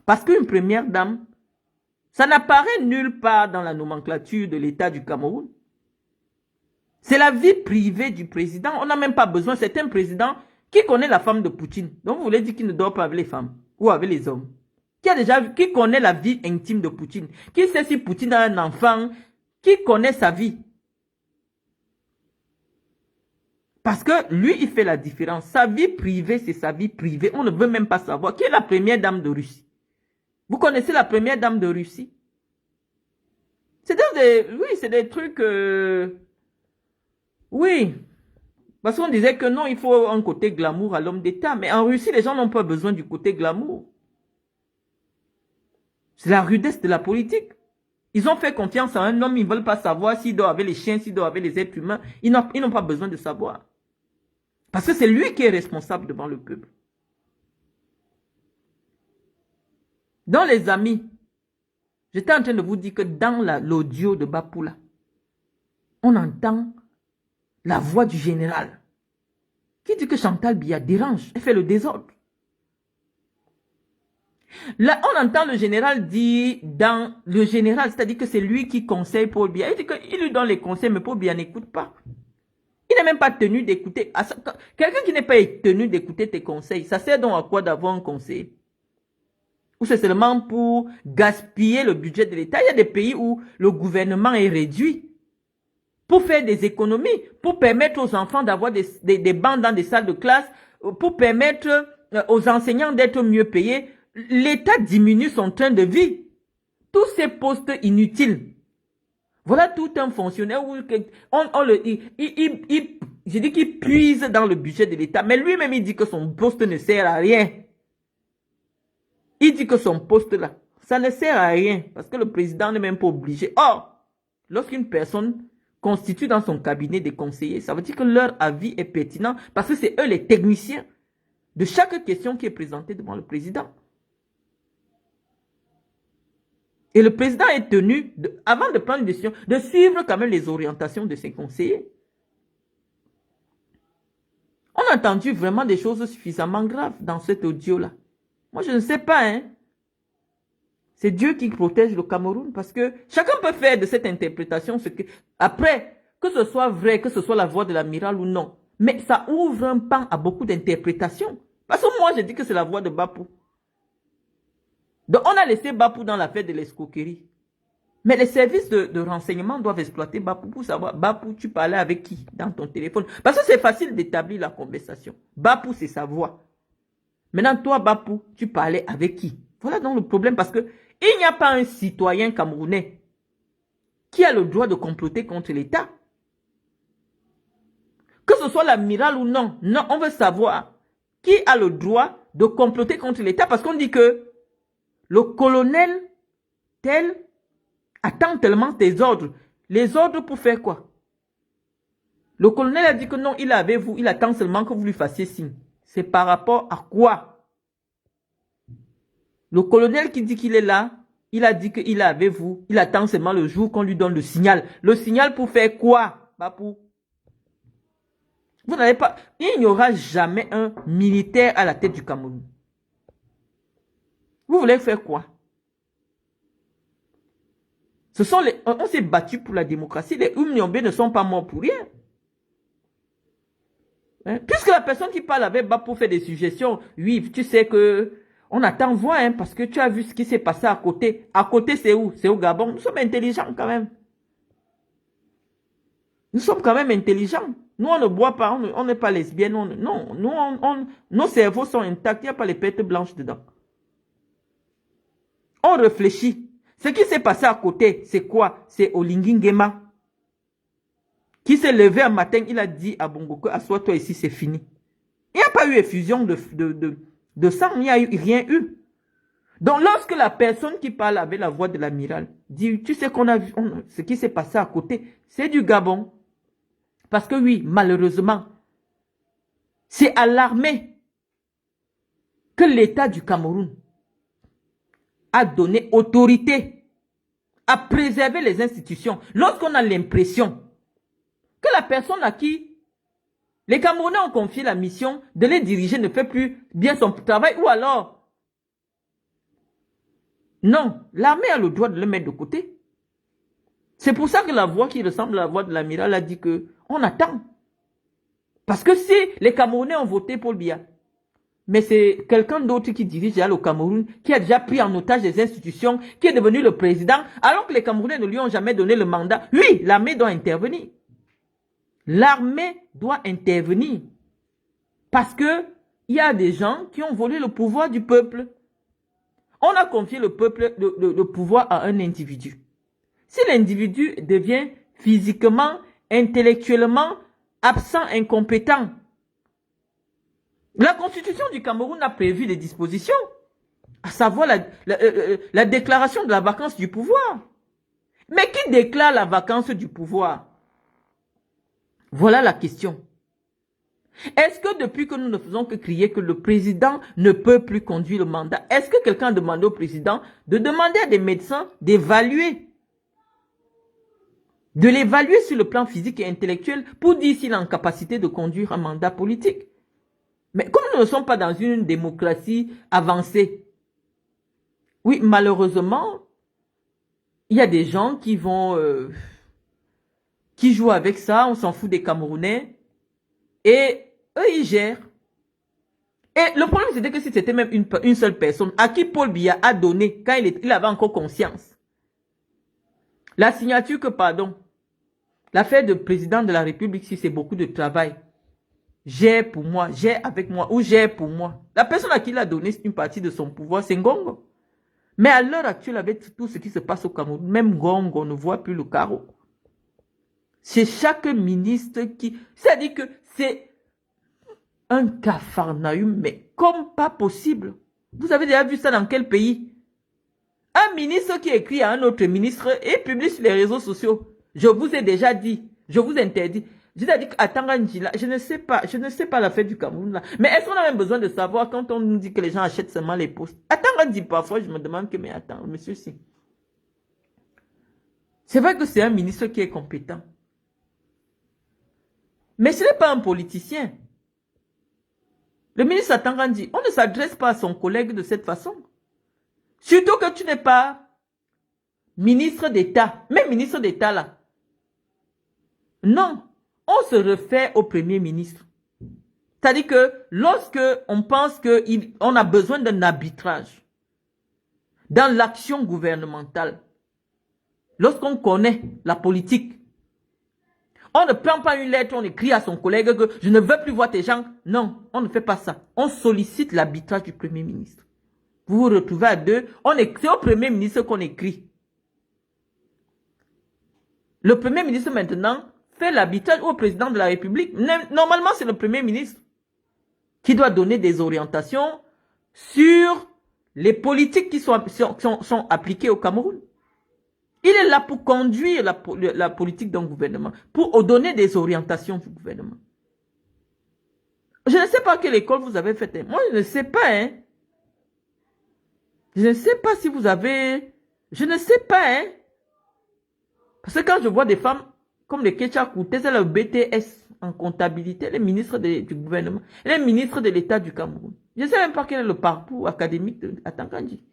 Parce qu'une première dame, ça n'apparaît nulle part dans la nomenclature de l'État du Cameroun. C'est la vie privée du président. On n'a même pas besoin. C'est un président qui connaît la femme de Poutine. Donc vous voulez dire qu'il ne dort pas avec les femmes ou avec les hommes. Qui connaît la vie intime de Poutine. Qui sait si Poutine a un enfant. Qui connaît sa vie. Parce que lui, il fait la différence. Sa vie privée, c'est sa vie privée. On ne veut même pas savoir. Qui est la première dame de Russie? Vous connaissez la première dame de Russie? C'est des trucs... Oui. Parce qu'on disait que non, il faut un côté glamour à l'homme d'État. Mais en Russie, les gens n'ont pas besoin du côté glamour. C'est la rudesse de la politique. Ils ont fait confiance à un homme, ils ne veulent pas savoir s'il dort avec les chiens, s'il dort avec les êtres humains. Ils n'ont pas besoin de savoir. Parce que c'est lui qui est responsable devant le peuple. Dans les amis, j'étais en train de vous dire que dans l'audio de Bapoula, on entend la voix du général qui dit que Chantal Biya dérange, elle fait le désordre. Là, on entend le général dire c'est-à-dire que c'est lui qui conseille Paul Biya. Il dit qu'il lui donne les conseils, mais Paul Biya n'écoute pas. Il n'est même pas tenu d'écouter. Quelqu'un qui n'est pas tenu d'écouter tes conseils, ça sert donc à quoi d'avoir un conseil? Ou c'est seulement pour gaspiller le budget de l'État? Il y a des pays où le gouvernement est réduit pour faire des économies, pour permettre aux enfants d'avoir des bancs dans des salles de classe, pour permettre aux enseignants d'être mieux payés. L'État diminue son train de vie. Tous ces postes inutiles. Voilà tout un fonctionnaire où je dis qu'il puise dans le budget de l'État, mais lui-même il dit que son poste ne sert à rien. Il dit que son poste là, ça ne sert à rien parce que le président n'est même pas obligé. Or, lorsqu'une personne constitue dans son cabinet des conseillers, ça veut dire que leur avis est pertinent parce que c'est eux les techniciens de chaque question qui est présentée devant le président. Et le président est tenu, avant de prendre une décision, de suivre quand même les orientations de ses conseillers. On a entendu vraiment des choses suffisamment graves dans cet audio-là. Moi, je ne sais pas, hein. C'est Dieu qui protège le Cameroun parce que chacun peut faire de cette interprétation ce que... Après, que ce soit vrai, que ce soit la voix de l'amiral ou non, mais ça ouvre un pan à beaucoup d'interprétations. Parce que moi, je dis que c'est la voix de Bapou. Donc, on a laissé Bapou dans l'affaire de l'escroquerie. Mais les services de renseignement doivent exploiter Bapou pour savoir, Bapou, tu parlais avec qui dans ton téléphone? Parce que c'est facile d'établir la conversation. Bapou, c'est sa voix. Maintenant, toi, Bapou, tu parlais avec qui? Voilà donc le problème parce que il n'y a pas un citoyen camerounais qui a le droit de comploter contre l'État. Que ce soit l'amiral ou non. Non, on veut savoir qui a le droit de comploter contre l'État parce qu'on dit que le colonel tel attend tellement tes ordres. Les ordres pour faire quoi? Le colonel a dit que non, il est avec vous. Il attend seulement que vous lui fassiez signe. C'est par rapport à quoi? Le colonel qui dit qu'il est là, il a dit qu'il est avec vous. Il attend seulement le jour qu'on lui donne le signal. Le signal pour faire quoi, Bapou? Vous n'avez pas... Il n'y aura jamais un militaire à la tête du Cameroun. Vous voulez faire quoi? On s'est battu pour la démocratie. Les Oumniobé ne sont pas morts pour rien. Hein? Puisque la personne qui parle avec Bapou fait des suggestions, oui, tu sais que on attend voir, hein, parce que tu as vu ce qui s'est passé à côté. À côté, c'est où? C'est au Gabon. Nous sommes intelligents quand même. Nous sommes quand même intelligents. Nous, on ne boit pas, on n'est pas lesbiennes. Non, nous, nos cerveaux sont intacts. Il n'y a pas les pertes blanches dedans. On réfléchit. Ce qui s'est passé à côté, c'est quoi? C'est Olingi Nguema qui s'est levé un matin, il a dit à Bongo que assois-toi ici, c'est fini. Il n'y a pas eu effusion de sang, il n'y a rien eu. Donc, lorsque la personne qui parle avec la voix de l'amiral dit, tu sais qu'on a vu, ce qui s'est passé à côté, c'est du Gabon. Parce que oui, malheureusement, c'est à l'armée que l'État du Cameroun a donné autorité à préserver les institutions. Lorsqu'on a l'impression que la personne à qui les Camerounais ont confié la mission de les diriger ne fait plus bien son travail, ou alors, non, l'armée a le droit de le mettre de côté. C'est pour ça que la voix qui ressemble à la voix de l'amiral a dit que on attend. Parce que si les Camerounais ont voté Paul Biya, mais c'est quelqu'un d'autre qui dirige le Cameroun, qui a déjà pris en otage des institutions, qui est devenu le président, alors que les Camerounais ne lui ont jamais donné le mandat. Oui, l'armée doit intervenir. L'armée doit intervenir. Parce que il y a des gens qui ont volé le pouvoir du peuple. On a confié le pouvoir à un individu. Si l'individu devient physiquement, intellectuellement absent, incompétent, la Constitution du Cameroun a prévu des dispositions, à savoir la déclaration de la vacance du pouvoir. Mais qui déclare la vacance du pouvoir? Voilà la question. Est-ce que depuis que nous ne faisons que crier que le président ne peut plus conduire le mandat, est-ce que quelqu'un a demandé au président de demander à des médecins d'évaluer, de l'évaluer sur le plan physique et intellectuel pour dire s'il est en capacité de conduire un mandat politique? Mais comme nous ne sommes pas dans une démocratie avancée, oui, malheureusement, il y a des gens qui vont, qui jouent avec ça, on s'en fout des Camerounais, et eux, ils gèrent. Et le problème, c'était que si c'était même une seule personne à qui Paul Biya a donné, quand il avait encore conscience, la signature que, pardon, l'affaire de président de la République, si c'est beaucoup de travail, j'ai pour moi, j'ai avec moi, ou j'ai pour moi. La personne à qui il a donné une partie de son pouvoir, c'est Ngongo. Mais à l'heure actuelle, avec tout ce qui se passe au Cameroun, même Ngongo ne voit plus le carreau. C'est chaque ministre qui... C'est-à-dire que c'est un capharnaüm, mais comme pas possible. Vous avez déjà vu ça dans quel pays? Un ministre qui écrit à un autre ministre et publie sur les réseaux sociaux. Je vous ai déjà dit, je vous interdis. Je vous ai dit qu'à Tangandji, je ne sais pas la fête du Cameroun là. Mais est-ce qu'on a même besoin de savoir quand on nous dit que les gens achètent seulement les postes? À Tangandji, parfois, je me demande que, mais attends, monsieur, si. C'est vrai que c'est un ministre qui est compétent. Mais ce n'est pas un politicien. Le ministre à Tangandji, on ne s'adresse pas à son collègue de cette façon. Surtout que tu n'es pas ministre d'État. Même ministre d'État là. Non. On se réfère au Premier ministre. C'est-à-dire que lorsque on pense qu'on a besoin d'un arbitrage dans l'action gouvernementale, lorsqu'on connaît la politique, on ne prend pas une lettre, on écrit à son collègue que je ne veux plus voir tes gens. Non, on ne fait pas ça. On sollicite l'arbitrage du Premier ministre. Vous vous retrouvez à deux, c'est au Premier ministre qu'on écrit. Le Premier ministre maintenant fait l'arbitrage au président de la République. Normalement, c'est le Premier ministre qui doit donner des orientations sur les politiques qui sont appliquées au Cameroun. Il est là pour conduire la politique d'un gouvernement, pour donner des orientations du gouvernement. Je ne sais pas quelle école vous avez faite. Moi, je ne sais pas. Hein. Je ne sais pas si vous avez... Je ne sais pas. Hein. Parce que quand je vois des femmes comme les Kecha Koutez, c'est le BTS en comptabilité, les ministres du gouvernement, les ministres de l'État du Cameroun. Je ne sais même pas quel est le parcours académique de Tangandji.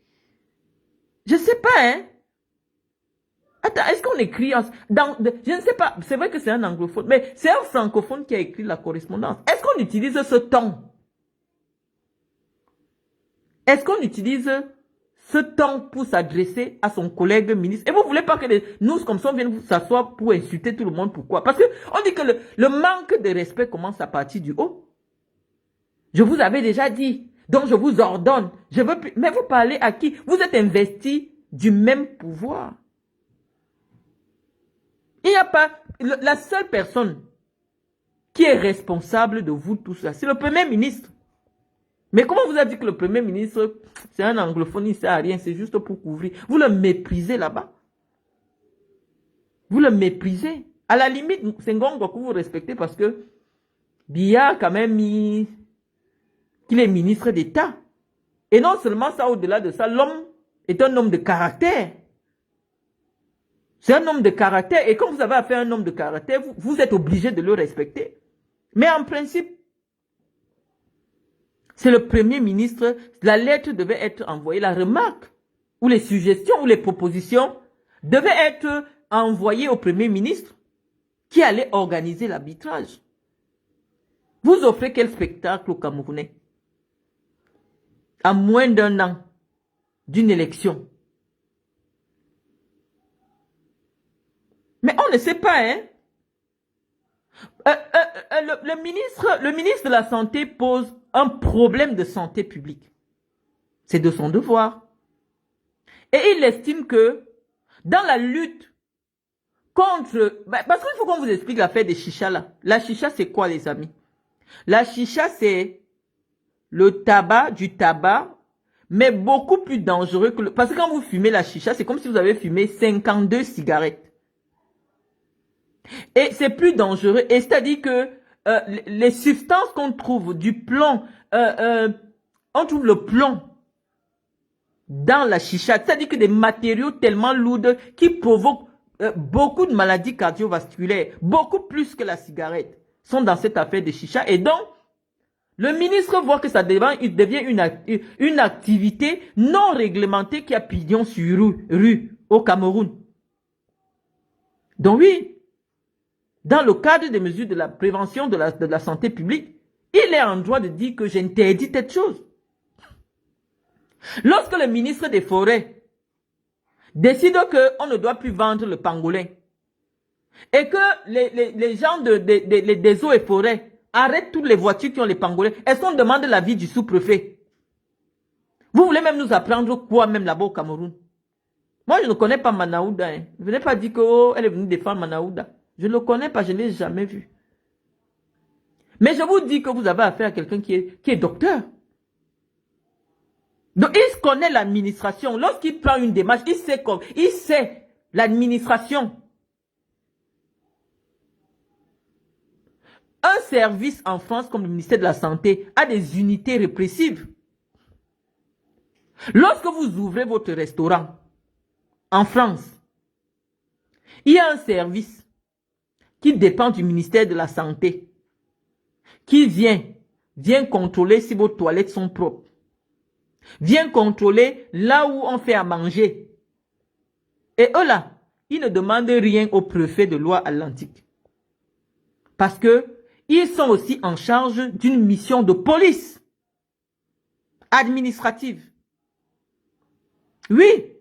Je ne sais pas, hein. Attends, est-ce qu'on écrit je ne sais pas, c'est vrai que c'est un anglophone, mais c'est un francophone qui a écrit la correspondance. Est-ce qu'on utilise ce ton? Est-ce qu'on utilise ce temps pour s'adresser à son collègue ministre? Et vous ne voulez pas que nous, comme ça, on vienne s'asseoir pour insulter tout le monde? Pourquoi? Parce qu'on dit que le manque de respect commence à partir du haut. Je vous avais déjà dit, donc je vous ordonne. Je veux plus. Mais vous parlez à qui? Vous êtes investi du même pouvoir. Il n'y a pas... La seule personne qui est responsable de vous tout ça, c'est le Premier ministre. Mais comment vous avez dit que le Premier ministre, c'est un anglophone, il ne sert à rien, c'est juste pour couvrir. Vous le méprisez là-bas. Vous le méprisez. À la limite, c'est Ngongo que vous respectez parce que Biya a quand même mis qu'il est ministre d'État. Et non seulement ça, au-delà de ça, l'homme est un homme de caractère. C'est un homme de caractère. Et quand vous avez affaire à un homme de caractère, vous êtes obligé de le respecter. Mais en principe, c'est le Premier ministre. La lettre devait être envoyée, la remarque, ou les suggestions, ou les propositions devaient être envoyées au Premier ministre qui allait organiser l'arbitrage. Vous offrez quel spectacle aux Camerounais? À moins d'un an d'une élection. Mais on ne sait pas, hein? Le ministre de la Santé pose un problème de santé publique. C'est de son devoir. Et il estime que dans la lutte contre... Parce qu'il faut qu'on vous explique l'affaire des chichas là. La chicha, c'est quoi, les amis? La chicha, c'est le tabac, du tabac, mais beaucoup plus dangereux que le... Parce que quand vous fumez la chicha, c'est comme si vous avez fumé 52 cigarettes. Et c'est plus dangereux. Et c'est-à-dire que les substances qu'on trouve, du plomb, on trouve le plomb dans la chicha. C'est-à-dire que des matériaux tellement lourds qui provoquent beaucoup de maladies cardiovasculaires, beaucoup plus que la cigarette, sont dans cette affaire de chicha. Et donc, le ministre voit que ça devient une activité non réglementée qui a pignon sur rue au Cameroun. Donc oui, dans le cadre des mesures de la prévention de la santé publique, il est en droit de dire que j'interdis cette chose. Lorsque le ministre des Forêts décide qu'on ne doit plus vendre le pangolin et que les gens des eaux et forêts arrêtent toutes les voitures qui ont les pangolins, est-ce qu'on demande l'avis du sous-préfet? Vous voulez même nous apprendre quoi même là-bas au Cameroun? Moi, je ne connais pas Manaouda. Hein. Ne venez pas dire qu'elle est venue défendre Manaouda. Je ne le connais pas, je ne l'ai jamais vu. Mais je vous dis que vous avez affaire à quelqu'un qui est docteur. Donc, il connaît l'administration. Lorsqu'il prend une démarche, il sait l'administration. Un service en France comme le ministère de la Santé a des unités répressives. Lorsque vous ouvrez votre restaurant en France, il y a un service qui dépend du ministère de la Santé, qui vient contrôler si vos toilettes sont propres, vient contrôler là où on fait à manger. Et eux là, ils ne demandent rien au préfet de Loire-Atlantique. Parce que ils sont aussi en charge d'une mission de police administrative. Oui,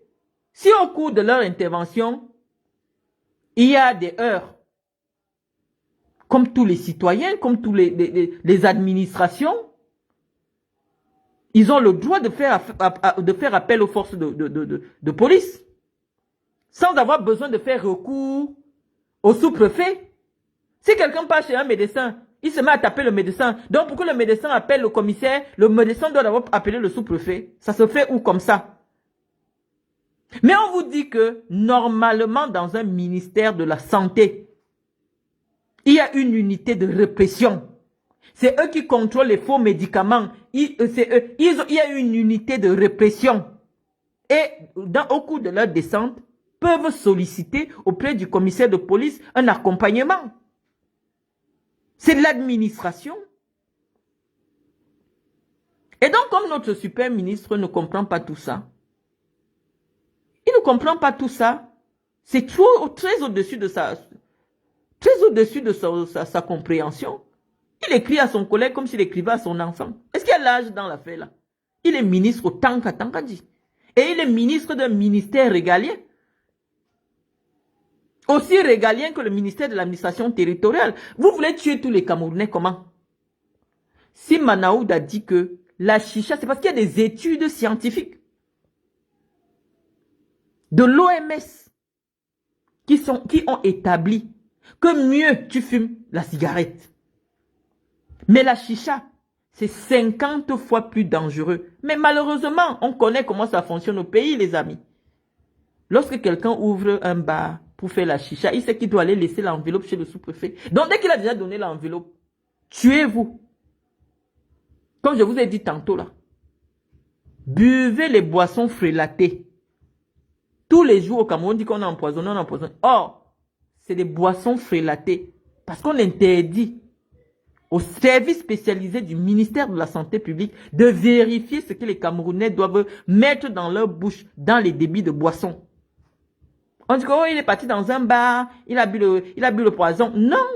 si au cours de leur intervention, il y a des heurts, comme tous les citoyens, comme tous les administrations, ils ont le droit de faire appel aux forces de police, sans avoir besoin de faire recours au sous-préfet. Si quelqu'un passe chez un médecin, il se met à taper le médecin. Donc, pour que le médecin appelle le commissaire, le médecin doit d'abord appeler le sous-préfet. Ça se fait où comme ça? Mais on vous dit que, normalement, dans un ministère de la Santé, il y a une unité de répression. C'est eux qui contrôlent les faux médicaments. Il y a une unité de répression. Et, au cours de leur descente, peuvent solliciter auprès du commissaire de police un accompagnement. C'est de l'administration. Et donc, comme notre super ministre ne comprend pas tout ça, il ne comprend pas tout ça, c'est très au-dessus de sa compréhension. Il écrit à son collègue comme s'il écrivait à son enfant. Est-ce qu'il y a l'âge dans l'affaire là? Il est ministre autant qu'à dit. Et il est ministre d'un ministère régalien. Aussi régalien que le ministère de l'administration territoriale. Vous voulez tuer tous les Camerounais comment? Si Manaoud a dit que la chicha, c'est parce qu'il y a des études scientifiques de l'OMS qui ont établi que mieux tu fumes la cigarette. Mais la chicha, c'est 50 fois plus dangereux. Mais malheureusement, on connaît comment ça fonctionne au pays, les amis. Lorsque quelqu'un ouvre un bar pour faire la chicha, il sait qu'il doit aller laisser l'enveloppe chez le sous-préfet. Donc, dès qu'il a déjà donné l'enveloppe, tuez-vous. Comme je vous ai dit tantôt là, buvez les boissons frélatées. Tous les jours au Cameroun, on dit qu'on a empoisonné, on a empoisonné. Or, c'est des boissons frélatées. Parce qu'on interdit au service spécialisé du ministère de la Santé publique de vérifier ce que les Camerounais doivent mettre dans leur bouche dans les débits de boissons. On dit qu'il est parti dans un bar, il a bu le poison. Non!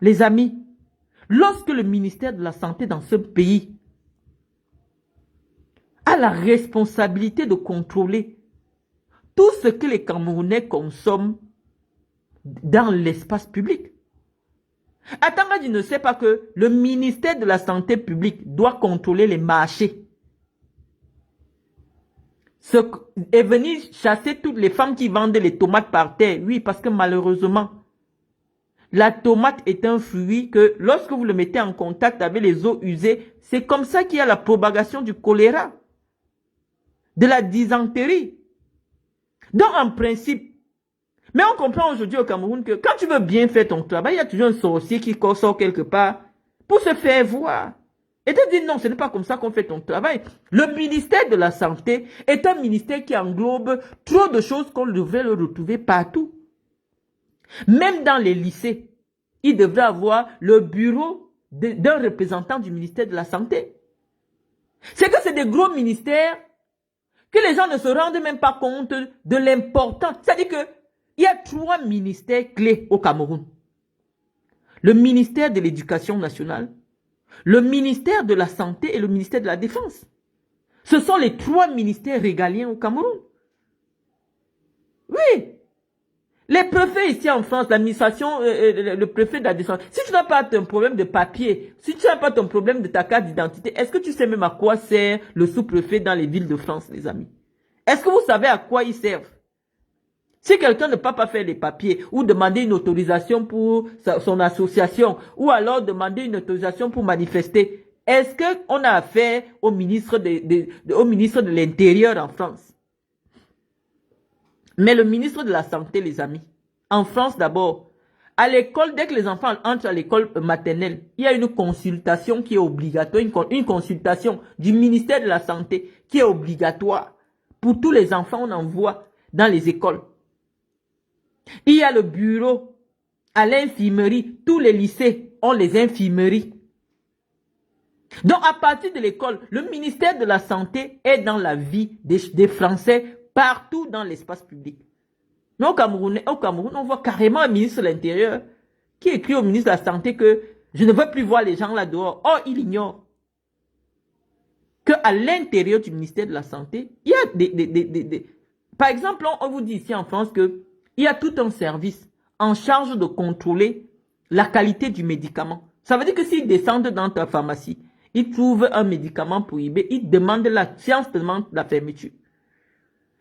Les amis, lorsque le ministère de la Santé dans ce pays a la responsabilité de contrôler tout ce que les Camerounais consomment dans l'espace public. Attends, je ne sais pas que le ministère de la Santé publique doit contrôler les marchés. Et venir chasser toutes les femmes qui vendent les tomates par terre. Oui, parce que malheureusement, la tomate est un fruit que lorsque vous le mettez en contact avec les eaux usées, c'est comme ça qu'il y a la propagation du choléra, de la dysenterie. Donc en principe, mais on comprend aujourd'hui au Cameroun que quand tu veux bien faire ton travail, il y a toujours un sorcier qui sort quelque part pour se faire voir. Et te dire non, ce n'est pas comme ça qu'on fait ton travail. Le ministère de la Santé est un ministère qui englobe trop de choses qu'on devrait le retrouver partout. Même dans les lycées, il devrait avoir le bureau d'un représentant du ministère de la Santé. C'est que c'est des gros ministères que les gens ne se rendent même pas compte de l'importance. C'est-à-dire qu'il y a 3 ministères clés au Cameroun. Le ministère de l'Éducation nationale, le ministère de la Santé et le ministère de la Défense. Ce sont les 3 ministères régaliens au Cameroun. Oui. Les préfets ici en France, l'administration, le préfet de la Défense, si tu n'as pas ton problème de papier, si tu n'as pas ton problème de ta carte d'identité, est-ce que tu sais même à quoi sert le sous-préfet dans les villes de France, les amis? Est-ce que vous savez à quoi ils servent? Si quelqu'un ne peut pas faire les papiers ou demander une autorisation pour son association ou alors demander une autorisation pour manifester, est-ce qu'on a affaire au ministre de l'Intérieur en France? Mais le ministre de la Santé, les amis, en France d'abord, à l'école, dès que les enfants entrent à l'école maternelle, il y a une consultation qui est obligatoire, une consultation du ministère de la Santé qui est obligatoire. Pour tous les enfants, on envoie dans les écoles. Il y a le bureau à l'infirmerie. Tous les lycées ont les infirmeries. Donc, à partir de l'école, le ministère de la Santé est dans la vie des Français partout dans l'espace public. Mais au Cameroun, on voit carrément un ministre de l'Intérieur qui écrit au ministre de la Santé que je ne veux plus voir les gens là dehors. Or, il ignore qu'à l'intérieur du ministère de la Santé, il y a Par exemple, on vous dit ici en France que il y a tout un service en charge de contrôler la qualité du médicament. Ça veut dire que s'ils descendent dans ta pharmacie, ils trouvent un médicament prohibé, ils demandent la science demande la fermeture.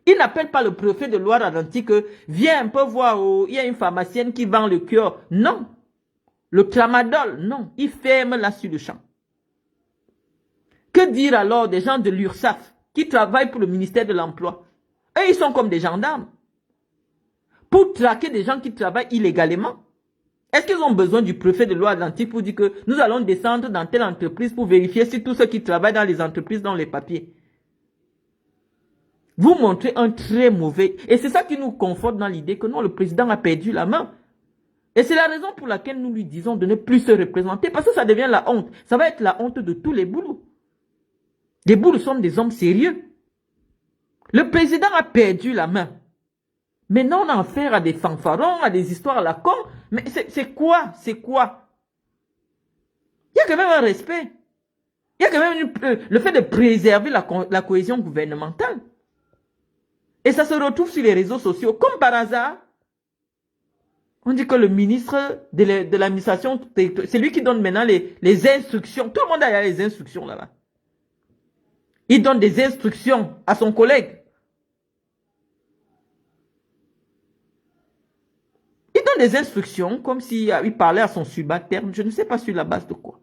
Ils n'appellent pas le préfet de Loire-Atlantique que viens un peu voir, il y a une pharmacienne qui vend le cure. Non. Le tramadol, non. Ils ferment là sur le champ. Que dire alors des gens de l'URSSAF qui travaillent pour le ministère de l'Emploi? Eux, ils sont comme des gendarmes. Pour traquer des gens qui travaillent illégalement. Est-ce qu'ils ont besoin du préfet de Loire-Atlantique pour dire que nous allons descendre dans telle entreprise pour vérifier si tous ceux qui travaillent dans les entreprises ont les papiers? Vous montrez un très mauvais... Et c'est ça qui nous conforte dans l'idée que non, le président a perdu la main. Et c'est la raison pour laquelle nous lui disons de ne plus se représenter. Parce que ça devient la honte. Ça va être la honte de tous les boulots. Les boulots sont des hommes sérieux. Le président a perdu la main. Maintenant, on a affaire à des fanfarons, à des histoires à la con. Mais c'est quoi? C'est quoi? Il y a quand même un respect. Il y a quand même le fait de préserver la cohésion gouvernementale. Et ça se retrouve sur les réseaux sociaux. Comme par hasard, on dit que le ministre de l'administration, c'est lui qui donne maintenant les instructions. Tout le monde a les instructions là-bas. Il donne des instructions à son collègue. donne des instructions comme s'il parlait à son subalterne. Je ne sais pas sur la base de quoi.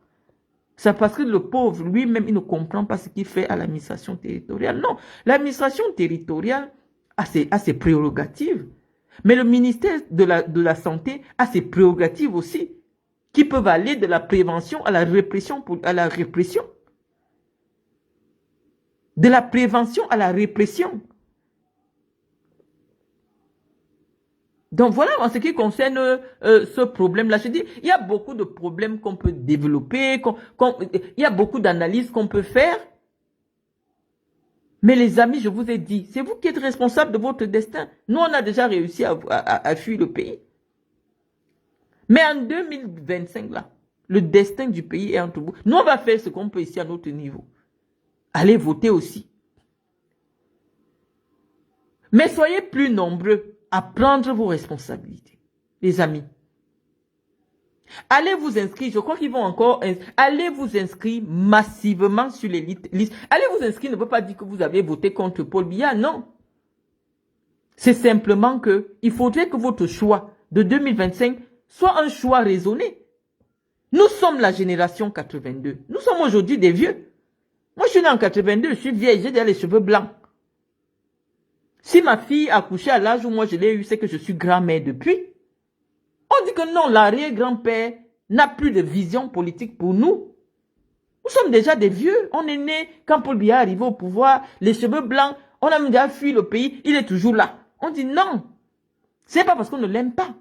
C'est parce que le pauvre, lui-même, il ne comprend pas ce qu'il fait à l'administration territoriale. Non, l'administration territoriale a ses prérogatives. Mais le ministère de la Santé a ses prérogatives aussi, qui peuvent aller de la prévention à la répression. De la prévention à la répression. Donc voilà, en ce qui concerne ce problème-là, je dis, il y a beaucoup de problèmes qu'on peut développer, il y a beaucoup d'analyses qu'on peut faire. Mais les amis, je vous ai dit, c'est vous qui êtes responsable de votre destin. Nous, on a déjà réussi à fuir le pays. Mais en 2025, là, le destin du pays est entre vous. Nous, on va faire ce qu'on peut ici à notre niveau. Allez voter aussi. Mais soyez plus nombreux à prendre vos responsabilités, les amis. Allez vous inscrire, je crois qu'ils vont encore... Allez vous inscrire massivement sur les listes. Allez vous inscrire ne veut pas dire que vous avez voté contre Paul Biya, non. C'est simplement que il faudrait que votre choix de 2025 soit un choix raisonné. Nous sommes la génération 82. Nous sommes aujourd'hui des vieux. Moi, je suis né en 82, je suis vieille, j'ai déjà les cheveux blancs. Si ma fille a couché à l'âge où moi je l'ai eu, c'est que je suis grand-mère depuis. On dit que non, l'arrière-grand-père n'a plus de vision politique pour nous. Nous sommes déjà des vieux. On est nés quand Paul Biya est arrivé au pouvoir, les cheveux blancs, on a déjà fui le pays, il est toujours là. On dit non. C'est pas parce qu'on ne l'aime pas.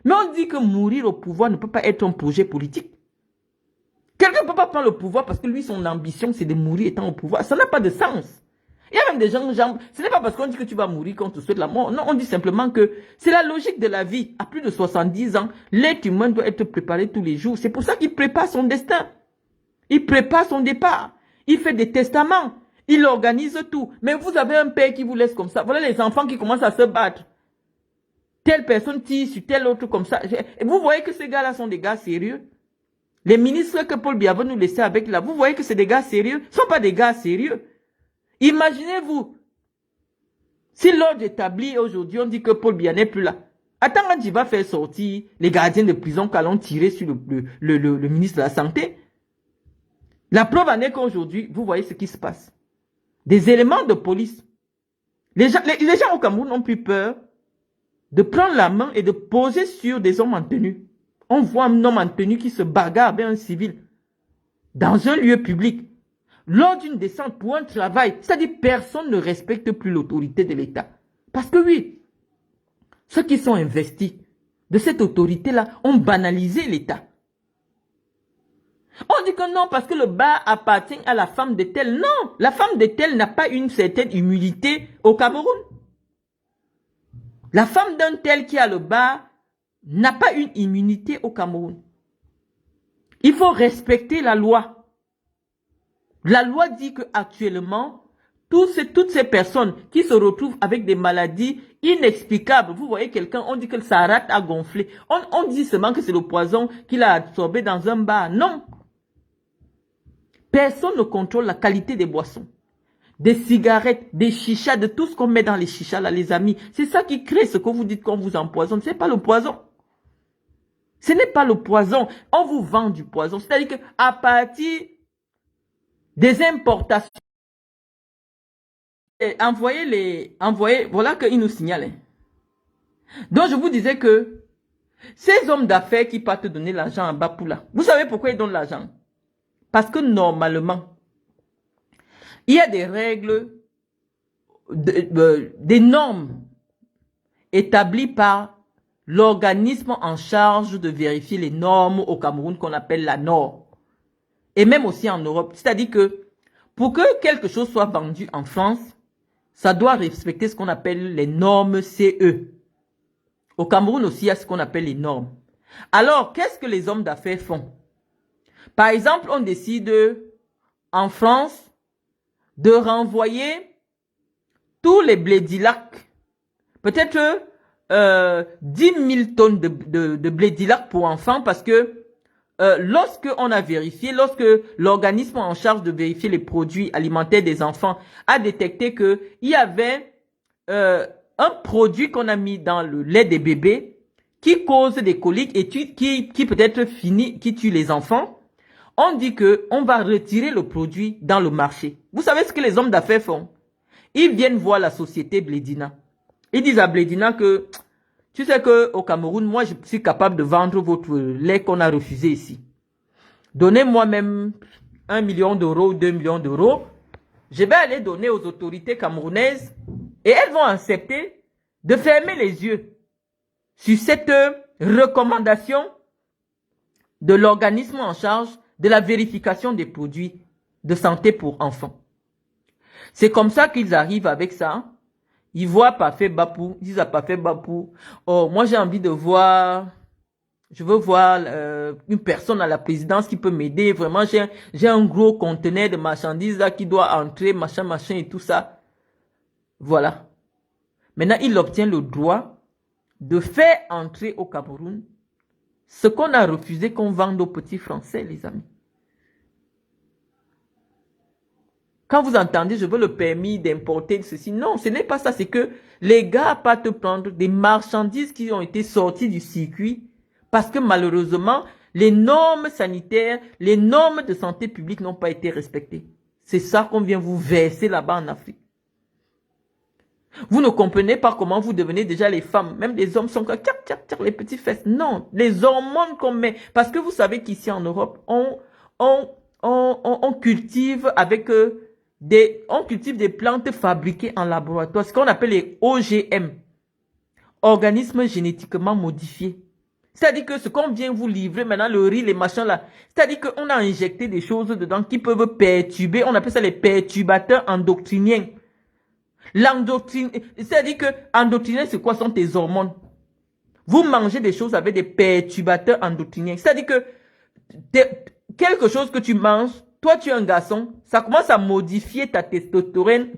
Mais on dit que mourir au pouvoir ne peut pas être un projet politique. Quelqu'un ne peut pas prendre le pouvoir parce que lui, son ambition, c'est de mourir étant au pouvoir. Ça n'a pas de sens. Il y a même des gens, ce n'est pas parce qu'on dit que tu vas mourir qu'on te souhaite la mort. Non, on dit simplement que c'est la logique de la vie. À plus de 70 ans, l'être humain doit être préparé tous les jours. C'est pour ça qu'il prépare son destin. Il prépare son départ. Il fait des testaments. Il organise tout. Mais vous avez un père qui vous laisse comme ça. Voilà les enfants qui commencent à se battre. Telle personne tire sur telle autre comme ça. Et vous voyez que ces gars-là sont des gars sérieux. Les ministres que Paul Biya veut nous laisser avec là, vous voyez que c'est des gars sérieux. Ce ne sont pas des gars sérieux. Imaginez-vous, si l'ordre établi aujourd'hui, on dit que Paul Biya n'est plus là. Attends, quand il va faire sortir les gardiens de prison qui allons tirer sur le ministre de la Santé. La preuve en est qu'aujourd'hui, vous voyez ce qui se passe. Des éléments de police. Les gens au Cameroun n'ont plus peur de prendre la main et de poser sur des hommes en tenue. On voit un homme en tenue qui se bagarre avec un civil dans un lieu public. Lors d'une descente pour un travail, c'est-à-dire personne ne respecte plus l'autorité de l'État. Parce que oui, ceux qui sont investis de cette autorité-là ont banalisé l'État. On dit que non, parce que le bar appartient à la femme de tel. Non, la femme de tel n'a pas une certaine immunité au Cameroun. La femme d'un tel qui a le bar n'a pas une immunité au Cameroun. Il faut respecter la loi. La loi dit qu'actuellement, toutes ces personnes qui se retrouvent avec des maladies inexplicables, vous voyez quelqu'un, on dit que sa rate a gonflé. On dit seulement que c'est le poison qu'il a absorbé dans un bar. Non. Personne ne contrôle la qualité des boissons, des cigarettes, des chichas, de tout ce qu'on met dans les chichas, là, les amis. C'est ça qui crée ce que vous dites qu'on vous empoisonne. Ce n'est pas le poison. Ce n'est pas le poison. On vous vend du poison. C'est-à-dire qu'à partir des importations, voilà qu'il nous signale. Donc je vous disais que ces hommes d'affaires qui partent donner l'argent à Bapoula, vous savez pourquoi ils donnent l'argent? Parce que normalement, il y a des règles, des normes établies par l'organisme en charge de vérifier les normes au Cameroun qu'on appelle la NOR. Et même aussi en Europe. C'est-à-dire que pour que quelque chose soit vendu en France, ça doit respecter ce qu'on appelle les normes CE. Au Cameroun aussi, il y a ce qu'on appelle les normes. Alors, qu'est-ce que les hommes d'affaires font? Par exemple, on décide en France de renvoyer tous les blédilacs, peut-être 10 000 tonnes de blédilac pour enfants parce que lorsque on a vérifié, lorsque l'organisme en charge de vérifier les produits alimentaires des enfants a détecté que il y avait un produit qu'on a mis dans le lait des bébés qui cause des coliques et qui peut-être finit, qui tue les enfants, on dit que on va retirer le produit dans le marché. Vous savez ce que les hommes d'affaires font? Ils viennent voir la société Blédina. Ils disent à Blédina que, tu sais que au Cameroun, moi je suis capable de vendre votre lait qu'on a refusé ici. Donnez-moi même 1 million d'euros, 2 millions d'euros. Je vais aller donner aux autorités camerounaises et elles vont accepter de fermer les yeux sur cette recommandation de l'organisme en charge de la vérification des produits de santé pour enfants. C'est comme ça qu'ils arrivent avec ça. Ils voient Parfait Bapou, ils disent à Parfait Bapou, oh, moi j'ai envie de voir, je veux voir une personne à la présidence qui peut m'aider. Vraiment, j'ai un gros conteneur de marchandises là qui doit entrer, machin et tout ça. Voilà. Maintenant, il obtient le droit de faire entrer au Cameroun ce qu'on a refusé qu'on vende aux petits Français, les amis. Quand vous entendez, je veux le permis d'importer ceci. Non, ce n'est pas ça. C'est que les gars partent prendre des marchandises qui ont été sorties du circuit parce que malheureusement, les normes sanitaires, les normes de santé publique n'ont pas été respectées. C'est ça qu'on vient vous verser là-bas en Afrique. Vous ne comprenez pas comment vous devenez déjà les femmes. Même les hommes sont comme les petits fesses. Non, les hormones qu'on met. Parce que vous savez qu'ici en Europe, on cultive avec on cultive des plantes fabriquées en laboratoire. Ce qu'on appelle les OGM. Organismes génétiquement modifiés. C'est-à-dire que ce qu'on vient vous livrer maintenant, le riz, les machins là, c'est-à-dire qu'on a injecté des choses dedans qui peuvent perturber, on appelle ça les perturbateurs endocriniens. C'est-à-dire que endocrinien, c'est quoi? Sont tes hormones. Vous mangez des choses avec des perturbateurs endocriniens. C'est-à-dire que quelque chose que tu manges, toi tu es un garçon, ça commence à modifier ta testostérone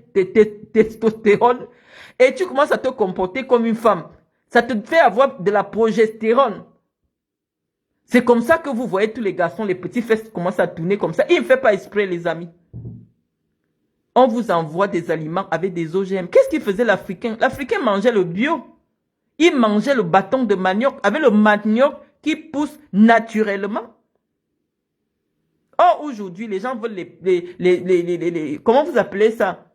et tu commences à te comporter comme une femme. Ça te fait avoir de la progestérone. C'est comme ça que vous voyez tous les garçons, les petits fesses commencent à tourner comme ça. Il ne fait pas exprès, les amis. On vous envoie des aliments avec des OGM. Qu'est-ce qu'il faisait l'Africain? L'Africain mangeait le bio. Il mangeait le bâton de manioc avec le manioc qui pousse naturellement. Or, aujourd'hui, les gens veulent comment vous appelez ça?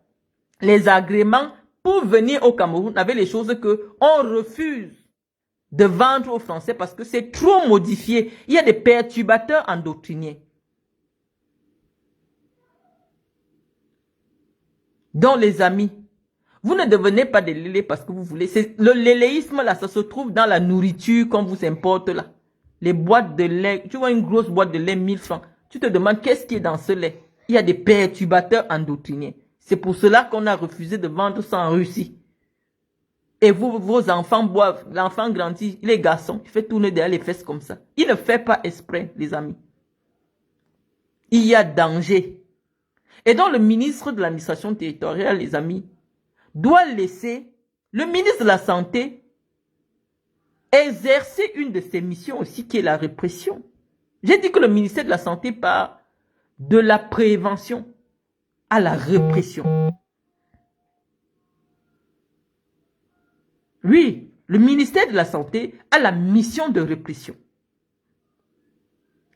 Les agréments pour venir au Cameroun avec les choses que on refuse de vendre aux Français parce que c'est trop modifié. Il y a des perturbateurs endocriniens. Donc, les amis, vous ne devenez pas des lélés parce que vous voulez. Le léléisme, là, ça se trouve dans la nourriture qu'on vous importe, là. Les boîtes de lait. Tu vois une grosse boîte de lait, 1000 francs. Tu te demandes qu'est-ce qui est dans ce lait. Il y a des perturbateurs endocriniens. C'est pour cela qu'on a refusé de vendre ça en Russie. Et vos enfants boivent. L'enfant grandit, les garçons, il fait tourner derrière les fesses comme ça. Il ne fait pas exprès, les amis. Il y a danger. Et donc, le ministre de l'administration territoriale, les amis, doit laisser le ministre de la Santé exercer une de ses missions aussi, qui est la répression. J'ai dit que le ministère de la Santé part de la prévention à la répression. Oui, le ministère de la Santé a la mission de répression.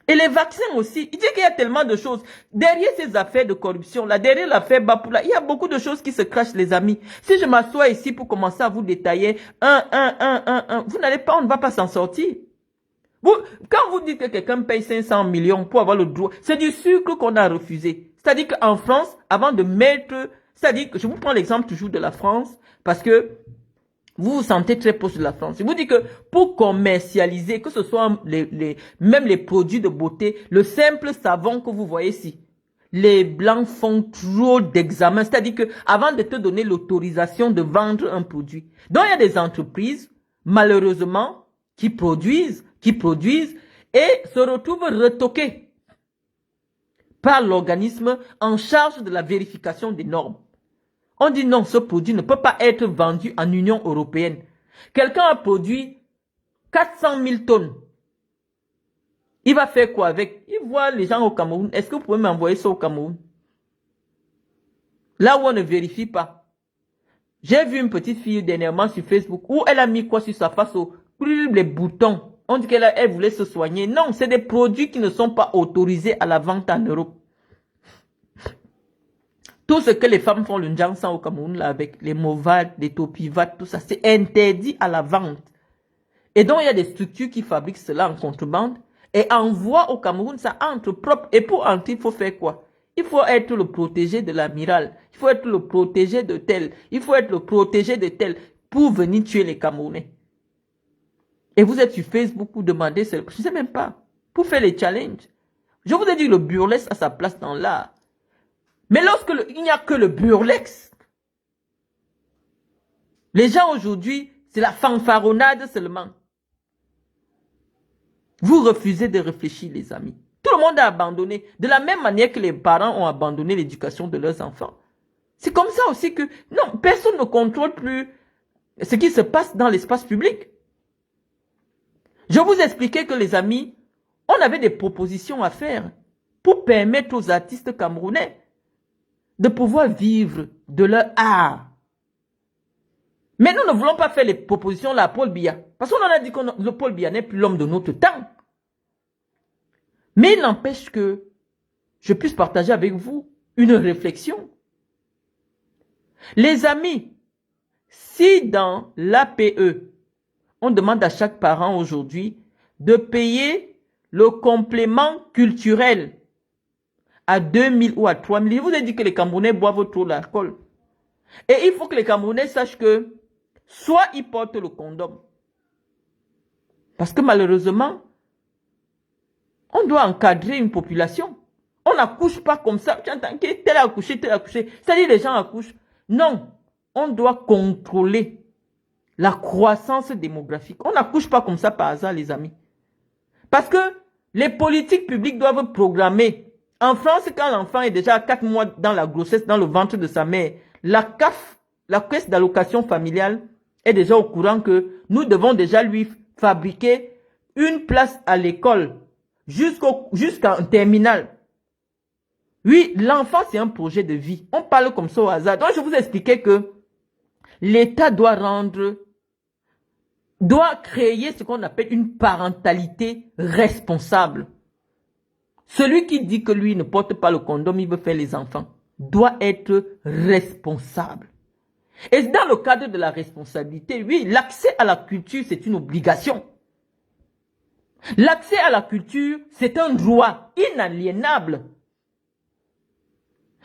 Et les vaccins aussi, il dit qu'il y a tellement de choses. Derrière ces affaires de corruption, là, derrière l'affaire Bapoula, il y a beaucoup de choses qui se cachent, les amis. Si je m'assois ici pour commencer à vous détailler, vous n'allez pas, on ne va pas s'en sortir. Quand vous dites que quelqu'un paye 500 millions pour avoir le droit, c'est du sucre qu'on a refusé. C'est-à-dire qu'en France, avant de mettre, c'est-à-dire que je vous prends l'exemple toujours de la France, parce que vous vous sentez très proche de la France. Je vous dis que pour commercialiser, que ce soit même les produits de beauté, le simple savon que vous voyez ici, les Blancs font trop d'examens. C'est-à-dire que avant de te donner l'autorisation de vendre un produit. Donc, il y a des entreprises, malheureusement, qui produisent et se retrouvent retoquées par l'organisme en charge de la vérification des normes. On dit non, ce produit ne peut pas être vendu en Union européenne. Quelqu'un a produit 400 000 tonnes. Il va faire quoi avec? Il voit les gens au Cameroun. Est-ce que vous pouvez m'envoyer ça au Cameroun? Là où on ne vérifie pas. J'ai vu une petite fille dernièrement sur Facebook où elle a mis quoi sur sa face les boutons. On dit qu'elle voulait se soigner. Non, c'est des produits qui ne sont pas autorisés à la vente en Europe. Tout ce que les femmes font le Njansan au Cameroun, là, avec les Movat, les Topivat, tout ça, c'est interdit à la vente. Et donc, il y a des structures qui fabriquent cela en contrebande et envoient au Cameroun, ça entre propre. Et pour entrer, il faut faire quoi? Il faut être le protégé de l'amiral. Il faut être le protégé de tel. Il faut être le protégé de tel pour venir tuer les Camerounais. Et vous êtes sur Facebook pour demander, je ne sais même pas, pour faire les challenges. Je vous ai dit, le burlesque a sa place dans l'art. Mais lorsque il n'y a que le burlesque, les gens aujourd'hui, c'est la fanfaronnade seulement. Vous refusez de réfléchir, les amis. Tout le monde a abandonné. De la même manière que les parents ont abandonné l'éducation de leurs enfants. C'est comme ça aussi que, non, personne ne contrôle plus ce qui se passe dans l'espace public. Je vous expliquais que les amis, on avait des propositions à faire pour permettre aux artistes camerounais de pouvoir vivre de leur art. Mais nous ne voulons pas faire les propositions là à Paul Biya. Parce qu'on en a dit que le Paul Biya n'est plus l'homme de notre temps. Mais il n'empêche que je puisse partager avec vous une réflexion. Les amis, si dans l'APE, on demande à chaque parent aujourd'hui de payer le complément culturel à 2 000 ou à 3 000. Je vous ai dit que les Camerounais boivent trop l'alcool. Et il faut que les Camerounais sachent que soit ils portent le condom. Parce que malheureusement, on doit encadrer une population. On n'accouche pas comme ça. Tu entends que tel a accouché, tel a accouché. C'est-à-dire les gens accouchent. Non, on doit contrôler la croissance démographique. On n'accouche pas comme ça par hasard, les amis. Parce que les politiques publiques doivent programmer. En France, quand l'enfant est déjà à 4 mois dans la grossesse, dans le ventre de sa mère, la CAF, la caisse d'allocation familiale, est déjà au courant que nous devons déjà lui fabriquer une place à l'école jusqu'en terminale. Oui, l'enfant, c'est un projet de vie. On parle comme ça au hasard. Donc, je vous expliquais que l'État doit créer ce qu'on appelle une parentalité responsable. Celui qui dit que lui ne porte pas le condom, il veut faire les enfants, doit être responsable. Et dans le cadre de la responsabilité, oui, l'accès à la culture, c'est une obligation. L'accès à la culture, c'est un droit inaliénable.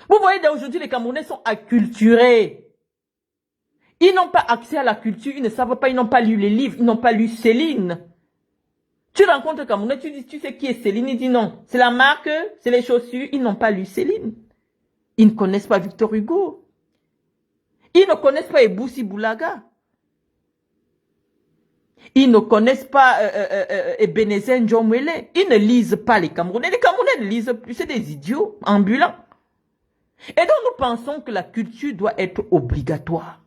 Vous voyez, aujourd'hui, les Camerounais sont acculturés. Ils n'ont pas accès à la culture, ils ne savent pas, ils n'ont pas lu les livres, ils n'ont pas lu Céline. Tu rencontres un Camerounais, tu dis, tu sais qui est Céline? Il dit non, c'est la marque, c'est les chaussures, ils n'ont pas lu Céline. Ils ne connaissent pas Victor Hugo. Ils ne connaissent pas Eboussi Boulaga. Ils ne connaissent pas Ebenezer Ndjomwele. Ils ne lisent pas les Camerounais. Les Camerounais ne lisent plus, c'est des idiots ambulants. Et donc nous pensons que la culture doit être obligatoire.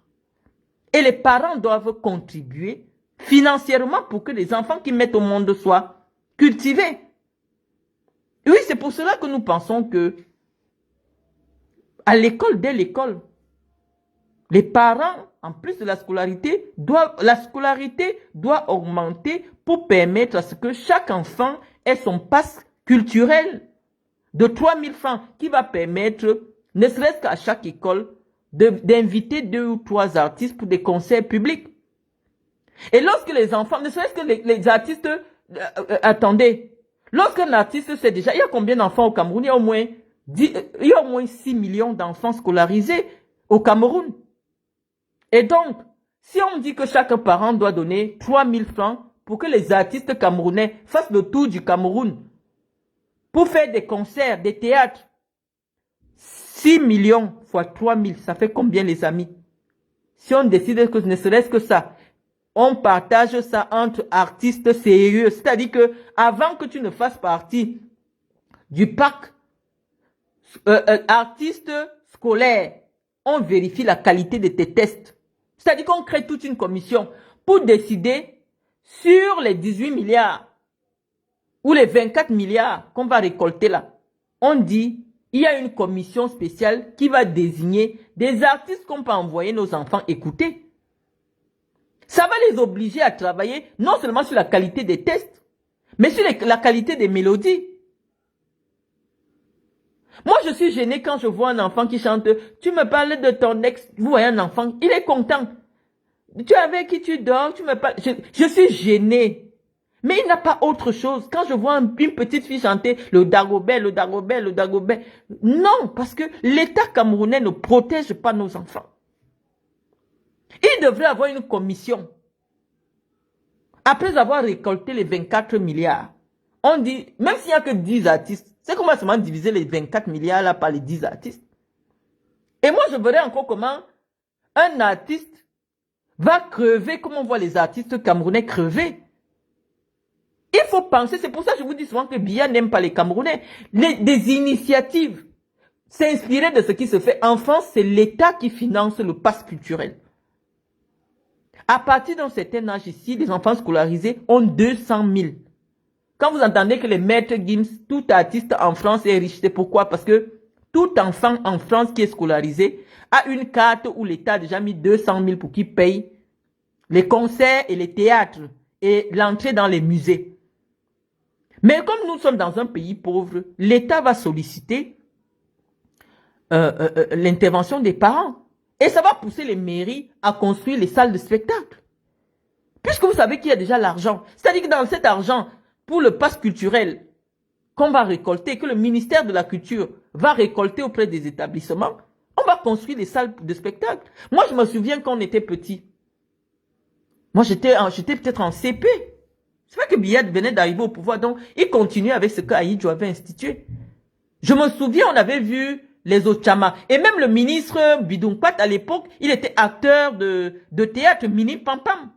Et les parents doivent contribuer financièrement pour que les enfants qui mettent au monde soient cultivés. Et oui, c'est pour cela que nous pensons que à l'école, dès l'école, les parents, en plus de la scolarité doit augmenter pour permettre à ce que chaque enfant ait son pass culturel de 3 000 francs qui va permettre, ne serait-ce qu'à chaque école, d'inviter 2 ou 3 artistes pour des concerts publics. Et lorsque les enfants, ne serait-ce que les artistes, attendez, lorsqu'un artiste sait déjà, il y a combien d'enfants au Cameroun? Il y a au moins 6 millions d'enfants scolarisés au Cameroun. Et donc, si on dit que chaque parent doit donner 3 000 francs pour que les artistes camerounais fassent le tour du Cameroun, pour faire des concerts, des théâtres, 6 millions fois 3 000, ça fait combien les amis? Si on décide que ce ne serait-ce que ça, on partage ça entre artistes sérieux. C'est-à-dire que avant que tu ne fasses partie du pack artiste scolaire, on vérifie la qualité de tes tests. C'est-à-dire qu'on crée toute une commission pour décider sur les 18 milliards ou les 24 milliards qu'on va récolter là. On dit, il y a une commission spéciale qui va désigner des artistes qu'on peut envoyer nos enfants écouter. Ça va les obliger à travailler non seulement sur la qualité des tests, mais sur la qualité des mélodies. Moi, je suis gênée quand je vois un enfant qui chante « Tu me parles de ton ex ». Vous voyez un enfant, il est content. « Tu es avec qui tu dors, tu me parles ». Je suis gênée. Mais il n'a pas autre chose. Quand je vois une petite fille chanter le Dagobert, le Dagobert, le Dagobert. Non, parce que l'État camerounais ne protège pas nos enfants. Il devrait avoir une commission. Après avoir récolté les 24 milliards, on dit, même s'il n'y a que 10 artistes, c'est comment seulement diviser les 24 milliards là par les 10 artistes. Et moi, je verrais encore comment un artiste va crever, comme on voit les artistes camerounais crever. Il faut penser, c'est pour ça que je vous dis souvent que Biya n'aime pas les Camerounais. Des initiatives, s'inspirer de ce qui se fait en France, c'est l'État qui finance le pass culturel. À partir d'un certain âge ici, les enfants scolarisés ont 200 000. Quand vous entendez que les maîtres Gims, tout artiste en France est riche, c'est pourquoi? Parce que tout enfant en France qui est scolarisé a une carte où l'État a déjà mis 200 000 pour qu'il paye les concerts et les théâtres et l'entrée dans les musées. Mais comme nous sommes dans un pays pauvre, l'État va solliciter l'intervention des parents. Et ça va pousser les mairies à construire les salles de spectacle. Puisque vous savez qu'il y a déjà l'argent. C'est-à-dire que dans cet argent, pour le pass culturel qu'on va récolter, que le ministère de la Culture va récolter auprès des établissements, on va construire des salles de spectacle. Moi, je me souviens quand on était petit. Moi, j'étais peut-être en CP. C'est vrai que Biya venait d'arriver au pouvoir, donc il continuait avec ce qu'Aïdjo avait institué. Je me souviens, on avait vu les Ochama. Et même le ministre Bidounkpat, à l'époque, il était acteur de théâtre, Mini Pam Pam.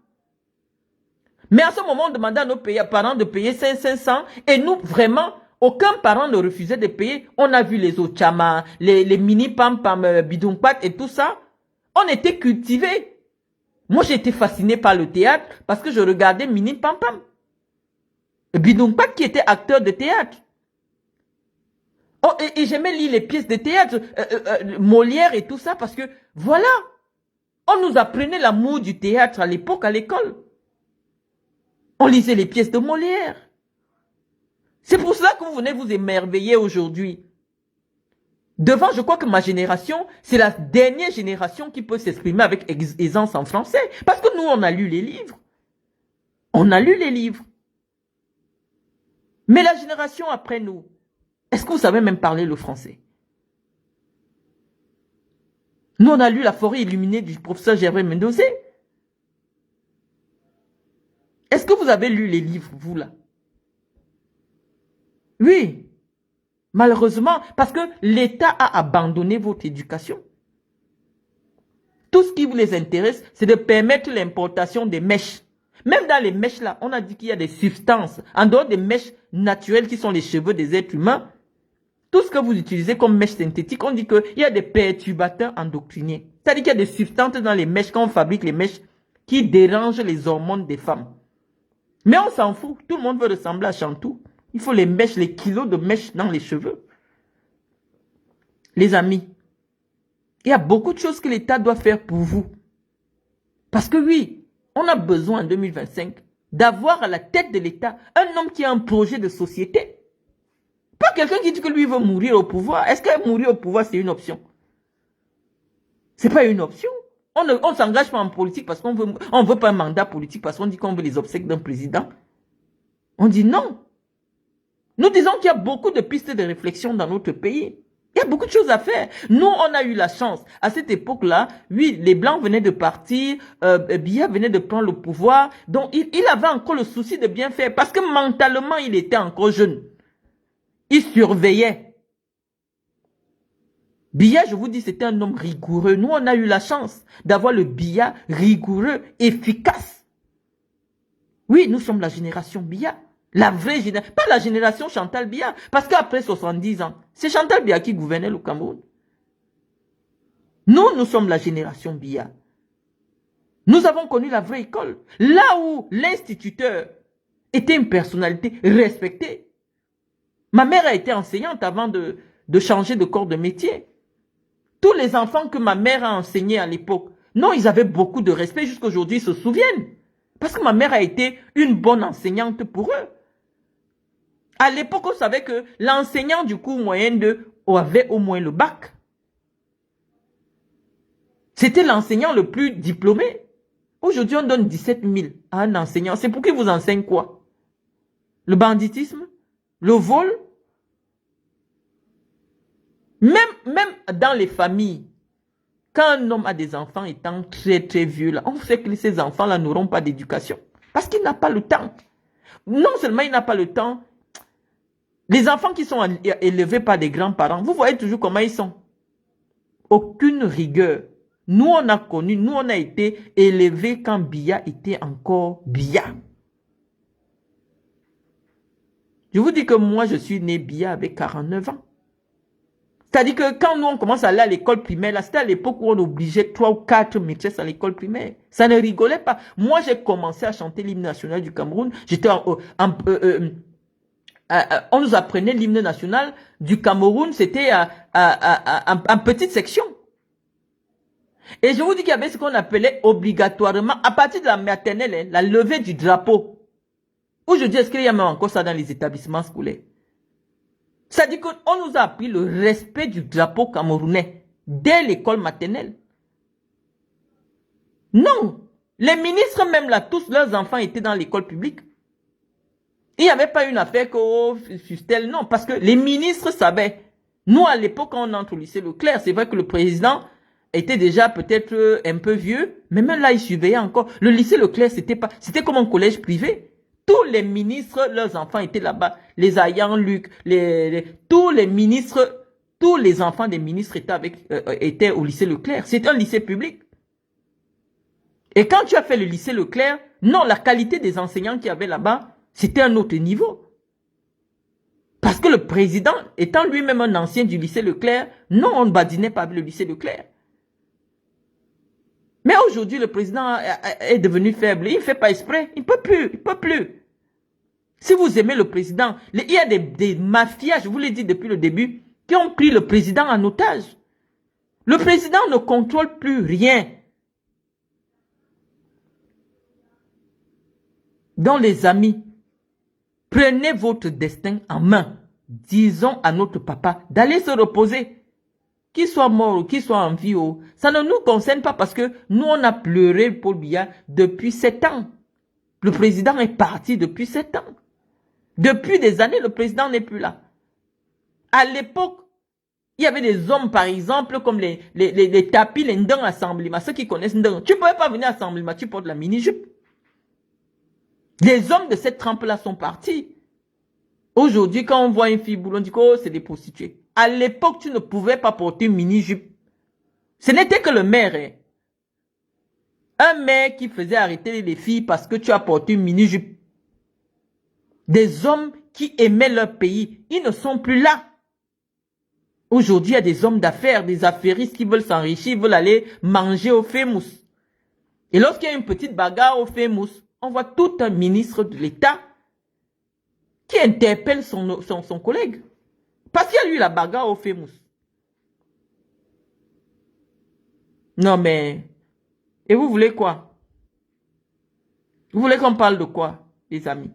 Mais à ce moment, on demandait à nos parents de payer 500. Et nous, vraiment, aucun parent ne refusait de payer. On a vu les Ochama, les Mini Pam Pam, Bidounkpat et tout ça. On était cultivés. Moi, j'étais fasciné par le théâtre parce que je regardais Mini Pam Pam. Bidounkpat qui était acteur de théâtre. Oh, et j'aimais lire les pièces de théâtre, Molière et tout ça, parce que, voilà, on nous apprenait l'amour du théâtre à l'époque, à l'école. On lisait les pièces de Molière. C'est pour ça que vous venez vous émerveiller aujourd'hui. Devant, je crois que ma génération, c'est la dernière génération qui peut s'exprimer avec aisance en français. Parce que nous, on a lu les livres. On a lu les livres. Mais la génération après nous, est-ce que vous savez même parler le français? Nous, on a lu La forêt illuminée du professeur Gervais Mendozé. Est-ce que vous avez lu les livres, vous, là? Oui. Malheureusement, parce que l'État a abandonné votre éducation. Tout ce qui vous les intéresse, c'est de permettre l'importation des mèches. Même dans les mèches, là, on a dit qu'il y a des substances, en dehors des mèches naturelles qui sont les cheveux des êtres humains. Tout ce que vous utilisez comme mèche synthétique, on dit qu'il y a des perturbateurs endocriniens. C'est-à-dire qu'il y a des substances dans les mèches, quand on fabrique les mèches, qui dérangent les hormones des femmes. Mais on s'en fout. Tout le monde veut ressembler à Chantou. Il faut les mèches, les kilos de mèches dans les cheveux. Les amis, il y a beaucoup de choses que l'État doit faire pour vous. Parce que oui, on a besoin en 2025 d'avoir à la tête de l'État un homme qui a un projet de société. Pas quelqu'un qui dit que lui veut mourir au pouvoir. Est-ce que mourir au pouvoir, c'est une option? C'est pas une option. On ne s'engage pas en politique parce qu'on veut pas un mandat politique parce qu'on dit qu'on veut les obsèques d'un président. On dit non. Nous disons qu'il y a beaucoup de pistes de réflexion dans notre pays. Il y a beaucoup de choses à faire. Nous, on a eu la chance. À cette époque-là, oui, les Blancs venaient de partir, Biya venait de prendre le pouvoir. Donc, il avait encore le souci de bien faire parce que mentalement, il était encore jeune. Il surveillait. Biya, je vous dis, c'était un homme rigoureux. Nous, on a eu la chance d'avoir le Biya rigoureux, efficace. Oui, nous sommes la génération Biya. La vraie génération. Pas la génération Chantal Biya. Parce qu'après 70 ans, c'est Chantal Biya qui gouvernait le Cameroun. Nous sommes la génération Biya. Nous avons connu la vraie école. Là où l'instituteur était une personnalité respectée. Ma mère a été enseignante avant de changer de corps de métier. Tous les enfants que ma mère a enseignés à l'époque, Non, ils avaient beaucoup de respect jusqu'à aujourd'hui, ils se souviennent. Parce que ma mère a été une bonne enseignante pour eux. À l'époque, on savait que l'enseignant du cours moyen avait au moins le bac. C'était l'enseignant le plus diplômé. Aujourd'hui, on donne 17 000 à un enseignant. C'est pour qu'il vous enseigne quoi? Le banditisme? Le vol? Même dans les familles, quand un homme a des enfants étant très très vieux, là, on sait que ces enfants-là n'auront pas d'éducation. Parce qu'il n'a pas le temps. Non seulement il n'a pas le temps, les enfants qui sont élevés par des grands-parents, vous voyez toujours comment ils sont. Aucune rigueur. Nous, on a connu, nous, on a été élevés quand Biya était encore Biya. Je vous dis que moi, je suis né Biya avec 49 ans. C'est-à-dire que quand nous, on commence à aller à l'école primaire, là, c'était à l'époque où on obligeait 3 ou 4 maîtresses à l'école primaire. Ça ne rigolait pas. Moi, j'ai commencé à chanter l'hymne national du Cameroun. J'étais on nous apprenait l'hymne national du Cameroun, c'était en petite section. Et je vous dis qu'il y avait ce qu'on appelait obligatoirement, à partir de la maternelle, hein, la levée du drapeau. Aujourd'hui, est-ce qu'il y a même encore ça dans les établissements scolaires? C'est-à-dire qu'on nous a appris le respect du drapeau camerounais dès l'école maternelle. Non. Les ministres même là, tous leurs enfants étaient dans l'école publique. Il n'y avait pas une affaire que, oh, Sustel, non, parce que les ministres savaient. Nous, à l'époque, quand on entre au lycée Leclerc, c'est vrai que le président était déjà peut-être un peu vieux, mais même là, il surveillait encore. Le lycée Leclerc, c'était comme un collège privé. Tous les ministres, leurs enfants étaient là-bas. Les Ayan Luc, tous les ministres, tous les enfants des ministres étaient au lycée Leclerc. C'est un lycée public. Et quand tu as fait le lycée Leclerc, non, la qualité des enseignants qu'il y avait là-bas, c'était un autre niveau. Parce que le président, étant lui-même un ancien du lycée Leclerc, non, on ne badinait pas avec le lycée Leclerc. Mais aujourd'hui, le président est devenu faible. Il ne fait pas exprès. Il ne peut plus. Il ne peut plus. Si vous aimez le président, il y a des mafias, je vous l'ai dit depuis le début, qui ont pris le président en otage. Le président ne contrôle plus rien. Donc les amis, prenez votre destin en main. Disons à notre papa d'aller se reposer. Qu'il soit mort ou qu'il soit en vie, ça ne nous concerne pas parce que nous, on a pleuré Paul Biya depuis 7 ans. Le président est parti depuis 7 ans. Depuis des années, le président n'est plus là. À l'époque, il y avait des hommes, par exemple, comme les tapis, les ndans assemblement. Ceux qui connaissent ndang. Tu ne pouvais pas venir à assemblement, tu portes la mini-jupe. Les hommes de cette trempe-là sont partis. Aujourd'hui, quand on voit une fille boulot, on dit que oh, c'est des prostituées. À l'époque, tu ne pouvais pas porter une mini-jupe. Ce n'était que le maire. Hein. Un maire qui faisait arrêter les filles parce que tu as porté une mini-jupe. Des hommes qui aimaient leur pays, ils ne sont plus là. Aujourd'hui, il y a des hommes d'affaires, des affairistes qui veulent s'enrichir, veulent aller manger au Famous. Et lorsqu'il y a une petite bagarre au Famous, on voit tout un ministre de l'État qui interpelle son collègue. Parce qu'il y a eu la bagarre au Famous. Non mais, et vous voulez quoi? Vous voulez qu'on parle de quoi, les amis?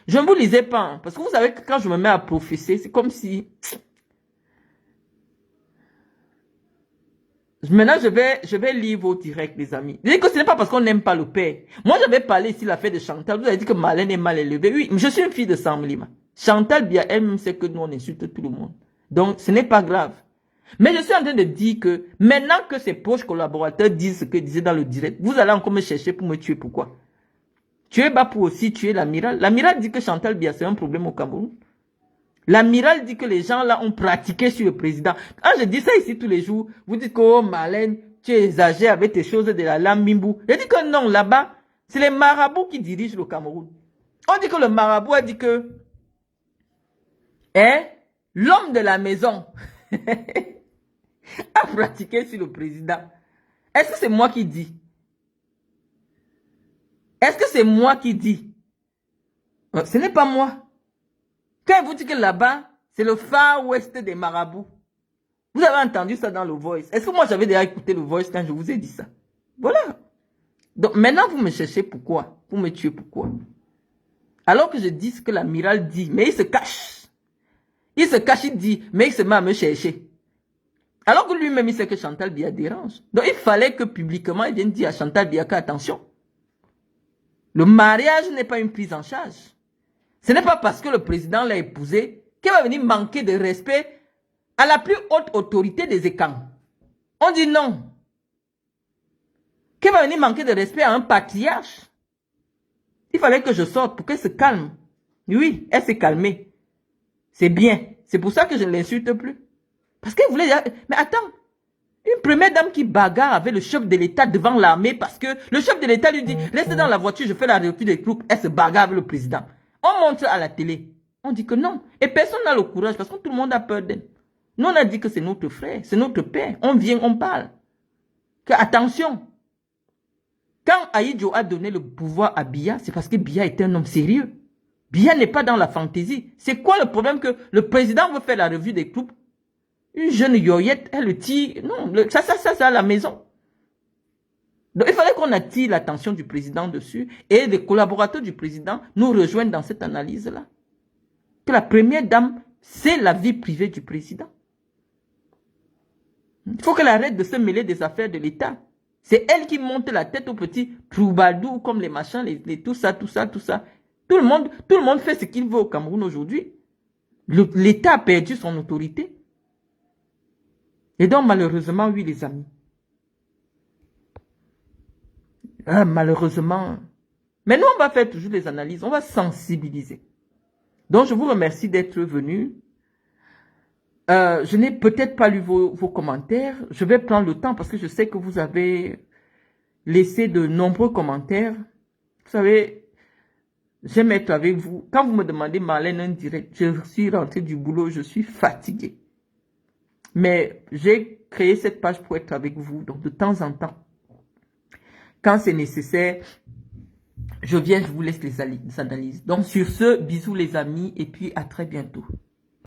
Je ne vous lisais pas, hein, parce que vous savez que quand je me mets à professer, c'est comme si... Maintenant, je vais lire vos directs, les amis. Dites que ce n'est pas parce qu'on n'aime pas le père. Moi, j'avais parlé ici de l'affaire de Chantal. Vous avez dit que Marlène est mal élevée. Oui, je suis une fille de Samblima. Chantal, bien, elle-même sait que nous, on insulte tout le monde. Donc, ce n'est pas grave. Mais je suis en train de dire que maintenant que ses proches collaborateurs disent ce qu'ils disaient dans le direct, vous allez encore me chercher pour me tuer. Pourquoi? Tuer bas pour aussi tuer l'amiral. L'amiral dit que Chantal Biya, c'est un problème au Cameroun. L'amiral dit que les gens là ont pratiqué sur le président. Quand je dis ça ici tous les jours, vous dites que oh Marlène, tu exagères avec tes choses de la lambimbu. Je dis que non, là-bas, c'est les marabouts qui dirigent le Cameroun. On dit que le marabout a dit que l'homme de la maison a pratiqué sur le président. Est-ce que c'est moi qui dis? Est-ce que c'est moi qui dis? Ce n'est pas moi. Quand vous dites que là-bas, c'est le Far West des marabouts. Vous avez entendu ça dans le Voice. Est-ce que moi j'avais déjà écouté le Voice quand je vous ai dit ça? Voilà. Donc maintenant, vous me cherchez pourquoi? Vous me tuez pourquoi? Alors que je dis ce que l'amiral dit, mais il se cache. Il se cache, il dit, mais il se met à me chercher. Alors que lui-même, il sait que Chantal Biya dérange. Donc il fallait que publiquement, il vienne dire à Chantal Biya qu'attention. Le mariage n'est pas une prise en charge. Ce n'est pas parce que le président l'a épousée qu'il va venir manquer de respect à la plus haute autorité des Ekang. On dit non. Qu'il va venir manquer de respect à un patriarche. Il fallait que je sorte pour qu'elle se calme. Oui, elle s'est calmée. C'est bien. C'est pour ça que je ne l'insulte plus. Parce qu'elle voulait dire, mais attends, une première dame qui bagarre avec le chef de l'État devant l'armée parce que le chef de l'État lui dit, restez dans la voiture, je fais la rupture des troupes. Elle se bagarre avec le président. On montre à la télé. On dit que non. Et personne n'a le courage parce que tout le monde a peur d'elle. Nous, on a dit que c'est notre frère, c'est notre père. On vient, on parle. Que attention. Quand Ahidjo a donné le pouvoir à Biya, c'est parce que Biya était un homme sérieux. Biya n'est pas dans la fantaisie. C'est quoi le problème que le président veut faire la revue des troupes? Une jeune yoyette, elle le tire. Non, ça à la maison. Donc il fallait qu'on attire l'attention du président dessus et des collaborateurs du président nous rejoignent dans cette analyse-là. Que la première dame, c'est la vie privée du président. Il faut qu'elle arrête de se mêler des affaires de l'État. C'est elle qui monte la tête aux petits troubadours comme les machins, tout ça. Tout le monde fait ce qu'il veut au Cameroun aujourd'hui. L'État a perdu son autorité. Et donc, malheureusement, oui, les amis. Malheureusement. Mais nous, on va faire toujours des analyses. On va sensibiliser. Donc, je vous remercie d'être venus. Je n'ai peut-être pas lu vos commentaires. Je vais prendre le temps parce que je sais que vous avez laissé de nombreux commentaires. Vous savez, j'aime être avec vous. Quand vous me demandez, Marlène, un direct, je suis rentrée du boulot, je suis fatiguée. Mais j'ai créé cette page pour être avec vous. Donc, de temps en temps, quand c'est nécessaire, je viens, je vous laisse les analyses. Donc, sur ce, bisous les amis et puis à très bientôt.